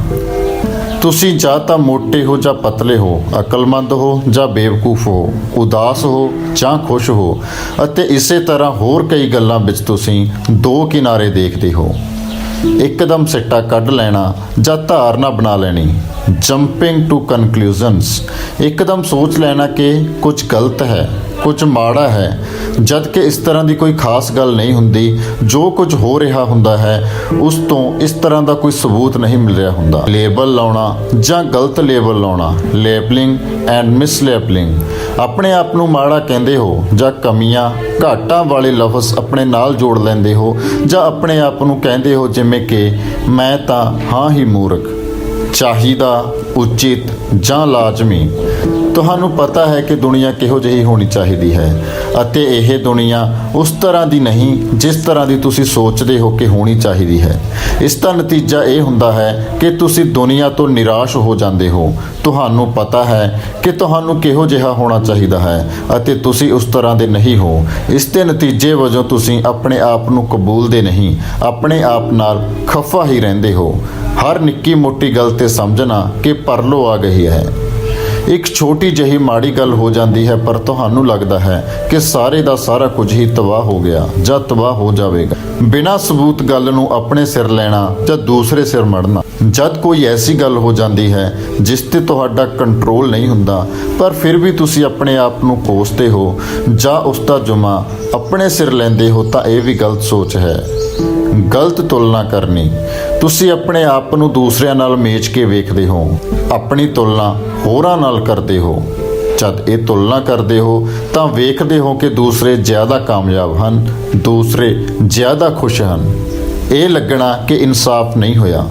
ਤੁਸੀਂ ਜਾਂ ਤਾਂ ਮੋਟੇ ਹੋ ਜਾਂ ਪਤਲੇ ਹੋ, ਅਕਲਮੰਦ ਹੋ ਜਾਂ ਬੇਵਕੂਫ ਹੋ, ਉਦਾਸ ਹੋ ਜਾਂ ਖੁਸ਼ ਹੋ ਅਤੇ ਇਸੇ ਤਰ੍ਹਾਂ ਹੋਰ ਕਈ ਗੱਲਾਂ ਵਿੱਚ ਤੁਸੀਂ 2 ਕਿਨਾਰੇ ਦੇਖਦੇ ਹੋ। ਇੱਕਦਮ ਸਿੱਟਾ ਕੱਢ ਲੈਣਾ ਜਾਂ ਧਾਰਨਾ ਬਣਾ ਲੈਣੀ, ਜੰਪਿੰਗ ਟੂ ਕਨਕਲੂਜਨਸ। ਇੱਕਦਮ ਸੋਚ ਲੈਣਾ ਕਿ ਕੁਝ ਗਲਤ ਹੈ, ਕੁਝ ਮਾੜਾ ਹੈ, ਜਦ ਕਿ ਇਸ ਤਰ੍ਹਾਂ ਦੀ ਕੋਈ ਖਾਸ ਗੱਲ ਨਹੀਂ ਹੁੰਦੀ। ਜੋ ਕੁਝ ਹੋ ਰਿਹਾ ਹੁੰਦਾ ਹੈ ਉਸ ਤੋਂ ਇਸ ਤਰ੍ਹਾਂ ਦਾ ਕੋਈ ਸਬੂਤ ਨਹੀਂ ਮਿਲ ਰਿਹਾ ਹੁੰਦਾ। ਲੇਬਲ ਲਾਉਣਾ ਜਾਂ ਗਲਤ ਲੇਬਲ ਲਾਉਣਾ, ਲੇਬਲਿੰਗ ਐਂਡ ਮਿਸਲੇਬਲਿੰਗ। ਆਪਣੇ ਆਪ ਨੂੰ ਮਾੜਾ ਕਹਿੰਦੇ ਹੋ ਜਾਂ ਕਮੀਆਂ, ਘਾਟਾਂ ਵਾਲੇ ਲਫ਼ਜ਼ ਆਪਣੇ ਨਾਲ ਜੋੜ ਲੈਂਦੇ ਹੋ ਜਾਂ ਆਪਣੇ ਆਪ ਨੂੰ ਕਹਿੰਦੇ ਹੋ ਜਿਵੇਂ ਕਿ ਮੈਂ ਤਾਂ ਹਾਂ ਹੀ ਮੂਰਖ, ਚਾਹੀਦਾ, ਉਚਿਤ ਜਾਂ ਲਾਜ਼ਮੀ। ਤੁਹਾਨੂੰ ਪਤਾ ਹੈ ਕਿ ਦੁਨੀਆ ਕਿਹੋ ਜਿਹੀ ਹੋਣੀ ਚਾਹੀਦੀ ਹੈ ਅਤੇ ਇਹ ਦੁਨੀਆ ਉਸ ਤਰ੍ਹਾਂ ਦੀ ਨਹੀਂ ਜਿਸ ਤਰ੍ਹਾਂ ਦੀ ਤੁਸੀਂ ਸੋਚਦੇ ਹੋ ਕਿ ਹੋਣੀ ਚਾਹੀਦੀ ਹੈ। ਇਸ ਦਾ ਨਤੀਜਾ ਇਹ ਹੁੰਦਾ ਹੈ ਕਿ ਤੁਸੀਂ ਦੁਨੀਆ ਤੋਂ ਨਿਰਾਸ਼ ਹੋ ਜਾਂਦੇ ਹੋ। ਤੁਹਾਨੂੰ ਪਤਾ ਹੈ ਕਿ ਤੁਹਾਨੂੰ ਕਿਹੋ ਜਿਹਾ ਹੋਣਾ ਚਾਹੀਦਾ ਹੈ ਅਤੇ ਤੁਸੀਂ ਉਸ ਤਰ੍ਹਾਂ ਦੇ ਨਹੀਂ ਹੋ। ਇਸ ਦੇ ਨਤੀਜੇ ਵਜੋਂ ਤੁਸੀਂ ਆਪਣੇ ਆਪ ਨੂੰ ਕਬੂਲਦੇ ਨਹੀਂ, ਆਪਣੇ ਆਪ ਨਾਲ ਖਫਾ ਹੀ ਰਹਿੰਦੇ ਹੋ। ਹਰ ਨਿੱਕੀ ਮੋਟੀ ਗੱਲ ਤੇ ਸਮਝਣਾ ਕਿ ਪਰਲੋ ਆ ਗਈ ਹੈ। ਇੱਕ ਛੋਟੀ ਜਿਹੀ ਮਾੜੀ ਗੱਲ ਹੋ ਜਾਂਦੀ ਹੈ ਪਰ ਤੁਹਾਨੂੰ ਲੱਗਦਾ ਹੈ ਕਿ ਸਾਰੇ ਦਾ ਸਾਰਾ ਕੁਝ ਹੀ ਤਬਾਹ ਹੋ ਗਿਆ ਜਾਂ ਤਬਾਹ ਹੋ ਜਾਵੇਗਾ। ਬਿਨਾਂ ਸਬੂਤ ਗੱਲ ਨੂੰ ਆਪਣੇ ਸਿਰ ਲੈਣਾ ਜਾਂ ਦੂਸਰੇ ਸਿਰ ਮੜਨਾ। ਜਦ ਕੋਈ ਐਸੀ ਗੱਲ ਹੋ ਜਾਂਦੀ ਹੈ ਜਿਸ ਤੇ ਤੁਹਾਡਾ ਕੰਟਰੋਲ ਨਹੀਂ ਹੁੰਦਾ ਪਰ ਫਿਰ ਵੀ ਤੁਸੀਂ ਆਪਣੇ ਆਪ ਨੂੰ ਕੋਸਦੇ ਹੋ ਜਾਂ ਉਸ ਦਾ ਜੁਮਾ ਆਪਣੇ ਸਿਰ ਲੈਂਦੇ ਹੋ ਤਾਂ ਇਹ ਵੀ ਗਲਤ ਸੋਚ ਹੈ। ਗਲਤ ਤੁਲਨਾ ਕਰਨੀ। ਤੁਸੀਂ ਆਪਣੇ ਆਪ ਨੂੰ ਦੂਸਰਿਆਂ ਨਾਲ ਮੇਚ ਕੇ ਵੇਖਦੇ ਹੋ, ਆਪਣੀ ਤੁਲਨਾ ਹੋਰਾਂ ਨਾਲ ਕਰਦੇ ਹੋ। ਜਦ ਇਹ ਤੁਲਨਾ ਕਰਦੇ ਹੋ ਤਾਂ ਵੇਖਦੇ ਹੋ ਕਿ ਦੂਸਰੇ ਜ਼ਿਆਦਾ ਕਾਮਯਾਬ ਹਨ, ਦੂਸਰੇ ਜ਼ਿਆਦਾ ਖੁਸ਼ ਹਨ। ਇਹ ਲੱਗਣਾ ਕਿ ਇਨਸਾਫ ਨਹੀਂ ਹੋਇਆ।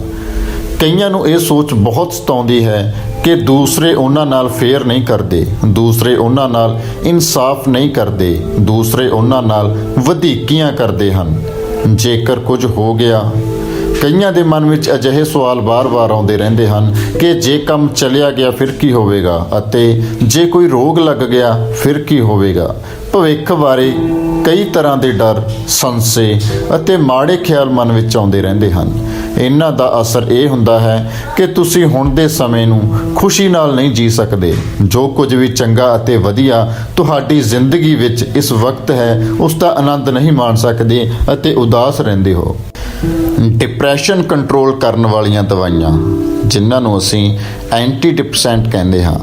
ਕਈਆਂ ਨੂੰ ਇਹ ਸੋਚ ਬਹੁਤ ਸਤਾਉਂਦੀ ਹੈ ਕਿ ਦੂਸਰੇ ਉਹਨਾਂ ਨਾਲ ਫੇਅਰ ਨਹੀਂ ਕਰਦੇ, ਦੂਸਰੇ ਉਹਨਾਂ ਨਾਲ ਇਨਸਾਫ ਨਹੀਂ ਕਰਦੇ, ਦੂਸਰੇ ਉਹਨਾਂ ਨਾਲ ਵਧੀਕੀਆਂ ਕਰਦੇ ਹਨ। ਜੇਕਰ ਕੁਝ ਹੋ ਗਿਆ, ਕਈਆਂ ਦੇ ਮਨ ਵਿੱਚ ਅਜਿਹੇ ਸਵਾਲ ਵਾਰ-ਵਾਰ ਆਉਂਦੇ ਰਹਿੰਦੇ ਹਨ ਕਿ ਜੇ ਕੰਮ ਚਲਿਆ ਗਿਆ ਫਿਰ ਕੀ ਹੋਵੇਗਾ, ਅਤੇ ਜੇ ਕੋਈ ਰੋਗ ਲੱਗ ਗਿਆ ਫਿਰ ਕੀ ਹੋਵੇਗਾ। ਭਵਿੱਖ ਬਾਰੇ ਕਈ ਤਰ੍ਹਾਂ ਦੇ ਡਰ, ਸੰਸ਼ੇ ਅਤੇ ਮਾੜੇ ਖਿਆਲ ਮਨ ਵਿੱਚ ਆਉਂਦੇ ਰਹਿੰਦੇ ਹਨ। ਇਹਨਾਂ ਦਾ ਅਸਰ ਇਹ ਹੁੰਦਾ ਹੈ ਕਿ ਤੁਸੀਂ ਹੁਣ ਦੇ ਸਮੇਂ ਨੂੰ ਖੁਸ਼ੀ ਨਾਲ ਨਹੀਂ ਜੀ ਸਕਦੇ। ਜੋ ਕੁਝ ਵੀ ਚੰਗਾ ਅਤੇ ਵਧੀਆ ਤੁਹਾਡੀ ਜ਼ਿੰਦਗੀ ਵਿੱਚ ਇਸ ਵਕਤ ਹੈ, ਉਸ ਦਾ ਆਨੰਦ ਨਹੀਂ ਮਾਣ ਸਕਦੇ ਅਤੇ ਉਦਾਸ ਰਹਿੰਦੇ ਹੋ। ਡਿਪਰੈਸ਼ਨ ਕੰਟਰੋਲ ਕਰਨ ਵਾਲੀਆਂ ਦਵਾਈਆਂ, ਜਿਨ੍ਹਾਂ ਨੂੰ ਅਸੀਂ ਐਂਟੀ ਡਿਪਰੈਸੈਂਟ ਕਹਿੰਦੇ ਹਾਂ।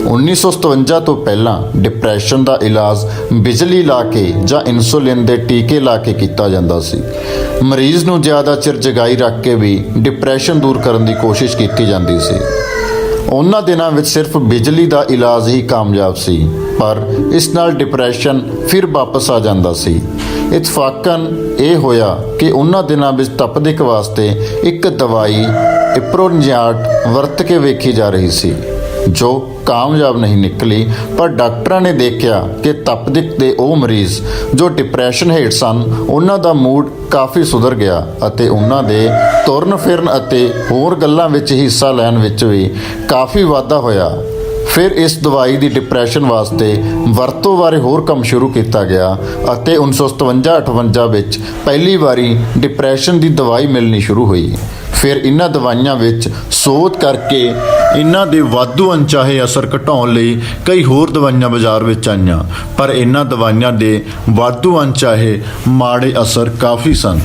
1957 ਤੋਂ ਪਹਿਲਾਂ ਡਿਪਰੈਸ਼ਨ ਦਾ ਇਲਾਜ ਬਿਜਲੀ ਲਾ ਕੇ ਜਾਂ ਇਨਸੂਲਿਨ ਦੇ ਟੀਕੇ ਲਾ ਕੇ ਕੀਤਾ ਜਾਂਦਾ ਸੀ। ਮਰੀਜ਼ ਨੂੰ ਜ਼ਿਆਦਾ ਚਿਰ ਜਗਾਈ ਰੱਖ ਕੇ ਵੀ ਡਿਪਰੈਸ਼ਨ ਦੂਰ ਕਰਨ ਦੀ ਕੋਸ਼ਿਸ਼ ਕੀਤੀ ਜਾਂਦੀ ਸੀ। ਉਹਨਾਂ ਦਿਨਾਂ ਵਿੱਚ ਸਿਰਫ ਬਿਜਲੀ ਦਾ ਇਲਾਜ ਹੀ ਕਾਮਯਾਬ ਸੀ, ਪਰ ਇਸ ਨਾਲ ਡਿਪਰੈਸ਼ਨ ਫਿਰ ਵਾਪਸ ਆ ਜਾਂਦਾ ਸੀ। ਇਤਫਾਕਨ ਇਹ ਹੋਇਆ ਕਿ ਉਹਨਾਂ ਦਿਨਾਂ ਵਿੱਚ ਤਪਦਿਕ ਵਾਸਤੇ ਇੱਕ ਦਵਾਈ ਇਪਰੋਨਿਆਟ ਵਰਤ ਕੇ ਵੇਖੀ ਜਾ ਰਹੀ ਸੀ, ਜੋ ਕਾਮਯਾਬ ਨਹੀਂ ਨਿਕਲੀ। ਪਰ ਡਾਕਟਰਾਂ ਨੇ ਦੇਖਿਆ ਕਿ ਤਪਦਿਕ ਦੇ ਉਹ ਮਰੀਜ਼ ਜੋ ਡਿਪਰੈਸ਼ਨ ਹੇਠ ਸਨ, ਉਹਨਾਂ ਦਾ ਮੂਡ ਕਾਫੀ ਸੁਧਰ ਗਿਆ ਅਤੇ ਉਹਨਾਂ ਦੇ ਤੁਰਨ ਫਿਰਨ ਅਤੇ ਹੋਰ ਗੱਲਾਂ ਵਿੱਚ ਹਿੱਸਾ ਲੈਣ ਵਿੱਚ ਵੀ ਕਾਫੀ ਵਾਧਾ ਹੋਇਆ। ਫਿਰ ਇਸ ਦਵਾਈ ਦੀ ਡਿਪਰੈਸ਼ਨ ਵਾਸਤੇ ਵਰਤੋਂ ਬਾਰੇ ਹੋਰ ਕੰਮ ਸ਼ੁਰੂ ਕੀਤਾ ਗਿਆ ਅਤੇ 1957-58 ਵਿੱਚ ਪਹਿਲੀ ਵਾਰੀ ਡਿਪਰੈਸ਼ਨ ਦੀ ਦਵਾਈ ਮਿਲਣੀ ਸ਼ੁਰੂ ਹੋਈ। ਫਿਰ ਇਹਨਾਂ ਦਵਾਈਆਂ ਵਿੱਚ ਸੋਧ ਕਰਕੇ ਇਹਨਾਂ ਦੇ ਵਾਧੂ ਅਣਚਾਹੇ ਅਸਰ ਘਟਾਉਣ ਲਈ ਕਈ ਹੋਰ ਦਵਾਈਆਂ ਬਾਜ਼ਾਰ ਵਿੱਚ ਆਈਆਂ, ਪਰ ਇਹਨਾਂ ਦਵਾਈਆਂ ਦੇ ਵਾਧੂ ਅਣਚਾਹੇ ਮਾੜੇ ਅਸਰ ਕਾਫੀ ਸਨ।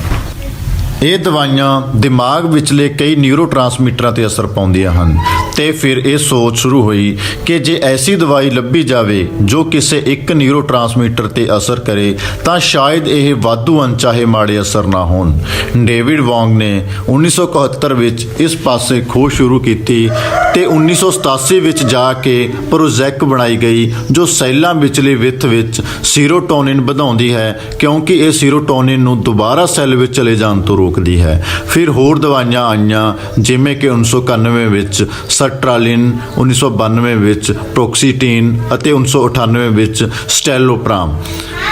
ਇਹ ਦਵਾਈਆਂ ਦਿਮਾਗ ਵਿਚਲੇ ਕਈ ਨਿਊਰੋਟ੍ਰਾਂਸਮੀਟਰਾਂ 'ਤੇ ਅਸਰ ਪਾਉਂਦੀਆਂ ਹਨ, ਤੇ ਫਿਰ ਇਹ ਸੋਚ ਸ਼ੁਰੂ ਹੋਈ ਕਿ ਜੇ ਐਸੀ ਦਵਾਈ ਲੱਭੀ ਜਾਵੇ ਜੋ ਕਿਸੇ ਇੱਕ ਨਿਊਰੋਟ੍ਰਾਂਸਮੀਟਰ 'ਤੇ ਅਸਰ ਕਰੇ ਤਾਂ ਸ਼ਾਇਦ ਇਹ ਵਾਧੂ ਅਣਚਾਹੇ ਮਾੜੇ ਅਸਰ ਨਾ ਹੋਣ। ਡੇਵਿਡ ਵੌਂਗ ਨੇ 1971 ਵਿੱਚ ਇਸ ਪਾਸੇ ਖੋਜ ਸ਼ੁਰੂ ਕੀਤੀ ਤੇ 1987 ਵਿੱਚ ਜਾ ਕੇ ਪ੍ਰੋਜੈਕਟ ਬਣਾਈ ਗਈ ਜੋ ਸੈੱਲਾਂ ਵਿਚਲੇ ਵਿੱਥ ਵਿੱਚ ਸੀਰੋਟੋਨਿਨ ਵਧਾਉਂਦੀ ਹੈ, ਕਿਉਂਕਿ ਇਹ ਸੀਰੋਟੋਨਿਨ ਨੂੰ ਦੁਬਾਰਾ ਸੈੱਲ ਵਿੱਚ ਚਲੇ ਜਾਣ ਤੋਂ ਰੋਕਦੀ ਹੈ। ਫਿਰ ਹੋਰ ਦਵਾਈਆਂ ਆਈਆਂ, ਜਿਵੇਂ ਕਿ 1991 ਵਿੱਚ ਸਰਟਰਾਲਿਨ, 1992 ਵਿੱਚ ਪ੍ਰੋਕਸੀਟੀਨ ਅਤੇ 1998 ਵਿੱਚ ਸਟੈਲੋਪ੍ਰਾਮ।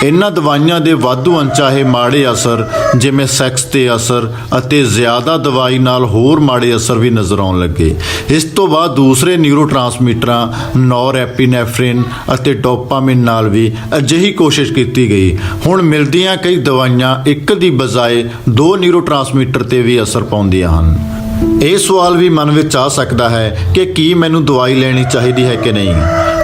ਇਹਨਾਂ ਦਵਾਈਆਂ ਦੇ ਵਾਧੂ ਅਣਚਾਹੇ ਮਾੜੇ ਅਸਰ, ਜਿਵੇਂ ਸੈਕਸ 'ਤੇ ਅਸਰ ਅਤੇ ਜ਼ਿਆਦਾ ਦਵਾਈ ਨਾਲ ਹੋਰ ਮਾੜੇ ਅਸਰ ਵੀ ਨਜ਼ਰ ਆਉਣ ਲੱਗੇ। ਇਸ ਤੋਂ ਬਾਅਦ ਦੂਸਰੇ ਨਿਊਰੋਟ੍ਰਾਂਸਮੀਟਰਾਂ ਨੋਰਐਪੀਨੈਫ੍ਰਿਨ ਅਤੇ ਡੋਪਾਮਾਈਨ ਨਾਲ ਵੀ ਅਜਿਹੀ ਕੋਸ਼ਿਸ਼ ਕੀਤੀ ਗਈ। ਹੁਣ ਮਿਲਦੀਆਂ ਕਈ ਦਵਾਈਆਂ ਇੱਕ ਦੀ ਬਜਾਏ ਦੋ ਨਿਊਰੋਟ੍ਰਾਂਸਮੀਟਰ 'ਤੇ ਵੀ ਅਸਰ ਪਾਉਂਦੀਆਂ ਹਨ। ਇਹ ਸਵਾਲ ਵੀ ਮਨ ਵਿੱਚ ਆ ਸਕਦਾ ਹੈ ਕਿ ਕੀ ਮੈਨੂੰ ਦਵਾਈ ਲੈਣੀ ਚਾਹੀਦੀ ਹੈ ਕਿ ਨਹੀਂ।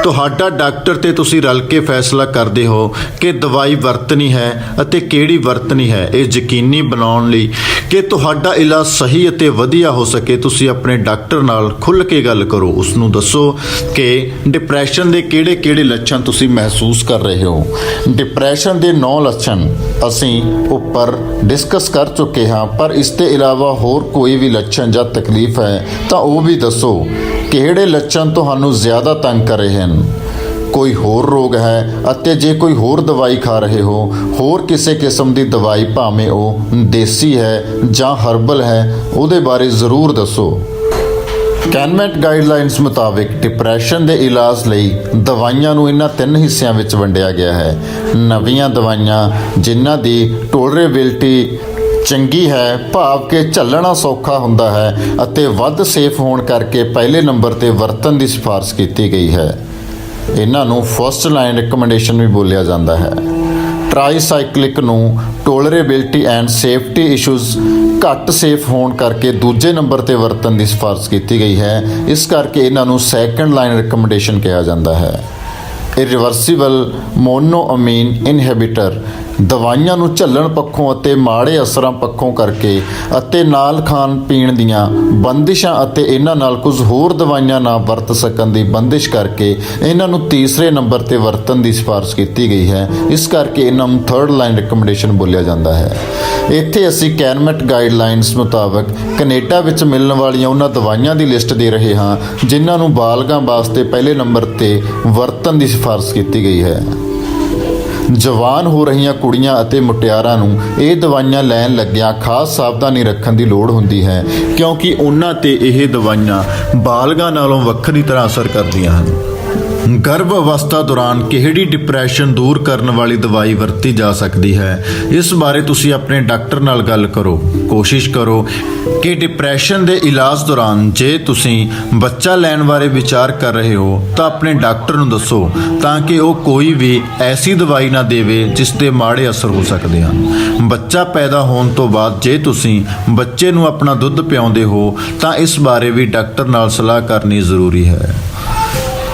ਤੁਹਾਡਾ ਡਾਕਟਰ ਤੇ ਤੁਸੀਂ ਰਲ ਕੇ ਫੈਸਲਾ ਕਰਦੇ ਹੋ ਕਿ ਦਵਾਈ ਵਰਤਣੀ ਹੈ ਅਤੇ ਕਿਹੜੀ ਵਰਤਣੀ ਹੈ। ਇਹ ਯਕੀਨੀ ਬਣਾਉਣ ਲਈ ਕਿ ਤੁਹਾਡਾ ਇਲਾਜ ਸਹੀ ਅਤੇ ਵਧੀਆ ਹੋ ਸਕੇ, ਤੁਸੀਂ ਆਪਣੇ ਡਾਕਟਰ ਨਾਲ ਖੁੱਲ੍ਹ ਕੇ ਗੱਲ ਕਰੋ। ਉਸ ਨੂੰ ਦੱਸੋ ਕਿ ਡਿਪਰੈਸ਼ਨ ਦੇ ਕਿਹੜੇ-ਕਿਹੜੇ ਲੱਛਣ ਤੁਸੀਂ ਮਹਿਸੂਸ ਕਰ ਰਹੇ ਹੋ। ਡਿਪਰੈਸ਼ਨ ਦੇ 9 ਲੱਛਣ ਅਸੀਂ ਉੱਪਰ ਡਿਸਕਸ ਕਰ ਚੁੱਕੇ ਹਾਂ, ਪਰ ਇਸ ਦੇ ਇਲਾਵਾ ਹੋਰ ਕੋਈ ਵੀ ਲੱਛਣ ਜਾਂ ਤਕਲੀਫ ਹੈ ਤਾਂ ਉਹ ਵੀ ਦੱਸੋ। ਕਿਹੜੇ ਲੱਛਣ ਤੁਹਾਨੂੰ ਜ਼ਿਆਦਾ ਤੰਗ ਕਰ ਰਹੇ ਹਨ, ਕੋਈ ਹੋਰ ਰੋਗ ਹੈ, ਅਤੇ ਜੇ ਕੋਈ ਹੋਰ ਦਵਾਈ ਖਾ ਰਹੇ ਹੋ, ਹੋਰ ਕਿਸੇ ਕਿਸਮ ਦੀ ਦਵਾਈ, ਭਾਵੇਂ ਉਹ ਦੇਸੀ ਹੈ ਜਾਂ ਹਰਬਲ ਹੈ, ਉਹਦੇ ਬਾਰੇ ਜ਼ਰੂਰ ਦੱਸੋ। ਕੈਨਮੈਟ ਗਾਈਡਲਾਈਨਸ ਮੁਤਾਬਿਕ ਡਿਪਰੈਸ਼ਨ ਦੇ ਇਲਾਜ ਲਈ ਦਵਾਈਆਂ ਨੂੰ ਇਹਨਾਂ 3 ਹਿੱਸਿਆਂ ਵਿੱਚ ਵੰਡਿਆ ਗਿਆ ਹੈ। ਨਵੀਆਂ ਦਵਾਈਆਂ ਜਿਨ੍ਹਾਂ ਦੀ ਟੋਲਰੇਬਿਲਟੀ ਚੰਗੀ ਹੈ, ਭਾਵ ਕਿ ਝੱਲਣਾ ਸੌਖਾ ਹੁੰਦਾ ਹੈ ਅਤੇ ਵੱਧ ਸੇਫ ਹੋਣ ਕਰਕੇ ਪਹਿਲੇ ਨੰਬਰ 'ਤੇ ਵਰਤਣ ਦੀ ਸਿਫਾਰਸ਼ ਕੀਤੀ ਗਈ ਹੈ। ਇਹਨਾਂ ਨੂੰ ਫਸਟ ਲਾਈਨ ਰਿਕਮੈਂਡੇਸ਼ਨ ਵੀ ਬੋਲਿਆ ਜਾਂਦਾ ਹੈ। ਟ੍ਰਾਈਸਾਈਕਲਿਕ ਨੂੰ ਟੋਲਰੇਬਿਲਟੀ ਐਂਡ ਸੇਫਟੀ ਇਸ਼ੂਜ਼ ਘੱਟ ਸੇਫ ਹੋਣ ਕਰਕੇ ਦੂਜੇ ਨੰਬਰ 'ਤੇ ਵਰਤਣ ਦੀ ਸਿਫਾਰਸ਼ ਕੀਤੀ ਗਈ ਹੈ, ਇਸ ਕਰਕੇ ਇਹਨਾਂ ਨੂੰ ਸੈਕੰਡ ਲਾਈਨ ਰਿਕਮੈਂਡੇਸ਼ਨ ਕਿਹਾ ਜਾਂਦਾ ਹੈ। ਇਰੀਵਰਸੀਬਲ ਮੋਨੋਅਮੀਨ ਇਨਹਿਬਿਟਰ ਦਵਾਈਆਂ ਨੂੰ ਝੱਲਣ ਪੱਖੋਂ ਅਤੇ ਮਾੜੇ ਅਸਰਾਂ ਪੱਖੋਂ ਕਰਕੇ ਅਤੇ ਨਾਲ ਖਾਣ ਪੀਣ ਦੀਆਂ ਬੰਦਿਸ਼ਾਂ ਅਤੇ ਇਹਨਾਂ ਨਾਲ ਕੁਝ ਹੋਰ ਦਵਾਈਆਂ ਨਾ ਵਰਤ ਸਕਣ ਦੀ ਬੰਦਿਸ਼ ਕਰਕੇ ਇਹਨਾਂ ਨੂੰ ਤੀਸਰੇ ਨੰਬਰ 'ਤੇ ਵਰਤਣ ਦੀ ਸਿਫਾਰਸ਼ ਕੀਤੀ ਗਈ ਹੈ, ਇਸ ਕਰਕੇ ਇਹਨਾਂ ਨੂੰ ਥਰਡ ਲਾਈਨ ਰਿਕਮੈਂਡੇਸ਼ਨ ਬੋਲਿਆ ਜਾਂਦਾ ਹੈ। ਇੱਥੇ ਅਸੀਂ ਕੈਨਮੈਟ ਗਾਈਡਲਾਈਨਸ ਮੁਤਾਬਕ ਕੈਨੇਡਾ ਵਿੱਚ ਮਿਲਣ ਵਾਲੀਆਂ ਉਹਨਾਂ ਦਵਾਈਆਂ ਦੀ ਲਿਸਟ ਦੇ ਰਹੇ ਹਾਂ ਜਿਨ੍ਹਾਂ ਨੂੰ ਬਾਲਗਾਂ ਵਾਸਤੇ ਪਹਿਲੇ ਨੰਬਰ 'ਤੇ ਵਰਤਣ ਦੀ ਸਿਫਾਰਸ਼ ਕੀਤੀ ਗਈ ਹੈ। ਜਵਾਨ ਹੋ ਰਹੀਆਂ ਕੁੜੀਆਂ ਅਤੇ ਮੁਟਿਆਰਾਂ ਨੂੰ ਇਹ ਦਵਾਈਆਂ ਲੈਣ ਲੱਗਿਆਂ ਖਾਸ ਸਾਵਧਾਨੀ ਰੱਖਣ ਦੀ ਲੋੜ ਹੁੰਦੀ ਹੈ, ਕਿਉਂਕਿ ਉਹਨਾਂ ਤੇ ਇਹ ਦਵਾਈਆਂ ਬਾਲਗਾਂ ਨਾਲੋਂ ਵੱਖਰੀ ਤਰ੍ਹਾਂ ਅਸਰ ਕਰਦੀਆਂ ਹਨ। ਗਰਭ ਅਵਸਥਾ ਦੌਰਾਨ ਕਿਹੜੀ ਡਿਪਰੈਸ਼ਨ ਦੂਰ ਕਰਨ ਵਾਲੀ ਦਵਾਈ ਵਰਤੀ ਜਾ ਸਕਦੀ ਹੈ, ਇਸ ਬਾਰੇ ਤੁਸੀਂ ਆਪਣੇ ਡਾਕਟਰ ਨਾਲ ਗੱਲ ਕਰੋ। ਕੋਸ਼ਿਸ਼ ਕਰੋ ਕਿ ਡਿਪਰੈਸ਼ਨ ਦੇ ਇਲਾਜ ਦੌਰਾਨ ਜੇ ਤੁਸੀਂ ਬੱਚਾ ਲੈਣ ਬਾਰੇ ਵਿਚਾਰ ਕਰ ਰਹੇ ਹੋ ਤਾਂ ਆਪਣੇ ਡਾਕਟਰ ਨੂੰ ਦੱਸੋ, ਤਾਂ ਕਿ ਉਹ ਕੋਈ ਵੀ ਐਸੀ ਦਵਾਈ ਨਾ ਦੇਵੇ ਜਿਸ ਦੇ ਮਾੜੇ ਅਸਰ ਹੋ ਸਕਦੇ ਹਨ। ਬੱਚਾ ਪੈਦਾ ਹੋਣ ਤੋਂ ਬਾਅਦ ਜੇ ਤੁਸੀਂ ਬੱਚੇ ਨੂੰ ਆਪਣਾ ਦੁੱਧ ਪਿਆਉਂਦੇ ਹੋ ਤਾਂ ਇਸ ਬਾਰੇ ਵੀ ਡਾਕਟਰ ਨਾਲ ਸਲਾਹ ਕਰਨੀ ਜ਼ਰੂਰੀ ਹੈ।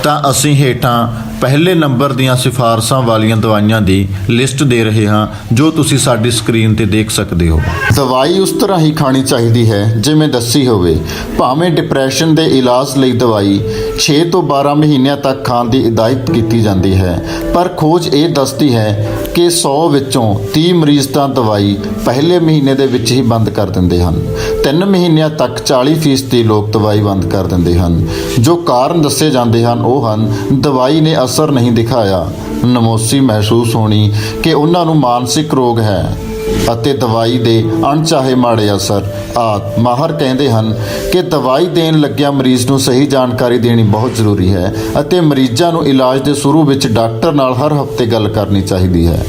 ਤਾਂ ਅਸੀਂ ਹੇਠਾਂ ਪਹਿਲੇ ਨੰਬਰ ਦੀਆਂ ਸਿਫਾਰਸ਼ਾਂ ਵਾਲੀਆਂ ਦਵਾਈਆਂ ਦੀ ਲਿਸਟ ਦੇ ਰਹੇ ਹਾਂ, ਜੋ ਤੁਸੀਂ ਸਾਡੀ ਸਕਰੀਨ ਤੇ ਦੇਖ ਸਕਦੇ ਹੋ। ਦਵਾਈ ਉਸ ਤਰ੍ਹਾਂ ਹੀ ਖਾਣੀ ਚਾਹੀਦੀ ਹੈ ਜਿਵੇਂ ਦੱਸੀ ਹੋਵੇ। ਭਾਵੇਂ ਡਿਪਰੈਸ਼ਨ ਦੇ ਇਲਾਜ ਲਈ ਦਵਾਈ 6 ਤੋਂ 12 ਮਹੀਨਿਆਂ ਤੱਕ ਖਾਣ ਦੀ ਹਦਾਇਤ ਕੀਤੀ ਜਾਂਦੀ ਹੈ, ਪਰ ਖੋਜ ਇਹ ਦੱਸਦੀ ਹੈ ਕਿ 100 ਵਿੱਚੋਂ 30 ਮਰੀਜ਼ ਤਾਂ ਦਵਾਈ ਪਹਿਲੇ ਮਹੀਨੇ ਦੇ ਵਿੱਚ ਹੀ ਬੰਦ ਕਰ ਦਿੰਦੇ ਹਨ। 3 ਮਹੀਨਿਆਂ ਤੱਕ 40% ਲੋਕ ਦਵਾਈ ਬੰਦ ਕਰ ਦਿੰਦੇ ਹਨ। ਜੋ ਕਾਰਨ ਦੱਸੇ ਜਾਂਦੇ ਹਨ ਉਹ ਹਨ ਦਵਾਈ ਨੇ ਅਸਰ ਨਹੀਂ ਦਿਖਾਇਆ, ਨਮੋਸੀ ਮਹਿਸੂਸ ਹੋਣੀ ਕਿ ਉਹਨਾਂ ਨੂੰ ਮਾਨਸਿਕ ਰੋਗ ਹੈ, ਅਤੇ ਦਵਾਈ ਦੇ ਅਣਚਾਹੇ ਮਾੜੇ ਅਸਰ ਆਦਿ। ਮਾਹਰ ਕਹਿੰਦੇ ਹਨ ਕਿ ਦਵਾਈ ਦੇਣ ਲੱਗਿਆ ਮਰੀਜ਼ ਨੂੰ ਸਹੀ ਜਾਣਕਾਰੀ ਦੇਣੀ ਬਹੁਤ ਜ਼ਰੂਰੀ ਹੈ ਅਤੇ ਮਰੀਜ਼ਾਂ ਨੂੰ ਇਲਾਜ ਦੇ ਸ਼ੁਰੂ ਵਿੱਚ ਡਾਕਟਰ ਨਾਲ ਹਰ ਹਫ਼ਤੇ ਗੱਲ ਕਰਨੀ ਚਾਹੀਦੀ ਹੈ।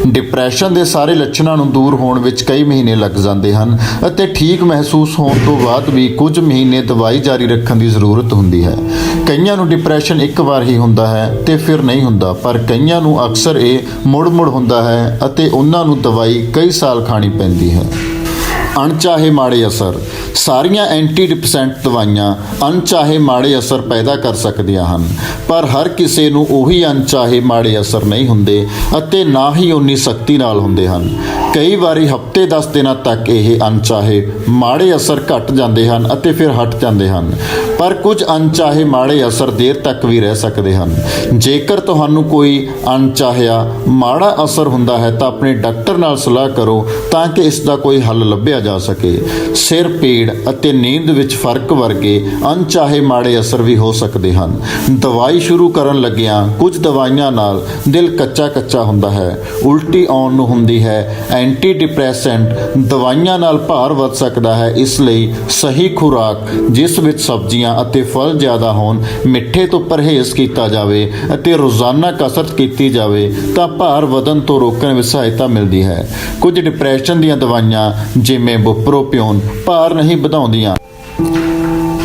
ਡਿਪਰੈਸ਼ਨ ਦੇ ਸਾਰੇ ਲੱਛਣਾਂ ਨੂੰ ਦੂਰ ਹੋਣ ਵਿੱਚ ਕਈ ਮਹੀਨੇ ਲੱਗ ਜਾਂਦੇ ਹਨ ਅਤੇ ਠੀਕ ਮਹਿਸੂਸ ਹੋਣ ਤੋਂ ਬਾਅਦ ਵੀ ਕੁਝ ਮਹੀਨੇ ਦਵਾਈ ਜਾਰੀ ਰੱਖਣ ਦੀ ਜ਼ਰੂਰਤ ਹੁੰਦੀ ਹੈ। ਕਈਆਂ ਨੂੰ ਡਿਪਰੈਸ਼ਨ ਇੱਕ ਵਾਰ ਹੀ ਹੁੰਦਾ ਹੈ ਤੇ ਫਿਰ ਨਹੀਂ ਹੁੰਦਾ, ਪਰ ਕਈਆਂ ਨੂੰ ਅਕਸਰ ਇਹ ਮੁੜ-ਮੁੜ ਹੁੰਦਾ ਹੈ ਅਤੇ ਉਹਨਾਂ ਨੂੰ ਦਵਾਈ ਕਈ ਸਾਲ ਖਾਣੀ ਪੈਂਦੀ ਹੈ। ਅਣਚਾਹੇ ਮਾੜੇ ਅਸਰ। ਸਾਰੀਆਂ ਐਂਟੀ ਡਿਪਰੈਸੈਂਟ ਦਵਾਈਆਂ ਅਣਚਾਹੇ ਮਾੜੇ ਅਸਰ ਪੈਦਾ ਕਰ ਸਕਦੀਆਂ ਹਨ, ਪਰ ਹਰ ਕਿਸੇ ਨੂੰ ਉਹੀ ਅਣਚਾਹੇ ਮਾੜੇ ਅਸਰ ਨਹੀਂ ਹੁੰਦੇ ਅਤੇ ਨਾ ਹੀ ਉਨੀ ਸਖਤੀ ਨਾਲ ਹੁੰਦੇ ਹਨ। ਕਈ ਵਾਰੀ ਹਫ਼ਤੇ 10 ਦਿਨਾਂ ਤੱਕ ਇਹ ਅਣਚਾਹੇ ਮਾੜੇ ਅਸਰ ਘਟ ਜਾਂਦੇ ਹਨ ਅਤੇ ਫਿਰ ਹਟ ਜਾਂਦੇ ਹਨ, ਪਰ ਕੁਝ ਅਣਚਾਹੇ ਮਾੜੇ ਅਸਰ ਦੇਰ ਤੱਕ ਵੀ ਰਹਿ ਸਕਦੇ ਹਨ। ਜੇਕਰ ਤੁਹਾਨੂੰ ਕੋਈ ਅਣਚਾਹਿਆ ਮਾੜਾ ਅਸਰ ਹੁੰਦਾ ਹੈ ਤਾਂ ਆਪਣੇ ਡਾਕਟਰ ਨਾਲ ਸਲਾਹ ਕਰੋ ਤਾਂ ਕਿ ਇਸ ਦਾ ਕੋਈ ਹੱਲ ਲੱਭਿਆ ਜਾ ਸਕੇ। ਸਿਰ ਪੀੜ ਅਤੇ ਨੀਂਦ ਵਿੱਚ ਫਰਕ ਵਰਗੇ ਅਣਚਾਹੇ ਮਾੜੇ ਅਸਰ ਵੀ ਹੋ ਸਕਦੇ ਹਨ। ਦਵਾਈ ਸ਼ੁਰੂ ਕਰਨ ਲੱਗਿਆਂ ਕੁਝ ਦਵਾਈਆਂ ਨਾਲ ਦਿਲ ਕੱਚਾ ਹੁੰਦਾ ਹੈ, ਉਲਟੀ ਆਉਣ ਨੂੰ ਹੁੰਦੀ ਹੈ। ਐਂਟੀ ਡਿਪਰੈਸੈਂਟ ਦਵਾਈਆਂ ਨਾਲ ਭਾਰ ਵੱਧ ਸਕਦਾ ਹੈ, ਇਸ ਲਈ ਸਹੀ ਖੁਰਾਕ ਜਿਸ ਵਿੱਚ ਸਬਜ਼ੀਆਂ ਅਤੇ ਫਲ ਜ਼ਿਆਦਾ ਹੋਣ, ਮਿੱਠੇ ਤੋਂ ਪਰਹੇਜ਼ ਕੀਤਾ ਜਾਵੇ ਅਤੇ ਰੋਜ਼ਾਨਾ ਕਸਰਤ ਕੀਤੀ ਜਾਵੇ ਤਾਂ ਭਾਰ ਵਧਣ ਤੋਂ ਰੋਕਣ ਵਿੱਚ ਸਹਾਇਤਾ ਮਿਲਦੀ ਹੈ। ਕੁਝ ਡਿਪਰੈਸ਼ਨ ਦੀਆਂ ਦਵਾਈਆਂ ਜਿਵੇਂ ਬੁਪਰੋਪਿਓਨ ਭਾਰ ਨਹੀਂ ਵਧਾਉਂਦੀਆਂ।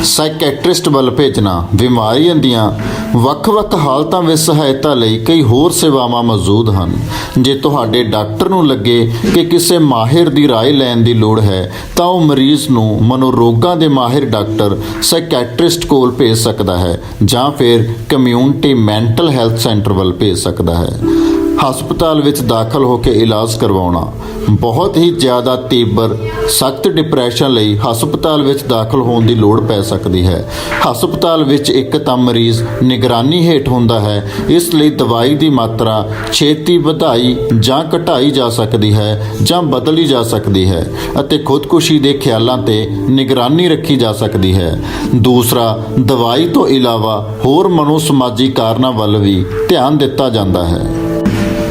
ਸਾਈਕੈਟ੍ਰਿਸਟ ਵੱਲ ਭੇਜਣਾ। ਬਿਮਾਰੀਆਂ ਦੀਆਂ ਵੱਖ-ਵੱਖ ਹਾਲਤਾਂ ਵਿੱਚ ਸਹਾਇਤਾ ਲਈ ਕਈ ਹੋਰ ਸੇਵਾਵਾਂ ਮੌਜੂਦ ਹਨ। ਜੇ ਤੁਹਾਡੇ ਡਾਕਟਰ ਨੂੰ ਲੱਗੇ ਕਿ ਕਿਸੇ ਮਾਹਿਰ ਦੀ ਰਾਏ ਲੈਣ ਦੀ ਲੋੜ ਹੈ ਤਾਂ ਉਹ ਮਰੀਜ਼ ਨੂੰ ਮਨੋਰੋਗਾਂ ਦੇ ਮਾਹਿਰ ਡਾਕਟਰ ਸਾਈਕੈਟ੍ਰਿਸਟ ਕੋਲ ਭੇਜ ਸਕਦਾ ਹੈ ਜਾਂ ਫਿਰ ਕਮਿਊਨਿਟੀ ਮੈਂਟਲ ਹੈਲਥ ਸੈਂਟਰ ਵੱਲ ਭੇਜ ਸਕਦਾ ਹੈ। ਹਸਪਤਾਲ ਵਿੱਚ ਦਾਖਲ ਹੋ ਕੇ ਇਲਾਜ ਕਰਵਾਉਣਾ। ਬਹੁਤ ਹੀ ਜ਼ਿਆਦਾ ਤੀਬਰ ਸਖਤ ਡਿਪਰੈਸ਼ਨ ਲਈ ਹਸਪਤਾਲ ਵਿੱਚ ਦਾਖਲ ਹੋਣ ਦੀ ਲੋੜ ਪੈ ਸਕਦੀ ਹੈ। ਹਸਪਤਾਲ ਵਿੱਚ ਇੱਕ ਤਾਂ ਮਰੀਜ਼ ਨਿਗਰਾਨੀ ਹੇਠ ਹੁੰਦਾ ਹੈ, ਇਸ ਲਈ ਦਵਾਈ ਦੀ ਮਾਤਰਾ ਛੇਤੀ ਵਧਾਈ ਜਾਂ ਘਟਾਈ ਜਾ ਸਕਦੀ ਹੈ ਜਾਂ ਬਦਲੀ ਜਾ ਸਕਦੀ ਹੈ ਅਤੇ ਖੁਦਕੁਸ਼ੀ ਦੇ ਖਿਆਲਾਂ ਤੇ ਨਿਗਰਾਨੀ ਰੱਖੀ ਜਾ ਸਕਦੀ ਹੈ। ਦੂਸਰਾ, ਦਵਾਈ ਤੋਂ ਇਲਾਵਾ ਹੋਰ ਮਨੋਸਮਾਜੀ ਕਾਰਨਾਂ ਵੱਲ ਵੀ ਧਿਆਨ ਦਿੱਤਾ ਜਾਂਦਾ ਹੈ।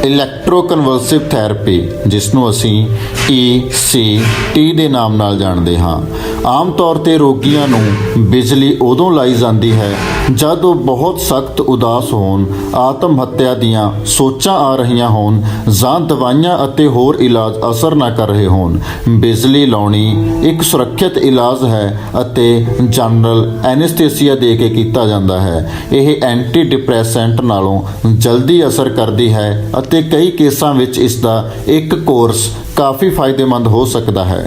ਇਲੈਕਟ੍ਰੋਕਨਵਲਸਿਵ ਥੈਰੇਪੀ, ਜਿਸ ਨੂੰ ਅਸੀਂ ECT ਦੇ ਨਾਮ ਨਾਲ ਜਾਣਦੇ ਹਾਂ, ਆਮ ਤੌਰ ਤੇ ਰੋਗੀਆਂ ਨੂੰ ਬਿਜਲੀ ਉਦੋਂ ਲਾਈ ਜਾਂਦੀ ਹੈ ਜਦ ਉਹ ਬਹੁਤ ਸਖਤ ਉਦਾਸ ਹੋਣ, ਆਤਮ ਹੱਤਿਆ ਦੀਆਂ ਸੋਚਾਂ ਆ ਰਹੀਆਂ ਹੋਣ ਜਾਂ ਦਵਾਈਆਂ ਅਤੇ ਹੋਰ ਇਲਾਜ ਅਸਰ ਨਾ ਕਰ ਰਹੇ ਹੋਣ। ਬਿਜਲੀ ਲਾਉਣੀ ਇੱਕ ਸੁਰੱਖਿਅਤ ਇਲਾਜ ਹੈ ਅਤੇ ਜਨਰਲ ਐਨਸਥੀਸੀਆ ਦੇ ਕੇ ਕੀਤਾ ਜਾਂਦਾ ਹੈ। ਇਹ ਐਂਟੀ ਡਿਪਰੈਸੈਂਟ ਨਾਲੋਂ ਜਲਦੀ ਅਸਰ ਕਰਦੀ ਹੈ ਅਤੇ ਕਈ ਕੇਸਾਂ ਵਿੱਚ ਇਸ ਦਾ ਇੱਕ ਕੋਰਸ ਕਾਫੀ ਫਾਇਦੇਮੰਦ ਹੋ ਸਕਦਾ ਹੈ।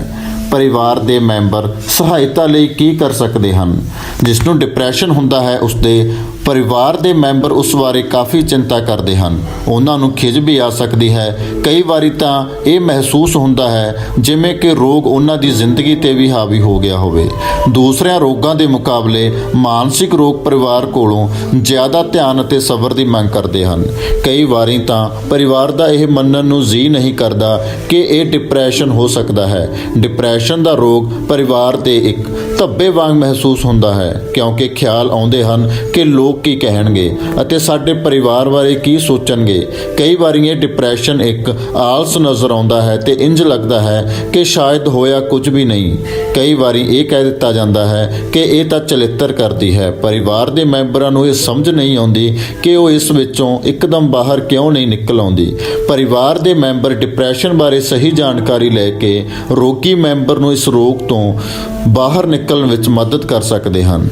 ਪਰਿਵਾਰ ਦੇ ਮੈਂਬਰ ਸਹਾਇਤਾ ਲਈ ਕੀ ਕਰ ਸਕਦੇ ਹਨ? ਜਿਸ ਨੂੰ ਡਿਪਰੈਸ਼ਨ ਹੁੰਦਾ ਹੈ ਉਸਦੇ ਪਰਿਵਾਰ ਦੇ ਮੈਂਬਰ ਉਸ ਬਾਰੇ ਕਾਫੀ ਚਿੰਤਾ ਕਰਦੇ ਹਨ। ਉਹਨਾਂ ਨੂੰ ਖਿਝ ਵੀ ਆ ਸਕਦੀ ਹੈ। ਕਈ ਵਾਰੀ ਤਾਂ ਇਹ ਮਹਿਸੂਸ ਹੁੰਦਾ ਹੈ ਜਿਵੇਂ ਕਿ ਰੋਗ ਉਹਨਾਂ ਦੀ ਜ਼ਿੰਦਗੀ ਤੇ ਵੀ ਹਾਵੀ ਹੋ ਗਿਆ ਹੋਵੇ। ਦੂਸਰਿਆਂ ਰੋਗਾਂ ਦੇ ਮੁਕਾਬਲੇ ਮਾਨਸਿਕ ਰੋਗ ਪਰਿਵਾਰ ਕੋਲੋਂ ਜ਼ਿਆਦਾ ਧਿਆਨ ਅਤੇ ਸਬਰ ਦੀ ਮੰਗ ਕਰਦੇ ਹਨ। ਕਈ ਵਾਰੀ ਤਾਂ ਪਰਿਵਾਰ ਦਾ ਇਹ ਮੰਨਣ ਨੂੰ ਜੀ ਨਹੀਂ ਕਰਦਾ ਕਿ ਇਹ ਡਿਪਰੈਸ਼ਨ ਹੋ ਸਕਦਾ ਹੈ। ਡਿਪਰੈਸ਼ਨ ਦਾ ਰੋਗ ਪਰਿਵਾਰ ਦੇ ਇੱਕ ਧੱਬੇ ਵਾਂਗ ਮਹਿਸੂਸ ਹੁੰਦਾ ਹੈ, ਕਿਉਂਕਿ ਖਿਆਲ ਆਉਂਦੇ ਹਨ ਕਿ ਲੋਕ ਕੀ ਕਹਿਣਗੇ ਅਤੇ ਸਾਡੇ ਪਰਿਵਾਰ ਬਾਰੇ ਕੀ ਸੋਚਣਗੇ। ਕਈ ਵਾਰੀ ਇਹ ਡਿਪਰੈਸ਼ਨ ਇੱਕ ਆਲਸ ਨਜ਼ਰ ਆਉਂਦਾ ਹੈ ਤੇ ਇੰਜ ਲੱਗਦਾ ਹੈ ਕਿ ਸ਼ਾਇਦ ਹੋਇਆ ਕੁਝ ਵੀ ਨਹੀਂ। ਕਈ ਵਾਰੀ ਇਹ ਕਹਿ ਦਿੱਤਾ ਜਾਂਦਾ ਹੈ ਕਿ ਇਹ ਤਾਂ ਚਲਿੱਤਰ ਕਰਦੀ ਹੈ। ਪਰਿਵਾਰ ਦੇ ਮੈਂਬਰਾਂ ਨੂੰ ਇਹ ਸਮਝ ਨਹੀਂ ਆਉਂਦੀ ਕਿ ਉਹ ਇਸ ਵਿੱਚੋਂ ਇੱਕਦਮ ਬਾਹਰ ਕਿਉਂ ਨਹੀਂ ਨਿਕਲ ਆਉਂਦੀ। ਪਰਿਵਾਰ ਦੇ ਮੈਂਬਰ ਡਿਪਰੈਸ਼ਨ ਬਾਰੇ ਸਹੀ ਜਾਣਕਾਰੀ ਲੈ ਕੇ ਰੋਗੀ ਮੈਂਬਰ ਨੂੰ ਇਸ ਰੋਗ ਤੋਂ ਬਾਹਰ ਨਿਕਲਣ ਵਿੱਚ ਮਦਦ ਕਰ ਸਕਦੇ ਹਨ।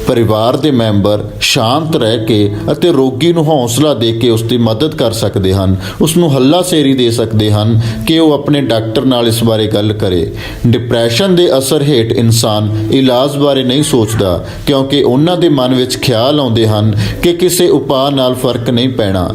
ਪਰਿਵਾਰ ਦੇ ਮੈਂਬਰ ਸ਼ਾਂਤ ਰਹਿ ਕੇ ਅਤੇ ਰੋਗੀ ਨੂੰ ਹੌਸਲਾ ਦੇ ਕੇ ਉਸ ਦੀ ਮਦਦ ਕਰ ਸਕਦੇ ਹਨ, ਉਸ ਨੂੰ ਹੱਲਾਸ਼ੇਰੀ ਦੇ ਸਕਦੇ ਹਨ ਕਿ ਉਹ ਆਪਣੇ ਡਾਕਟਰ ਨਾਲ ਇਸ ਬਾਰੇ ਗੱਲ ਕਰੇ। ਡਿਪਰੈਸ਼ਨ ਦੇ ਅਸਰ ਹੇਠ ਇਨਸਾਨ ਇਲਾਜ ਬਾਰੇ ਨਹੀਂ ਸੋਚਦਾ, ਕਿਉਂਕਿ ਉਹਨਾਂ ਦੇ ਮਨ ਵਿੱਚ ਖਿਆਲ ਆਉਂਦੇ ਹਨ ਕਿ ਕਿਸੇ ਉਪਾਅ ਨਾਲ ਫਰਕ ਨਹੀਂ ਪੈਣਾ।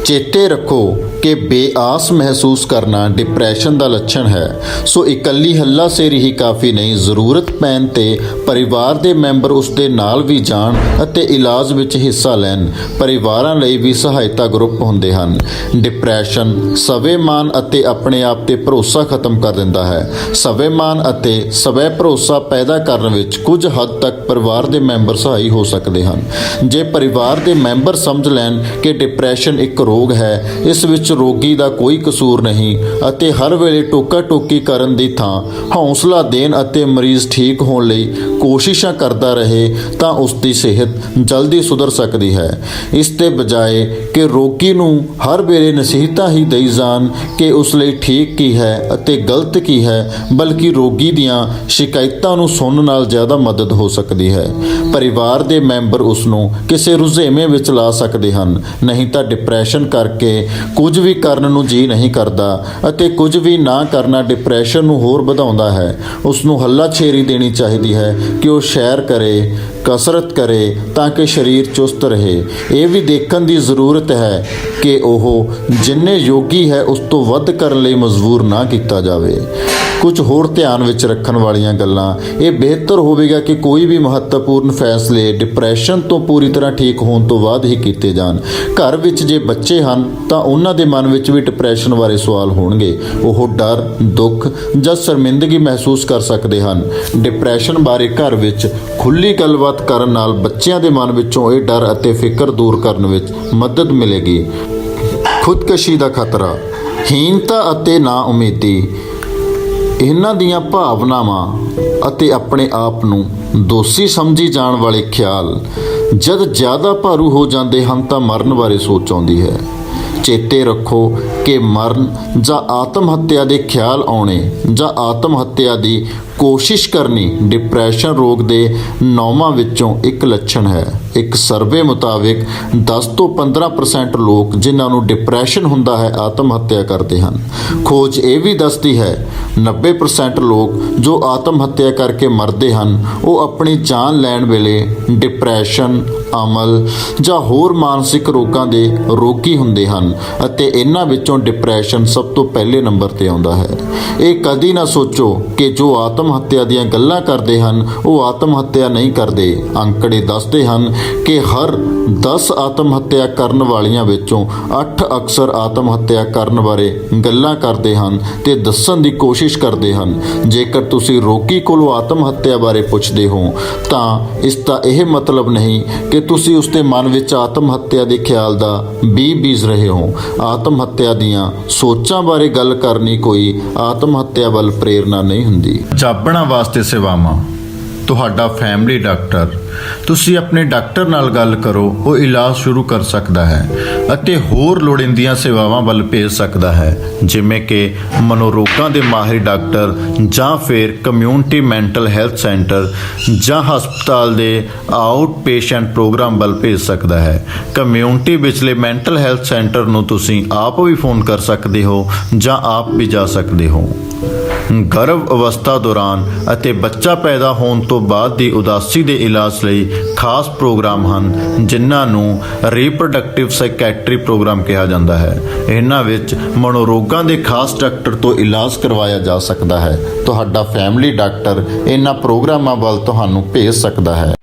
ਚੇਤੇ ਰੱਖੋ ਕਿ ਬੇਆਸ ਮਹਿਸੂਸ ਕਰਨਾ ਡਿਪਰੈਸ਼ਨ ਦਾ ਲੱਛਣ ਹੈ। ਸੋ ਇਕੱਲੀ ਹੱਲਾਸ਼ੇਰੀ ਹੀ ਕਾਫੀ ਨਹੀਂ, ਜ਼ਰੂਰਤ ਪੈਣ ਤੇ ਪਰਿਵਾਰ ਦੇ ਮੈਂਬਰ ਉਸ ਦੇ ਨਾਲ ਵੀ ਜਾਣ ਅਤੇ ਇਲਾਜ ਵਿੱਚ ਹਿੱਸਾ ਲੈਣ। ਪਰਿਵਾਰਾਂ ਲਈ ਵੀ ਸਹਾਇਤਾ ਗਰੁੱਪ ਹੁੰਦੇ ਹਨ। ਡਿਪਰੈਸ਼ਨ ਸਵੈਮਾਨ ਅਤੇ ਆਪਣੇ ਆਪ ਤੇ ਭਰੋਸਾ ਖਤਮ ਕਰ ਦਿੰਦਾ ਹੈ। ਸਵੈਮਾਨ ਅਤੇ ਸਵੈ ਭਰੋਸਾ ਪੈਦਾ ਕਰਨ ਵਿੱਚ ਕੁਝ ਹੱਦ ਤੱਕ ਪਰਿਵਾਰ ਦੇ ਮੈਂਬਰ ਸਹਾਈ ਹੋ ਸਕਦੇ ਹਨ। ਜੇ ਪਰਿਵਾਰ ਦੇ ਮੈਂਬਰ ਸਮਝ ਲੈਣ ਕਿ ਡਿਪਰੈਸ਼ਨ ਇੱਕ ਰੋਗ ਹੈ, ਇਸ ਵਿੱਚ ਰੋਗੀ ਦਾ ਕੋਈ ਕਸੂਰ ਨਹੀਂ ਅਤੇ ਹਰ ਵੇਲੇ ਟੋਕਾ ਟੋਕੀ ਕਰਨ ਦੀ ਥਾਂ ਹੌਸਲਾ ਦੇਣ ਅਤੇ ਮਰੀਜ਼ ਠੀਕ ਹੋਣ ਲਈ ਕੋਸ਼ਿਸ਼ਾਂ ਕਰਦਾ ਰਹੇ, ਤਾਂ ਉਸ ਦੀ ਸਿਹਤ ਜਲਦੀ ਸੁਧਰ ਸਕਦੀ ਹੈ। ਇਸ ਦੇ ਬਜਾਏ ਕਿ ਰੋਗੀ ਨੂੰ ਹਰ ਵੇਲੇ ਨਸੀਹਤਾਂ ਹੀ ਦੇਈ ਜਾਣ ਕਿ ਉਸ ਲਈ ਠੀਕ ਕੀ ਹੈ ਅਤੇ ਗਲਤ ਕੀ ਹੈ, ਬਲਕਿ ਰੋਗੀ ਦੀਆਂ ਸ਼ਿਕਾਇਤਾਂ ਨੂੰ ਸੁਣਨ ਨਾਲ ਜ਼ਿਆਦਾ ਮਦਦ ਹੋ ਸਕਦੀ ਹੈ। ਪਰਿਵਾਰ ਦੇ ਮੈਂਬਰ ਉਸ ਨੂੰ ਕਿਸੇ ਰੁਝੇਵੇਂ ਵਿੱਚ ਲਾ ਸਕਦੇ ਹਨ, ਨਹੀਂ ਤਾਂ ਡਿਪਰੈਸ਼ਨ ਕਰਕੇ ਕੁਝ ਵੀ ਕਰਨ ਨੂੰ ਜੀ ਨਹੀਂ ਕਰਦਾ ਅਤੇ ਕੁਝ ਵੀ ਨਾ ਕਰਨਾ ਡਿਪਰੈਸ਼ਨ ਨੂੰ ਹੋਰ ਵਧਾਉਂਦਾ ਹੈ। ਉਸ ਨੂੰ ਹੱਲਾਸ਼ੇਰੀ ਦੇਣੀ ਚਾਹੀਦੀ ਹੈ ਕਿ ਉਹ ਸੈਰ ਕਰੇ, ਕਸਰਤ ਕਰੇ ਤਾਂ ਕਿ ਸਰੀਰ ਚੁਸਤ ਰਹੇ। ਇਹ ਵੀ ਦੇਖਣ ਦੀ ਜ਼ਰੂਰਤ ਹੈ ਕਿ ਉਹ ਜਿੰਨੇ ਯੋਗੀ ਹੈ ਉਸ ਤੋਂ ਵੱਧ ਕਰਨ ਲਈ ਮਜਬੂਰ ਨਾ ਕੀਤਾ ਜਾਵੇ। ਕੁਝ ਹੋਰ ਧਿਆਨ ਵਿੱਚ ਰੱਖਣ ਵਾਲੀਆਂ ਗੱਲਾਂ, ਇਹ ਬਿਹਤਰ ਹੋਵੇਗਾ ਕਿ ਕੋਈ ਵੀ ਮਹੱਤਵਪੂਰਨ ਫੈਸਲੇ ਡਿਪਰੈਸ਼ਨ ਤੋਂ ਪੂਰੀ ਤਰ੍ਹਾਂ ਠੀਕ ਹੋਣ ਤੋਂ ਬਾਅਦ ਹੀ ਕੀਤੇ ਜਾਣ। ਘਰ ਵਿੱਚ ਜੇ ਬੱਚੇ ਹਨ ਤਾਂ ਉਹਨਾਂ ਦੇ ਮਨ ਵਿੱਚ ਵੀ ਡਿਪਰੈਸ਼ਨ ਬਾਰੇ ਸਵਾਲ ਹੋਣਗੇ। ਉਹ ਡਰ, ਦੁੱਖ ਜਾਂ ਸ਼ਰਮਿੰਦਗੀ ਮਹਿਸੂਸ ਕਰ ਸਕਦੇ ਹਨ। ਡਿਪਰੈਸ਼ਨ ਬਾਰੇ ਘਰ ਵਿੱਚ ਖੁੱਲ੍ਹੀ ਗੱਲਬਾਤ ਕਰਨ ਨਾਲ ਬੱਚਿਆਂ ਦੇ ਮਨ ਵਿੱਚੋਂ ਇਹ ਡਰ ਅਤੇ ਫਿਕਰ ਦੂਰ ਕਰਨ ਵਿੱਚ ਮਦਦ ਮਿਲੇਗੀ। ਖੁਦਕੁਸ਼ੀ ਦਾ ਖਤਰਾ, ਹੀਨਤਾ ਅਤੇ ਨਾਉਮੀਦੀ, ਇਹਨਾਂ ਦੀਆਂ ਭਾਵਨਾਵਾਂ ਅਤੇ ਆਪਣੇ ਆਪ ਨੂੰ ਦੋਸ਼ੀ ਸਮਝੀ ਜਾਣ ਵਾਲੇ ਖਿਆਲ ਜਦ ਜ਼ਿਆਦਾ ਭਾਰੂ ਹੋ ਜਾਂਦੇ ਹਨ ਤਾਂ ਮਰਨ ਬਾਰੇ ਸੋਚ ਆਉਂਦੀ ਹੈ। ਚੇਤੇ ਰੱਖੋ ਕਿ ਮਰਨ ਜਾਂ ਆਤਮ ਹੱਤਿਆ ਦੇ ਖਿਆਲ ਆਉਣੇ ਜਾਂ ਆਤਮ ਹੱਤਿਆ ਦੀ ਕੋਸ਼ਿਸ਼ ਕਰਨੀ ਡਿਪਰੈਸ਼ਨ ਰੋਗ ਦੇ 9 ਵਿੱਚੋਂ ਇੱਕ ਲੱਛਣ ਹੈ। ਇੱਕ ਸਰਵੇ ਮੁਤਾਬਿਕ 10 ਤੋਂ 15% ਲੋਕ ਜਿਨ੍ਹਾਂ ਨੂੰ ਡਿਪਰੈਸ਼ਨ ਹੁੰਦਾ ਹੈ ਆਤਮ ਹੱਤਿਆ ਕਰਦੇ ਹਨ। ਖੋਜ ਇਹ ਵੀ ਦੱਸਦੀ ਹੈ 90% ਲੋਕ ਜੋ ਆਤਮ ਹੱਤਿਆ ਕਰਕੇ ਮਰਦੇ ਹਨ ਉਹ ਆਪਣੀ ਜਾਨ ਲੈਣ ਵੇਲੇ ਡਿਪਰੈਸ਼ਨ, ਅਮਲ ਜਾਂ ਹੋਰ ਮਾਨਸਿਕ ਰੋਗਾਂ ਦੇ ਰੋਗੀ ਹੁੰਦੇ ਹਨ ਅਤੇ ਇਹਨਾਂ ਵਿੱਚੋਂ ਡਿਪਰੈਸ਼ਨ ਸਭ ਤੋਂ ਪਹਿਲੇ ਨੰਬਰ ਤੇ ਆਉਂਦਾ ਹੈ। ਇਹ ਕਦੀ ਨਾ ਸੋਚੋ ਕਿ ਜੋ ਆਤਮ ਹੱਤਿਆ ਦੀਆਂ ਗੱਲਾਂ ਕਰਦੇ ਹਨ ਉਹ ਆਤਮ ਹੱਤਿਆ ਨਹੀਂ ਕਰਦੇ। ਅੰਕੜੇ ਦੱਸਦੇ ਹਨ ਕਿ ਹਰ 10 ਆਤਮ ਹੱਤਿਆ ਕਰਨ ਵਾਲੀਆਂ ਵਿੱਚੋਂ 8 ਅਕਸਰ ਆਤਮ ਹੱਤਿਆ ਕਰਨ ਬਾਰੇ ਗੱਲਾਂ ਕਰਦੇ ਹਨ ਤੇ ਦੱਸਣ ਦੀ ਕੋਸ਼ਿਸ਼ ਕਰਦੇ ਹਨ। ਜੇਕਰ ਤੁਸੀਂ ਰੋਗੀ ਕੋਲੋਂ ਆਤਮ ਹੱਤਿਆ ਬਾਰੇ ਪੁੱਛਦੇ ਹੋ ਤਾਂ ਇਸ ਦਾ ਇਹ ਮਤਲਬ ਨਹੀਂ ਕਿ ਤੁਸੀਂ ਉਸ ਦੇ ਮਨ ਵਿੱਚ ਆਤਮ ਹੱਤਿਆ ਦੇ ਖਿਆਲ ਦਾ ਬੀਜ ਰਹੇ ਹੋ। ਆਤਮ ਹੱਤਿਆ ਦੀਆਂ ਸੋਚਾਂ ਬਾਰੇ ਗੱਲ ਕਰਨੀ ਕੋਈ ਆਤਮ ਹੱਤਿਆ ਵੱਲ ਪ੍ਰੇਰਨਾ ਨਹੀਂ ਹੁੰਦੀ। ਜਾਬਣਾ ਵਾਸਤੇ ਸੇਵਾਵਾਂ, ਤੁਹਾਡਾ ਫੈਮਿਲੀ ਡਾਕਟਰ, ਤੁਸੀਂ ਆਪਣੇ ਡਾਕਟਰ ਨਾਲ ਗੱਲ ਕਰੋ, ਉਹ ਇਲਾਜ ਸ਼ੁਰੂ ਕਰ ਸਕਦਾ ਹੈ ਅਤੇ ਹੋਰ ਲੋੜੀਂਦੀਆਂ ਸੇਵਾਵਾਂ ਵੱਲ ਭੇਜ ਸਕਦਾ ਹੈ, ਜਿਵੇਂ ਕਿ ਮਨੋਰੋਗਾਂ ਦੇ ਮਾਹਿਰ ਡਾਕਟਰ ਜਾਂ ਫਿਰ ਕਮਿਊਨਿਟੀ ਮੈਂਟਲ ਹੈਲਥ ਸੈਂਟਰ ਜਾਂ ਹਸਪਤਾਲ ਦੇ ਆਊਟ ਪੇਸ਼ੈਂਟ ਪ੍ਰੋਗਰਾਮ ਵੱਲ ਭੇਜ ਸਕਦਾ ਹੈ। ਕਮਿਊਨਿਟੀ ਵਿਚਲੇ ਮੈਂਟਲ ਹੈਲਥ ਸੈਂਟਰ ਨੂੰ ਤੁਸੀਂ ਆਪ ਵੀ ਫੋਨ ਕਰ ਸਕਦੇ ਹੋ ਜਾਂ ਆਪ ਵੀ ਜਾ ਸਕਦੇ ਹੋ। ਗਰਭ ਅਵਸਥਾ ਦੌਰਾਨ ਅਤੇ ਬੱਚਾ ਪੈਦਾ ਹੋਣ ਤੋਂ ਬਾਅਦ ਦੀ ਉਦਾਸੀ ਦੇ ਇਲਾਜ ਲਈ ਖਾਸ ਪ੍ਰੋਗਰਾਮ ਹਨ, ਜਿਨ੍ਹਾਂ ਨੂੰ ਰੀਪਰੋਡਕਟਿਵ ਸਾਈਕੈਟਰੀ ਪ੍ਰੋਗਰਾਮ ਕਿਹਾ ਜਾਂਦਾ ਹੈ। ਇਹਨਾਂ ਵਿੱਚ ਮਨੋਰੋਗਾਂ ਦੇ ਖਾਸ ਡਾਕਟਰ ਤੋਂ ਇਲਾਜ ਕਰਵਾਇਆ ਜਾ ਸਕਦਾ ਹੈ। ਤੁਹਾਡਾ ਫੈਮਿਲੀ ਡਾਕਟਰ ਇਹਨਾਂ ਪ੍ਰੋਗਰਾਮਾਂ ਵੱਲ ਤੁਹਾਨੂੰ ਭੇਜ ਸਕਦਾ ਹੈ।